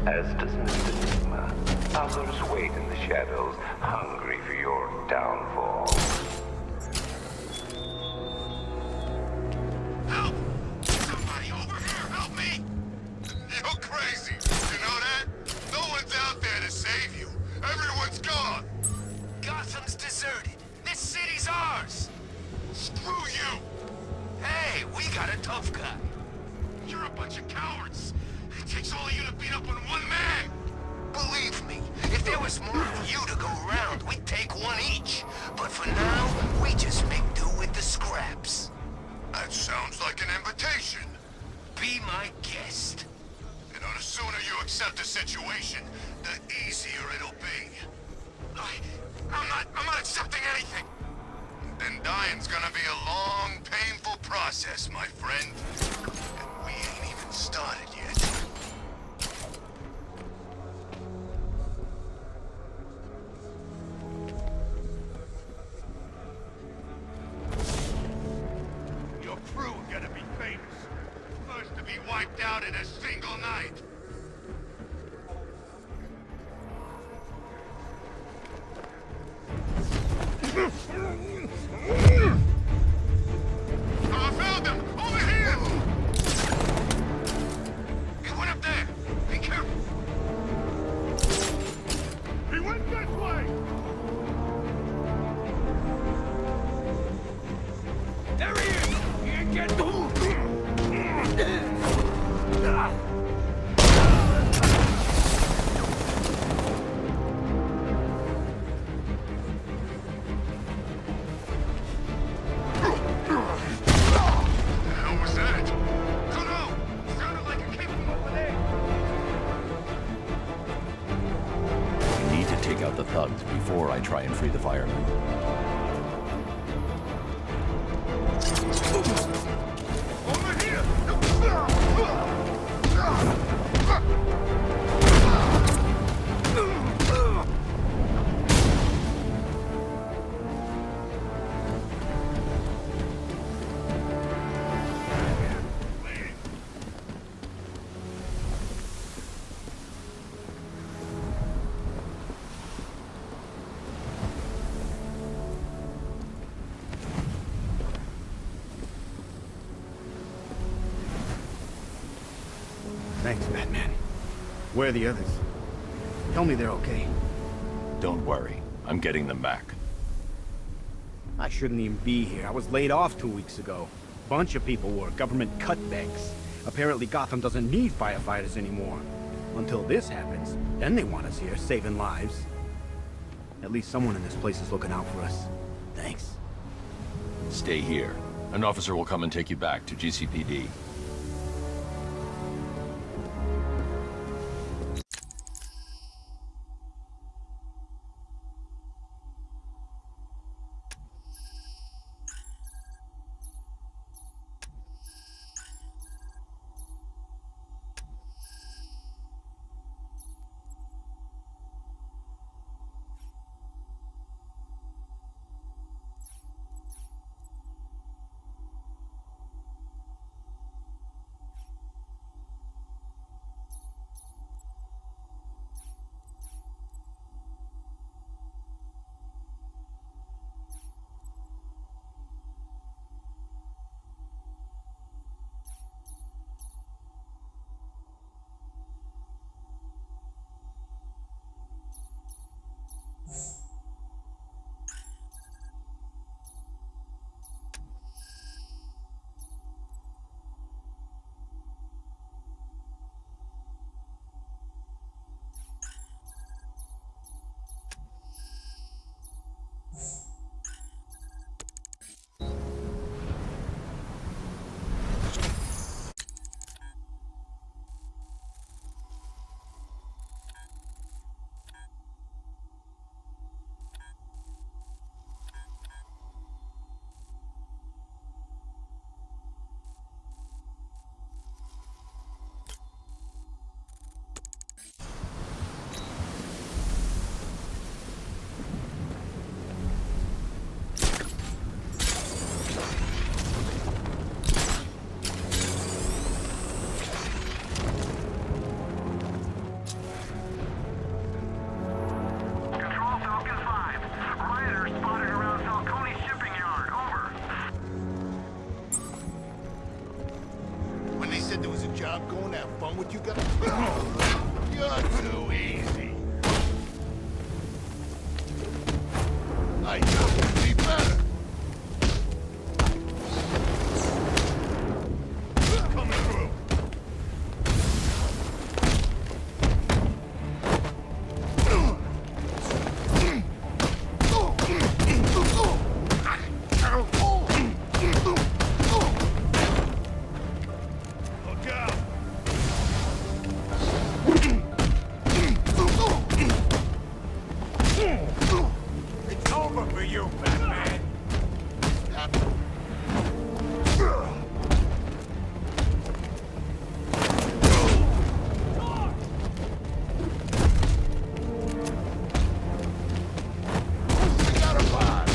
as does Mr. Enigma. Others wait in the shadows, hungry for your downfall. Help! Somebody over here, help me! You're crazy, you know that? No one's out there to save you. Everyone's gone. Gotham's deserted. This city's ours. Screw you! Hey, we got a tough guy. You're a bunch of cowards. It takes all of you to beat up on one man. Believe me, if there was more of you to go around, we'd take one each. But for now, we just make do with the scraps. That sounds like an invitation. Be my guest. You know, the sooner you accept the situation, the easier it'll be. I'm not accepting anything. Then dying's gonna be a long, painful process, my friend. And we ain't even started yet. Your crew are gonna be famous. First to be wiped out in a single night. I found him! Over here! He went up there! Be careful! He went this way! There he is! He ain't getting the thugs before I try and free the firemen. Over here! Where are the others? Tell me they're okay. Don't worry. I'm getting them back. I shouldn't even be here. I was laid off 2 weeks ago. Bunch of people were. Government cutbacks. Apparently Gotham doesn't need firefighters anymore. Until this happens, then they want us here, saving lives. At least someone in this place is looking out for us. Thanks. Stay here. An officer will come and take you back to GCPD. What you got? You're too easy. I know you'd be better. Coming through. Look out. It's over for you, Batman! We got a boss!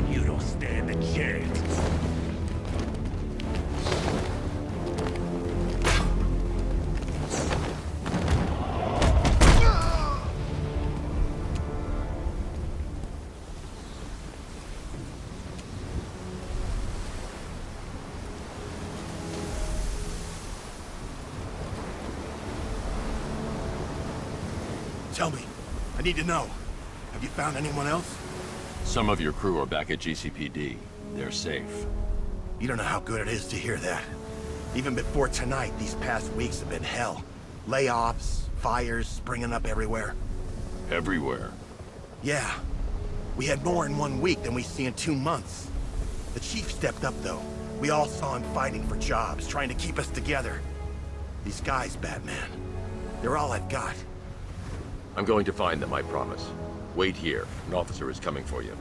You don't stand a chance. Tell me. I need to know. Have you found anyone else? Some of your crew are back at GCPD. They're safe. You don't know how good it is to hear that. Even before tonight, these past weeks have been hell. Layoffs, fires springing up everywhere. Everywhere? Yeah. We had more in 1 week than we see in 2 months. The chief stepped up, though. We all saw him fighting for jobs, trying to keep us together. These guys, Batman, they're all I've got. I'm going to find them, I promise. Wait here. An officer is coming for you.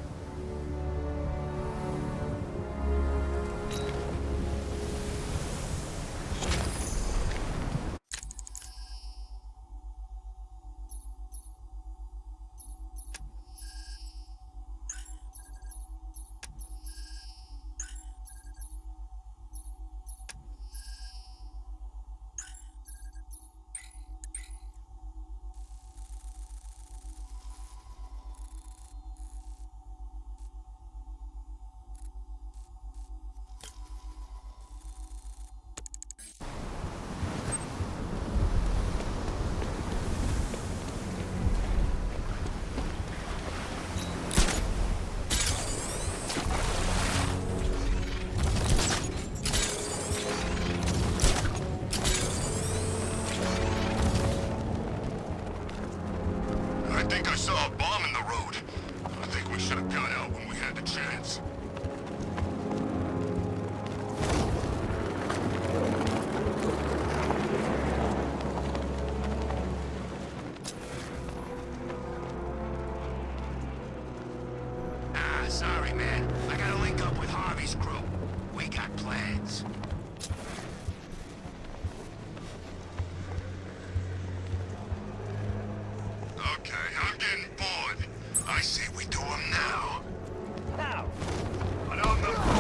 plans. Okay, I'm getting bored. I say we do them now. Now! But on the...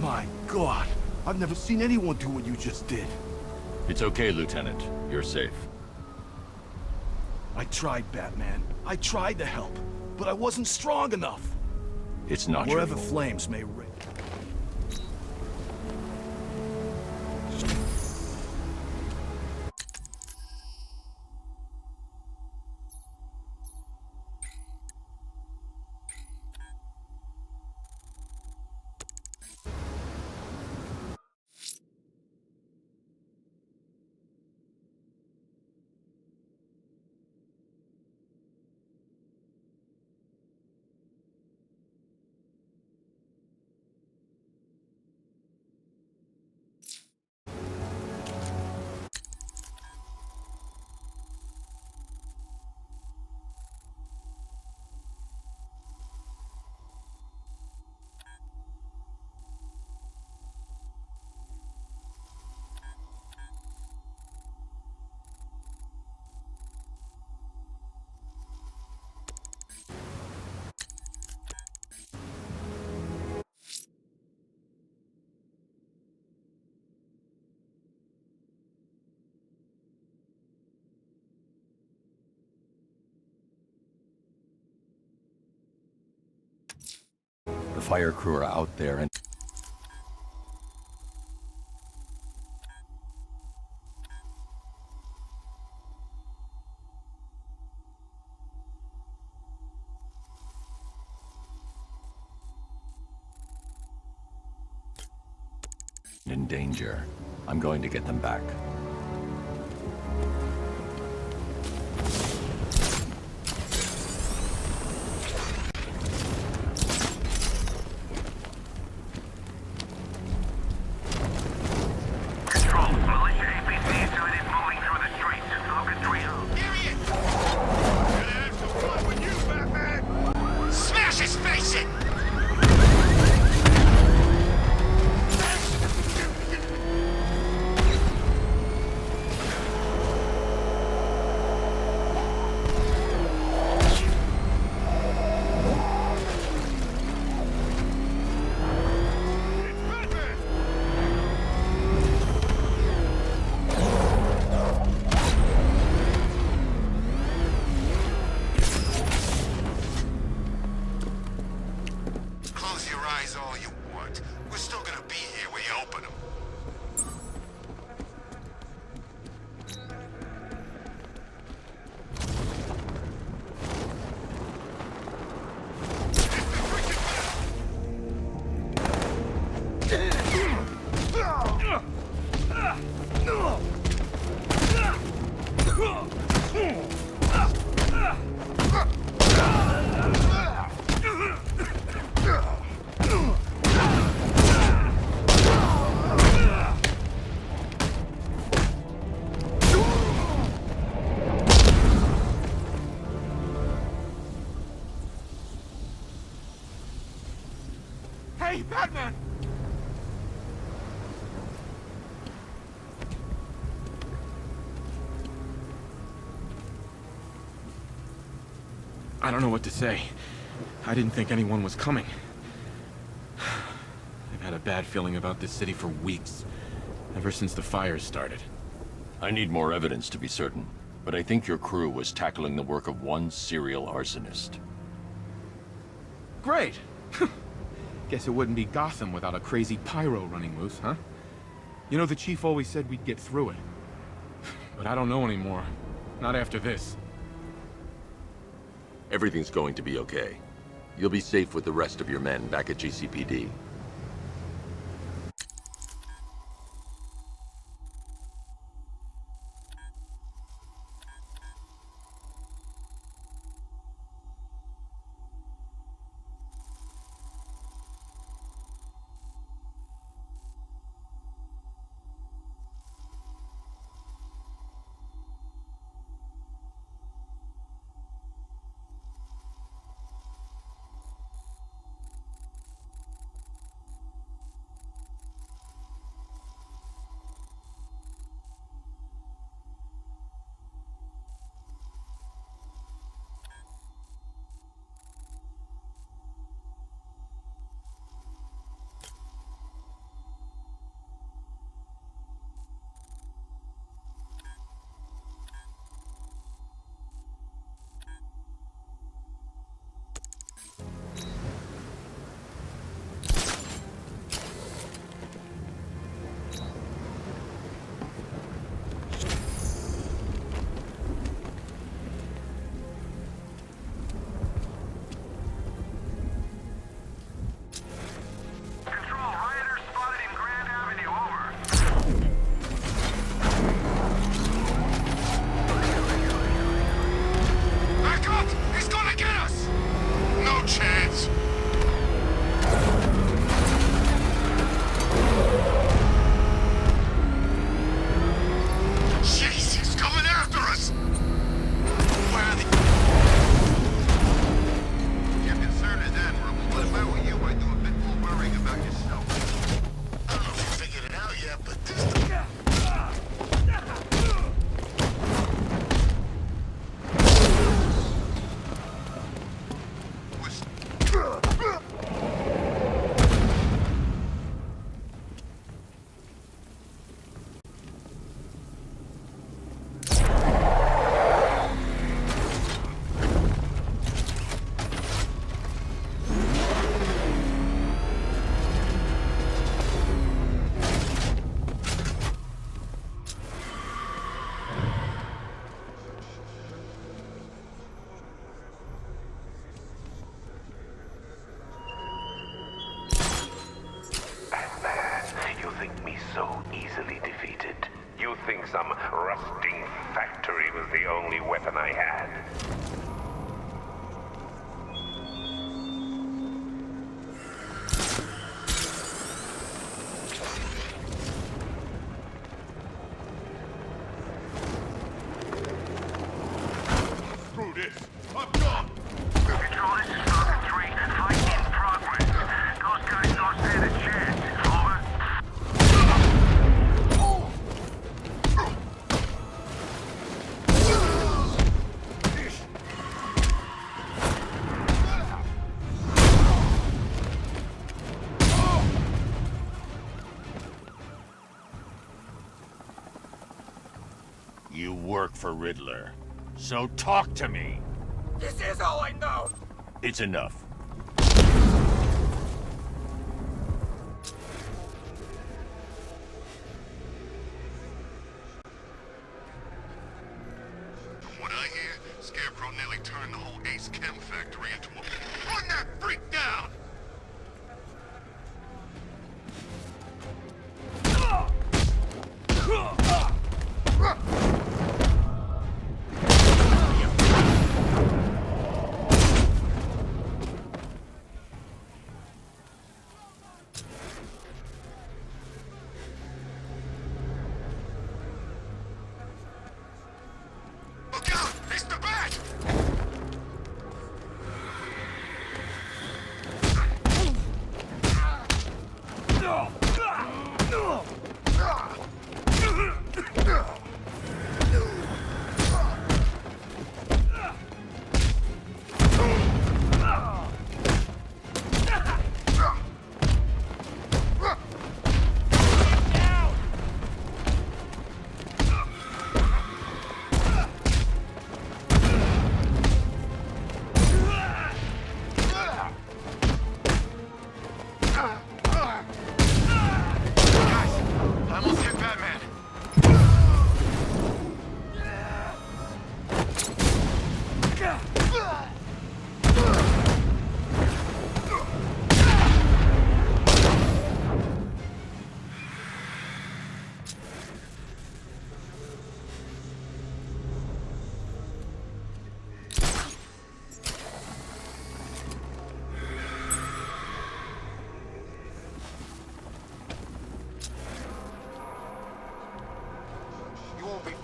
My God, I've never seen anyone do what you just did. It's okay, Lieutenant. You're safe. I tried, Batman. I tried to help, but I wasn't strong enough. It's not your Wherever fault. flames may rage. The fire crew are out there and... in danger. I'm going to get them back. Hey, Batman! I don't know what to say. I didn't think anyone was coming. I've had a bad feeling about this city for weeks. Ever since the fires started. I need more evidence to be certain, but I think your crew was tackling the work of one serial arsonist. Great! Guess it wouldn't be Gotham without a crazy pyro running loose, huh? You know, the chief always said we'd get through it. But I don't know anymore. Not after this. Everything's going to be okay. You'll be safe with the rest of your men back at GCPD. so easily defeated. You think some rusting factory was the only weapon I had? Through this. Up top! Control, this is Falcon 3. Fight in progress. Those guys don't stand a chance. Over. You work for Riddler, so talk to me. This is all I know! It's enough. From what I hear, Scarecrow nearly turned the whole Ace Chem factory into a... Run that freak down! Look out! It's the bat!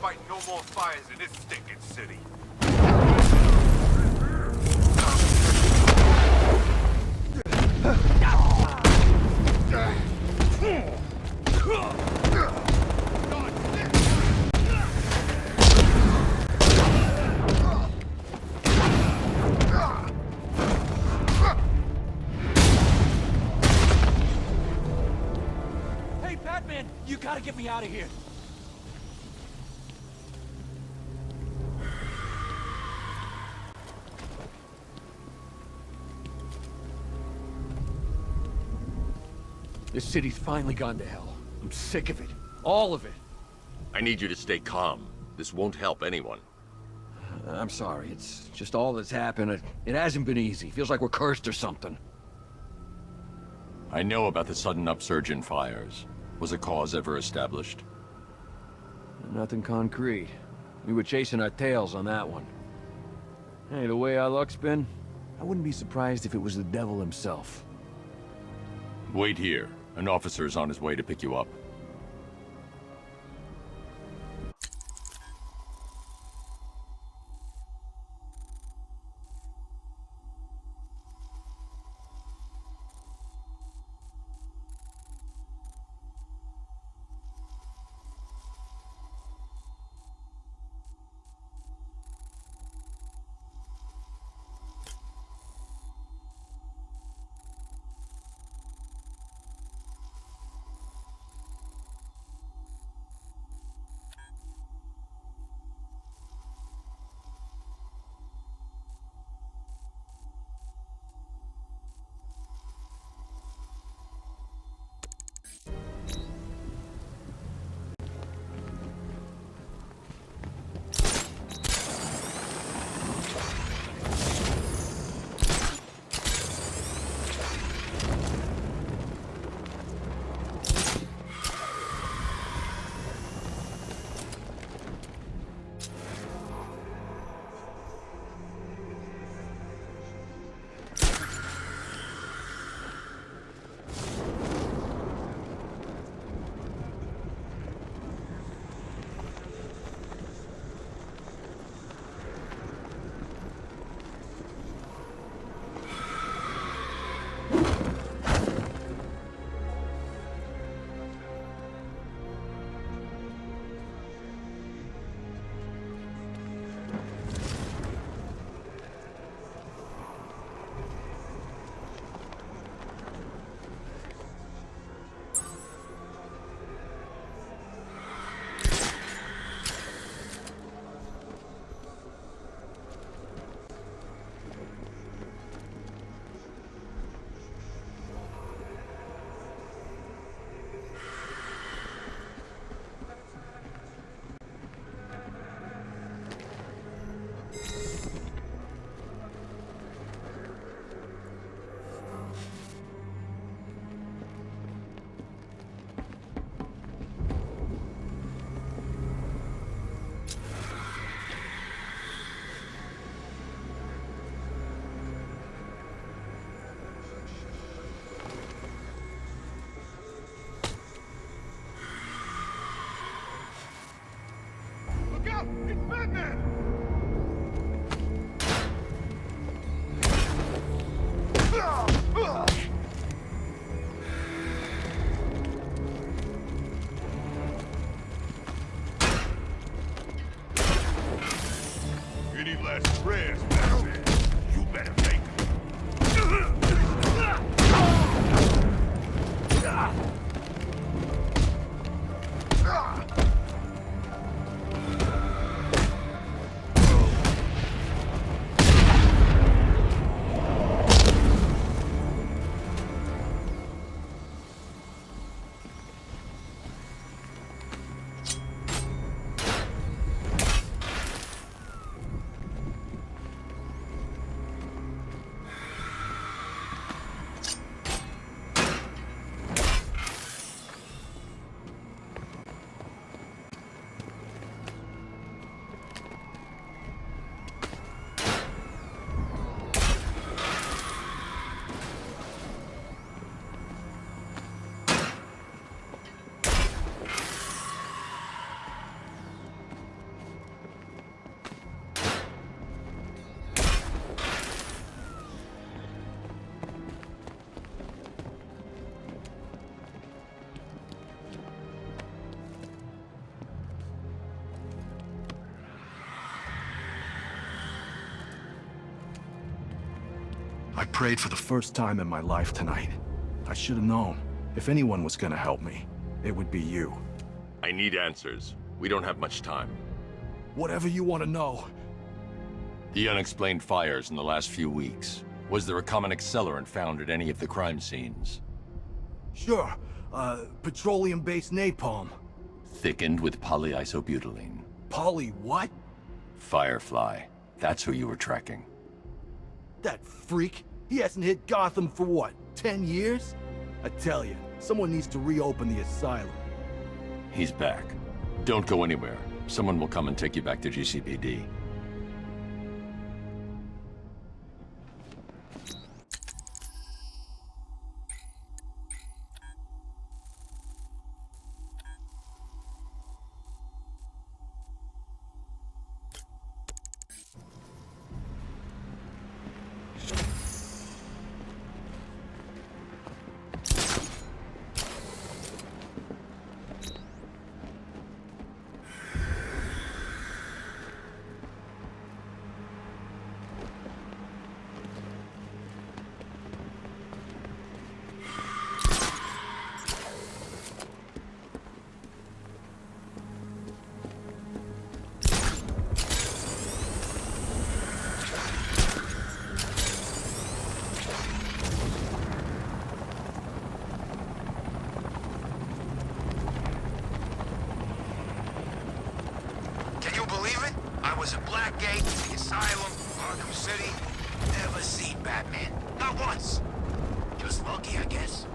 Fighting no more fires in this stinking city. Hey, Batman! You gotta get me out of here! This city's finally gone to hell. I'm sick of it. All of it. I need you to stay calm. This won't help anyone. I'm sorry. It's just all that's happened. It hasn't been easy. Feels like we're cursed or something. I know about the sudden upsurge in fires. Was a cause ever established? Nothing concrete. We were chasing our tails on that one. Hey, the way our luck's been, I wouldn't be surprised if it was the devil himself. Wait here. An officer's on his way to pick you up. last prayers, Batman. You better make I prayed for the first time in my life tonight. I should have known. If anyone was gonna help me, it would be you. I need answers. We don't have much time. Whatever you want to know. The unexplained fires in the last few weeks. Was there a common accelerant found at any of the crime scenes? Sure. Petroleum-based napalm. Thickened with polyisobutylene. Poly what? Firefly. That's who you were tracking. That freak? He hasn't hit Gotham for what, 10 years? I tell you, someone needs to reopen the asylum. He's back. Don't go anywhere. Someone will come and take you back to GCPD. Arkham City. Never seen Batman. Not once. Just lucky, I guess.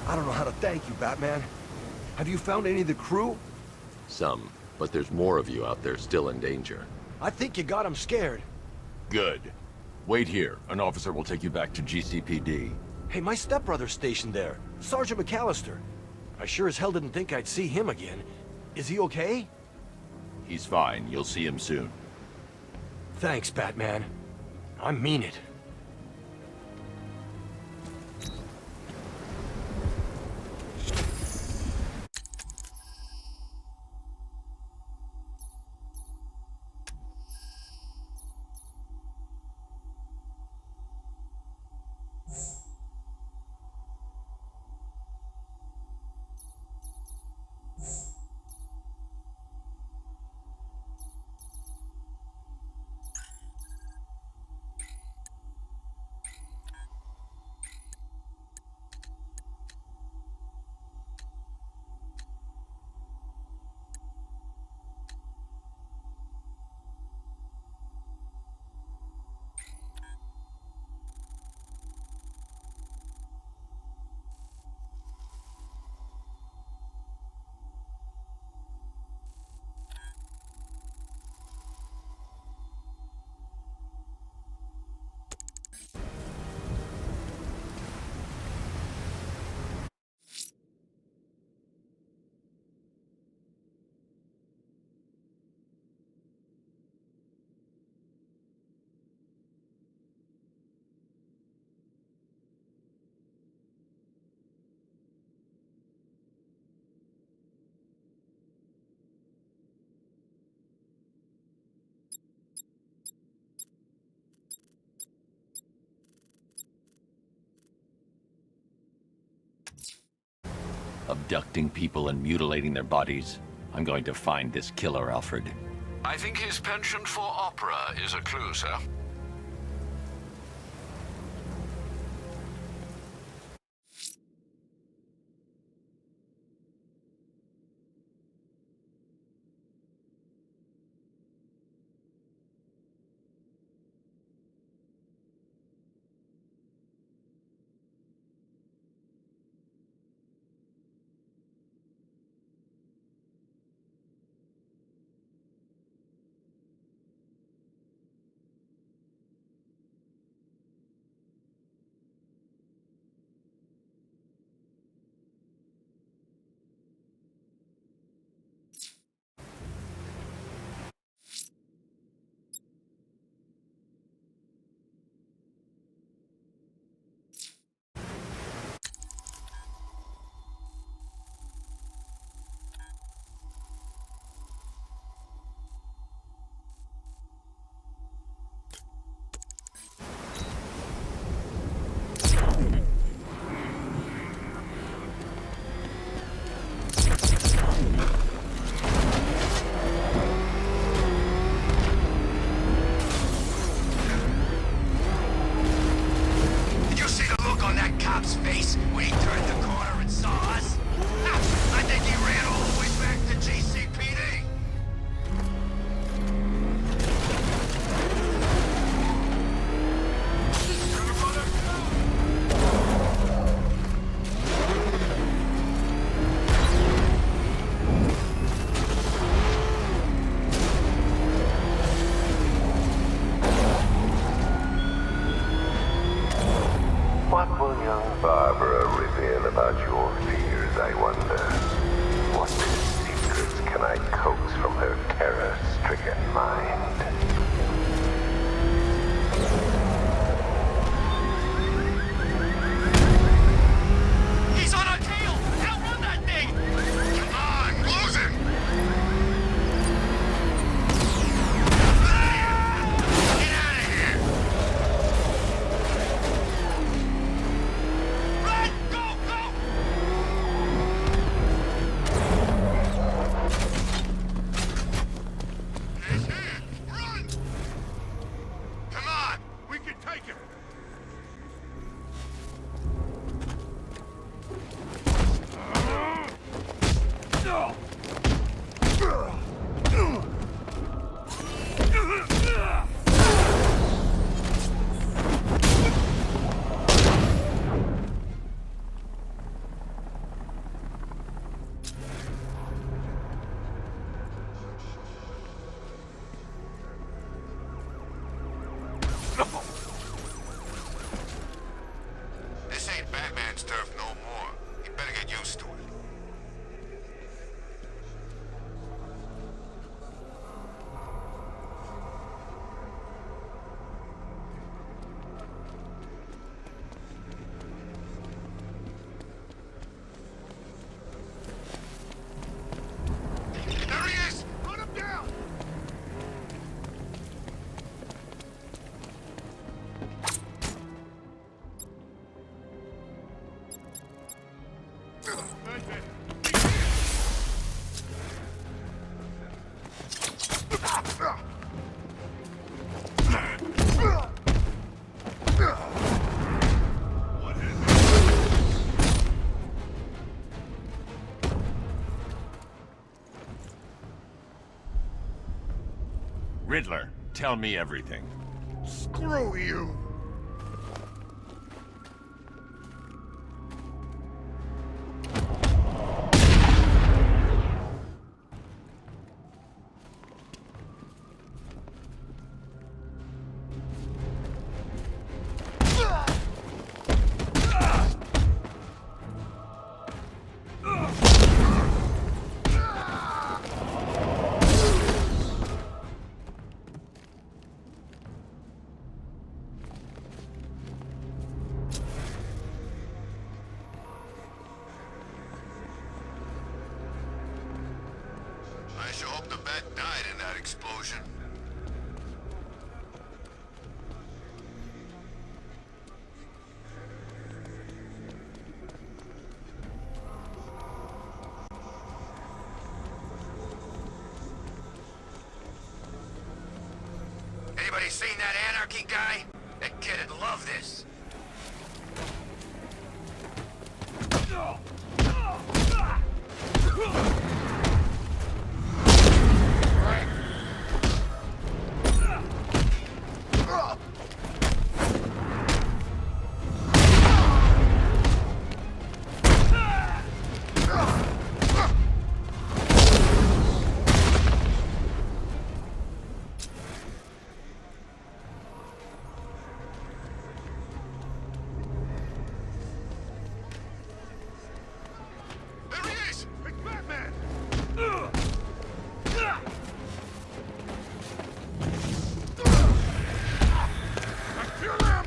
I don't know how to thank you, Batman. Have you found any of the crew? Some, but there's more of you out there still in danger. I think you got them scared. Good. Wait here. An officer will take you back to GCPD. Hey, my stepbrother's stationed there. Sergeant McAllister. I sure as hell didn't think I'd see him again. Is he okay? He's fine. You'll see him soon. Thanks, Batman. I mean it. Abducting people and mutilating their bodies. I'm going to find this killer, Alfred. I think his penchant for opera is a clue, sir. What will young Barbara reveal about your fears, I wonder? What secrets can I coax from her terror-stricken mind? He's on our tail! Outrun that thing! Come on, lose him! Get out of here! Run! Go! Go! Run! Riddler, tell me everything. Screw you! I sure hope the bat died in that explosion. Anybody seen that anarchy guy? That kid'd love this. There he is! It's Batman! Kill him!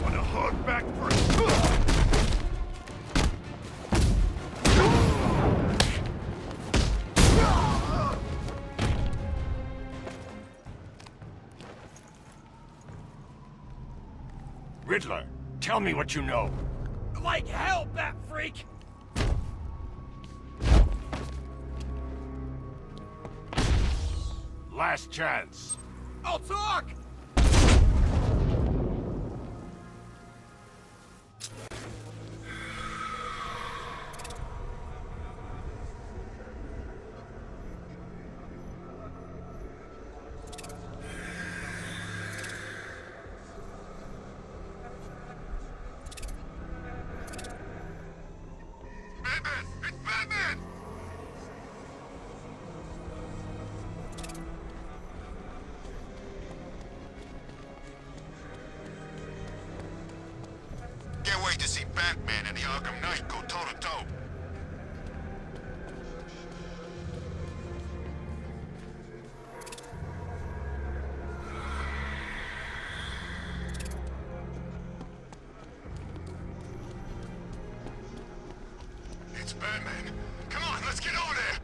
Want to hug back first? Riddler, tell me what you know. Like hell, Bat Freak! Last chance. I'll talk! Batman! It's Batman! Can't wait to see Batman and the Arkham Knight go toe-to-toe. It's Batman. Come on, let's get over there!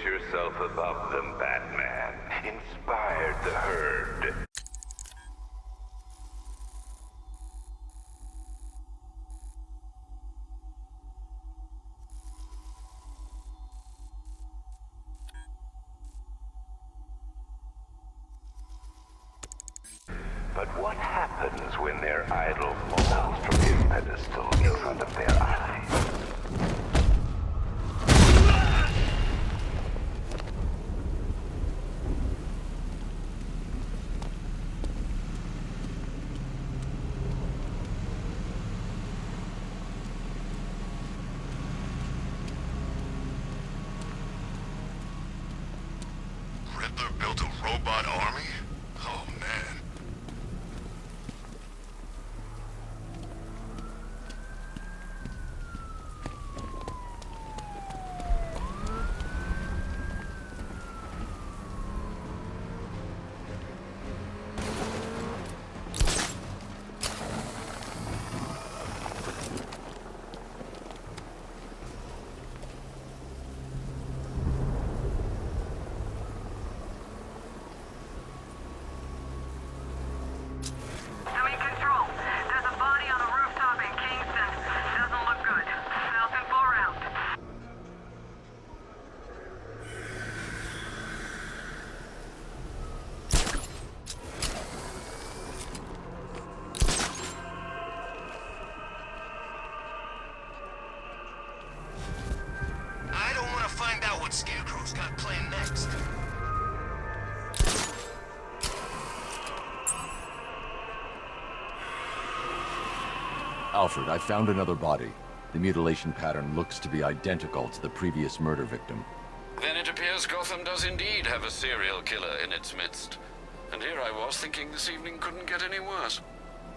yourself above them, Batman. Inspired the herd. But what happens when their idol falls from pedestal in front of their eyes. Riddler built a robot army? Oh, man. I don't want to find out what Scarecrow's got planned next. Alfred, I found another body. The mutilation pattern looks to be identical to the previous murder victim. Then it appears Gotham does indeed have a serial killer in its midst. And here I was thinking this evening couldn't get any worse.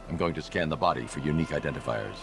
I'm going to scan the body for unique identifiers.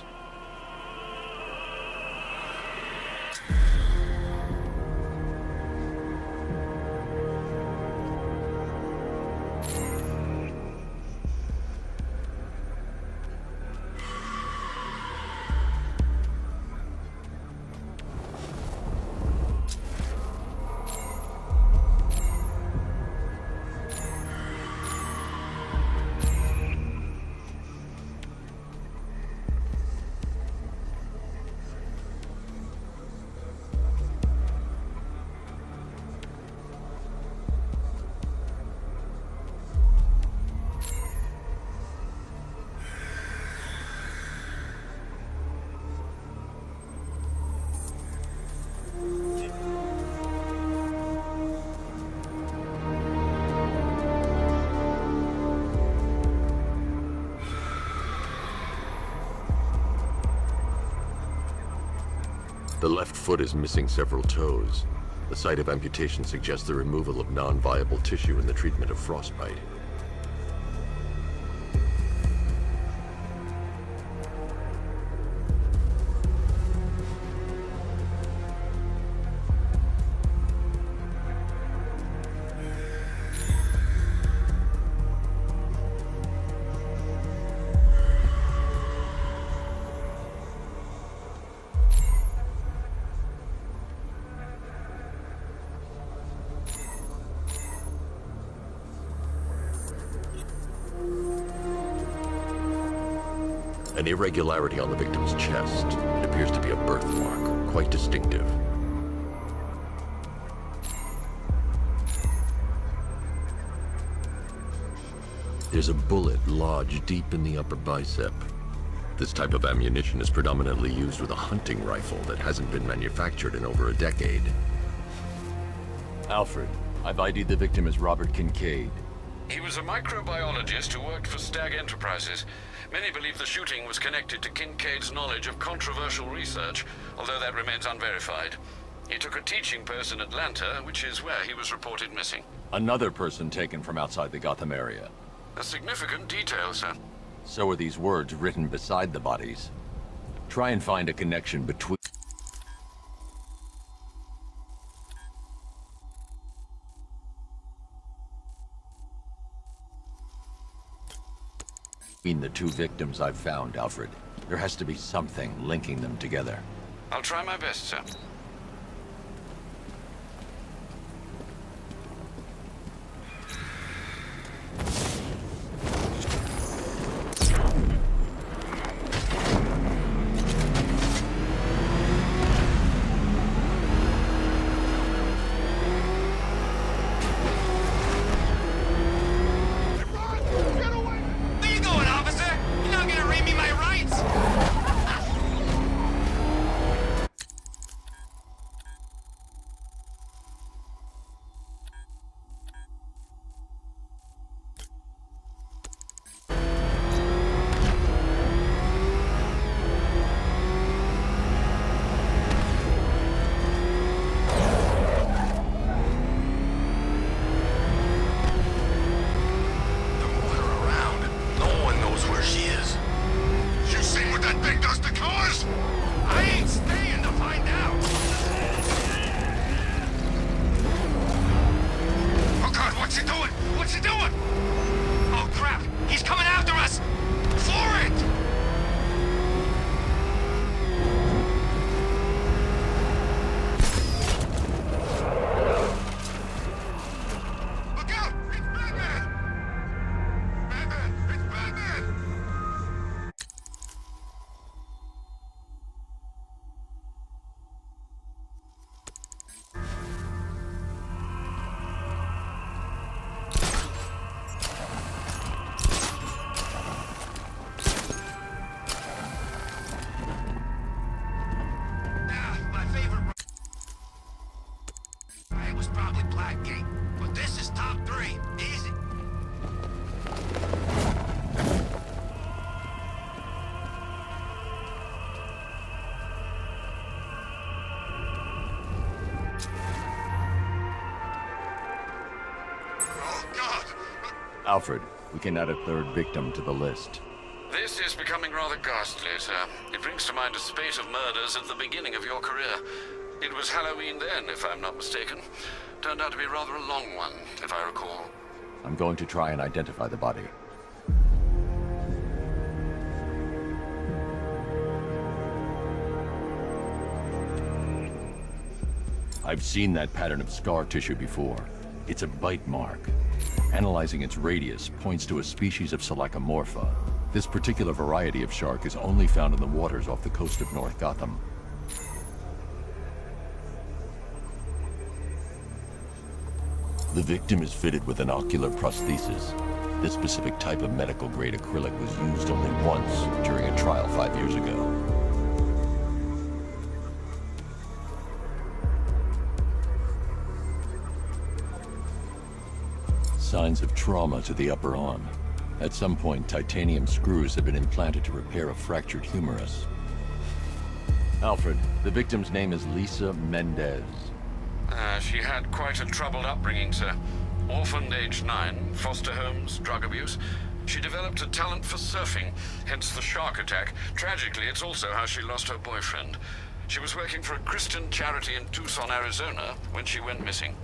The left foot is missing several toes. The site of amputation suggests the removal of non-viable tissue in the treatment of frostbite. An irregularity on the victim's chest. It appears to be a birthmark, quite distinctive. There's a bullet lodged deep in the upper bicep. This type of ammunition is predominantly used with a hunting rifle that hasn't been manufactured in over a decade. Alfred, I've ID'd the victim as Robert Kincaid. He was a microbiologist who worked for Stag Enterprises. Many believe the shooting was connected to Kincaid's knowledge of controversial research, although that remains unverified. He took a teaching post in Atlanta, which is where he was reported missing. Another person taken from outside the Gotham area. A significant detail, sir. So are these words written beside the bodies. Try and find a connection between the two victims I've found, Alfred. There has to be something linking them together. I'll try my best, sir. Where you going, officer? You're not gonna read me my rights? God! Alfred, we can add a third victim to the list. This is becoming rather ghastly, sir. It brings to mind a spate of murders at the beginning of your career. It was Halloween then, if I'm not mistaken. Turned out to be rather a long one, if I recall. I'm going to try and identify the body. I've seen that pattern of scar tissue before. It's a bite mark. Analyzing its radius points to a species of Selachomorpha. This particular variety of shark is only found in the waters off the coast of North Gotham. The victim is fitted with an ocular prosthesis. This specific type of medical-grade acrylic was used only once during a trial 5 years ago. Signs of trauma to the upper arm. At some point, titanium screws have been implanted to repair a fractured humerus. Alfred, the victim's name is Lisa Mendez. She had quite a troubled upbringing, sir. Orphaned aged 9, foster homes, drug abuse. She developed a talent for surfing, hence the shark attack. Tragically, it's also how she lost her boyfriend. She was working for a Christian charity in Tucson, Arizona, when she went missing.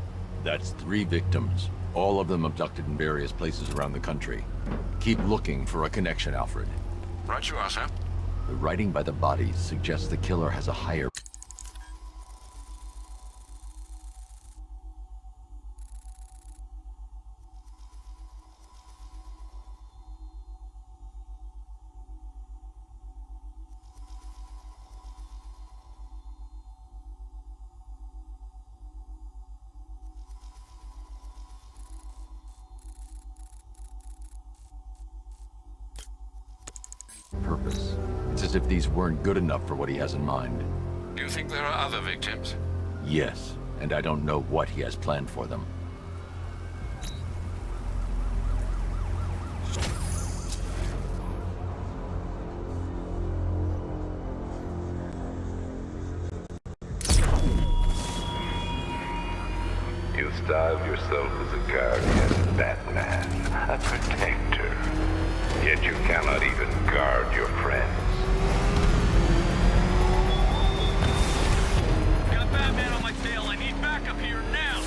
That's 3 victims, all of them abducted in various places around the country. Keep looking for a connection, Alfred. Right you are, sir. The writing by the bodies suggests the killer has a higher... purpose. It's as if these weren't good enough for what he has in mind. Do you think there are other victims? Yes, and I don't know what he has planned for them. You styled yourself as a guardian, Batman, a protector. Yet you cannot even guard your friends. Got Batman on my tail. I need backup here now.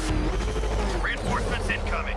Reinforcements incoming.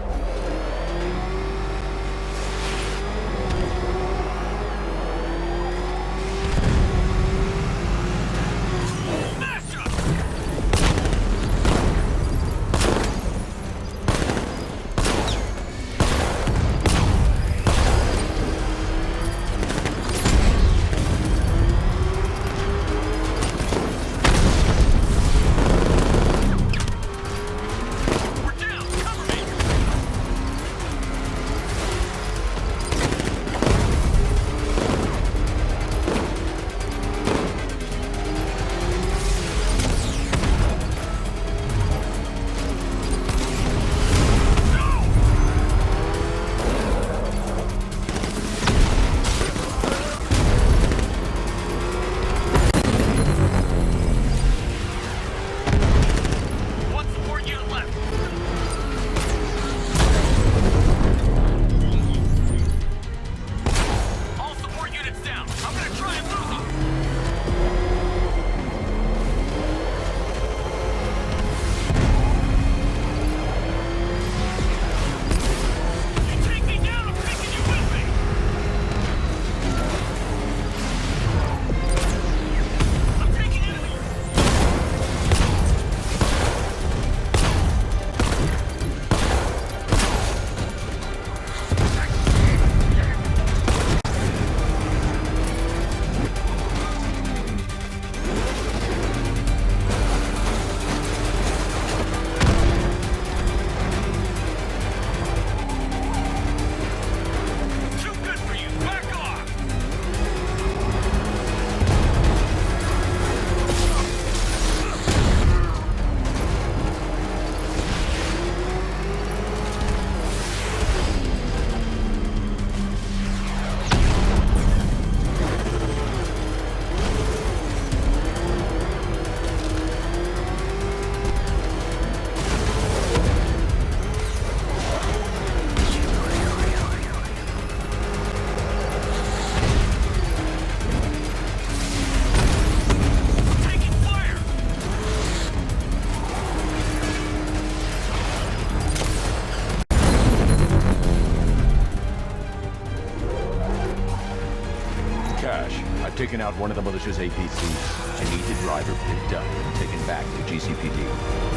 I've taken out one of the militia's APCs. I need the driver picked up and taken back to GCPD.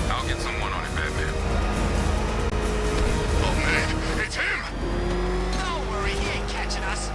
I'll get someone on it, Batman. Oh, man, it's him! Don't worry, he ain't catching us.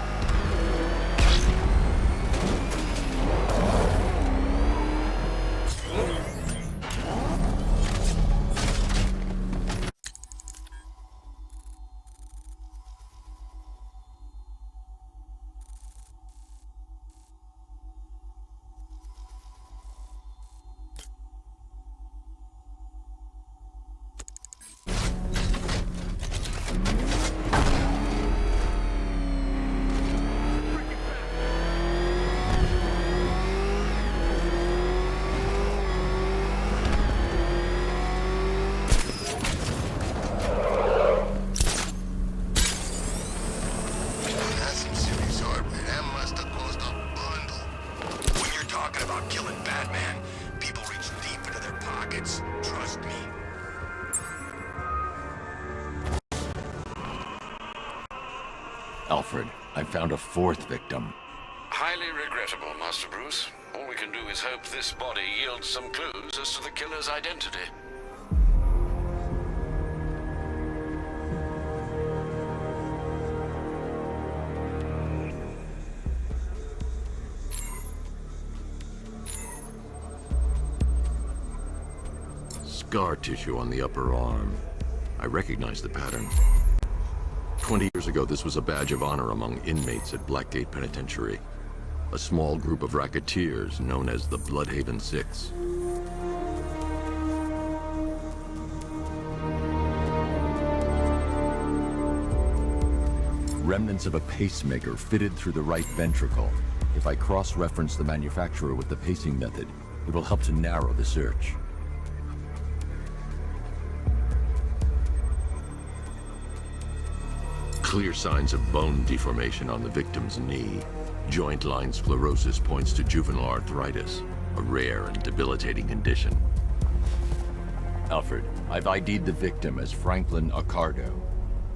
Alfred, I found a fourth victim. Highly regrettable, Master Bruce. All we can do is hope this body yields some clues as to the killer's identity. Scar tissue on the upper arm. I recognize the pattern. 20 years ago, this was a badge of honor among inmates at Blackgate Penitentiary. A small group of racketeers known as the Bloodhaven Six. Remnants of a pacemaker fitted through the right ventricle. If I cross-reference the manufacturer with the pacing method, it will help to narrow the search. Clear signs of bone deformation on the victim's knee. Joint line sclerosis points to juvenile arthritis, a rare and debilitating condition. Alfred, I've ID'd the victim as Franklin Accardo.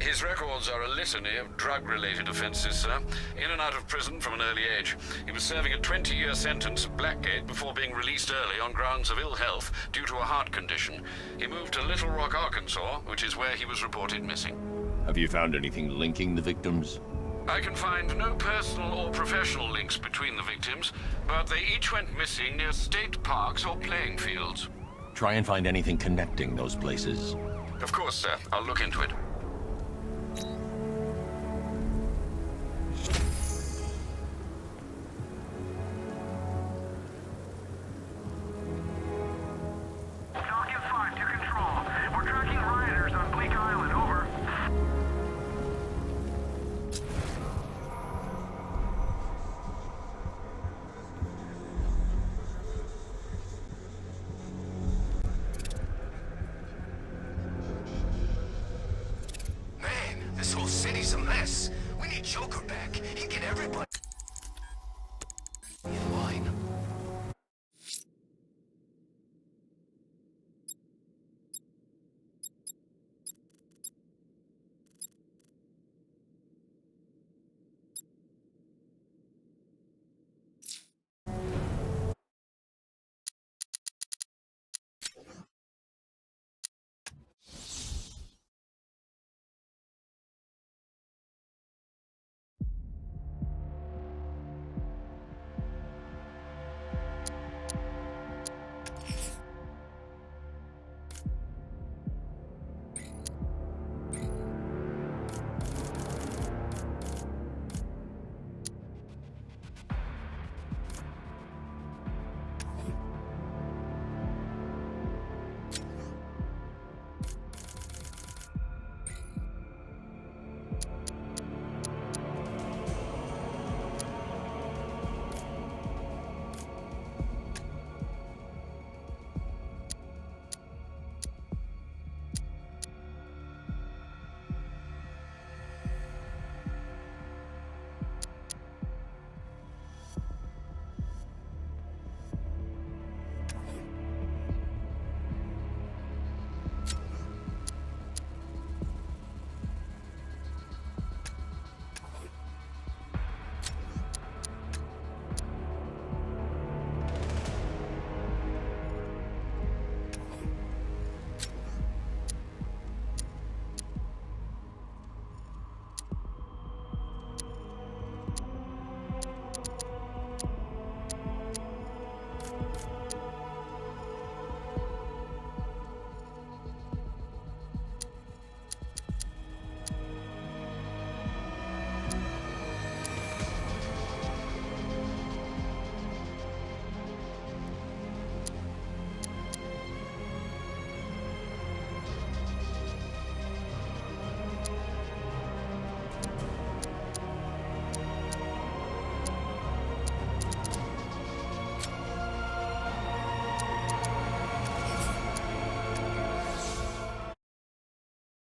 His records are a litany of drug-related offenses, sir. In and out of prison from an early age. He was serving a 20-year sentence at Blackgate before being released early on grounds of ill health due to a heart condition. He moved to Little Rock, Arkansas, which is where he was reported missing. Have you found anything linking the victims? I can find no personal or professional links between the victims, but they each went missing near state parks or playing fields. Try and find anything connecting those places. Of course, sir. I'll look into it. Falcon 5 to control. We're tracking rioters on Bleak Island. Over. Man, this whole city's a mess. We need Joker back.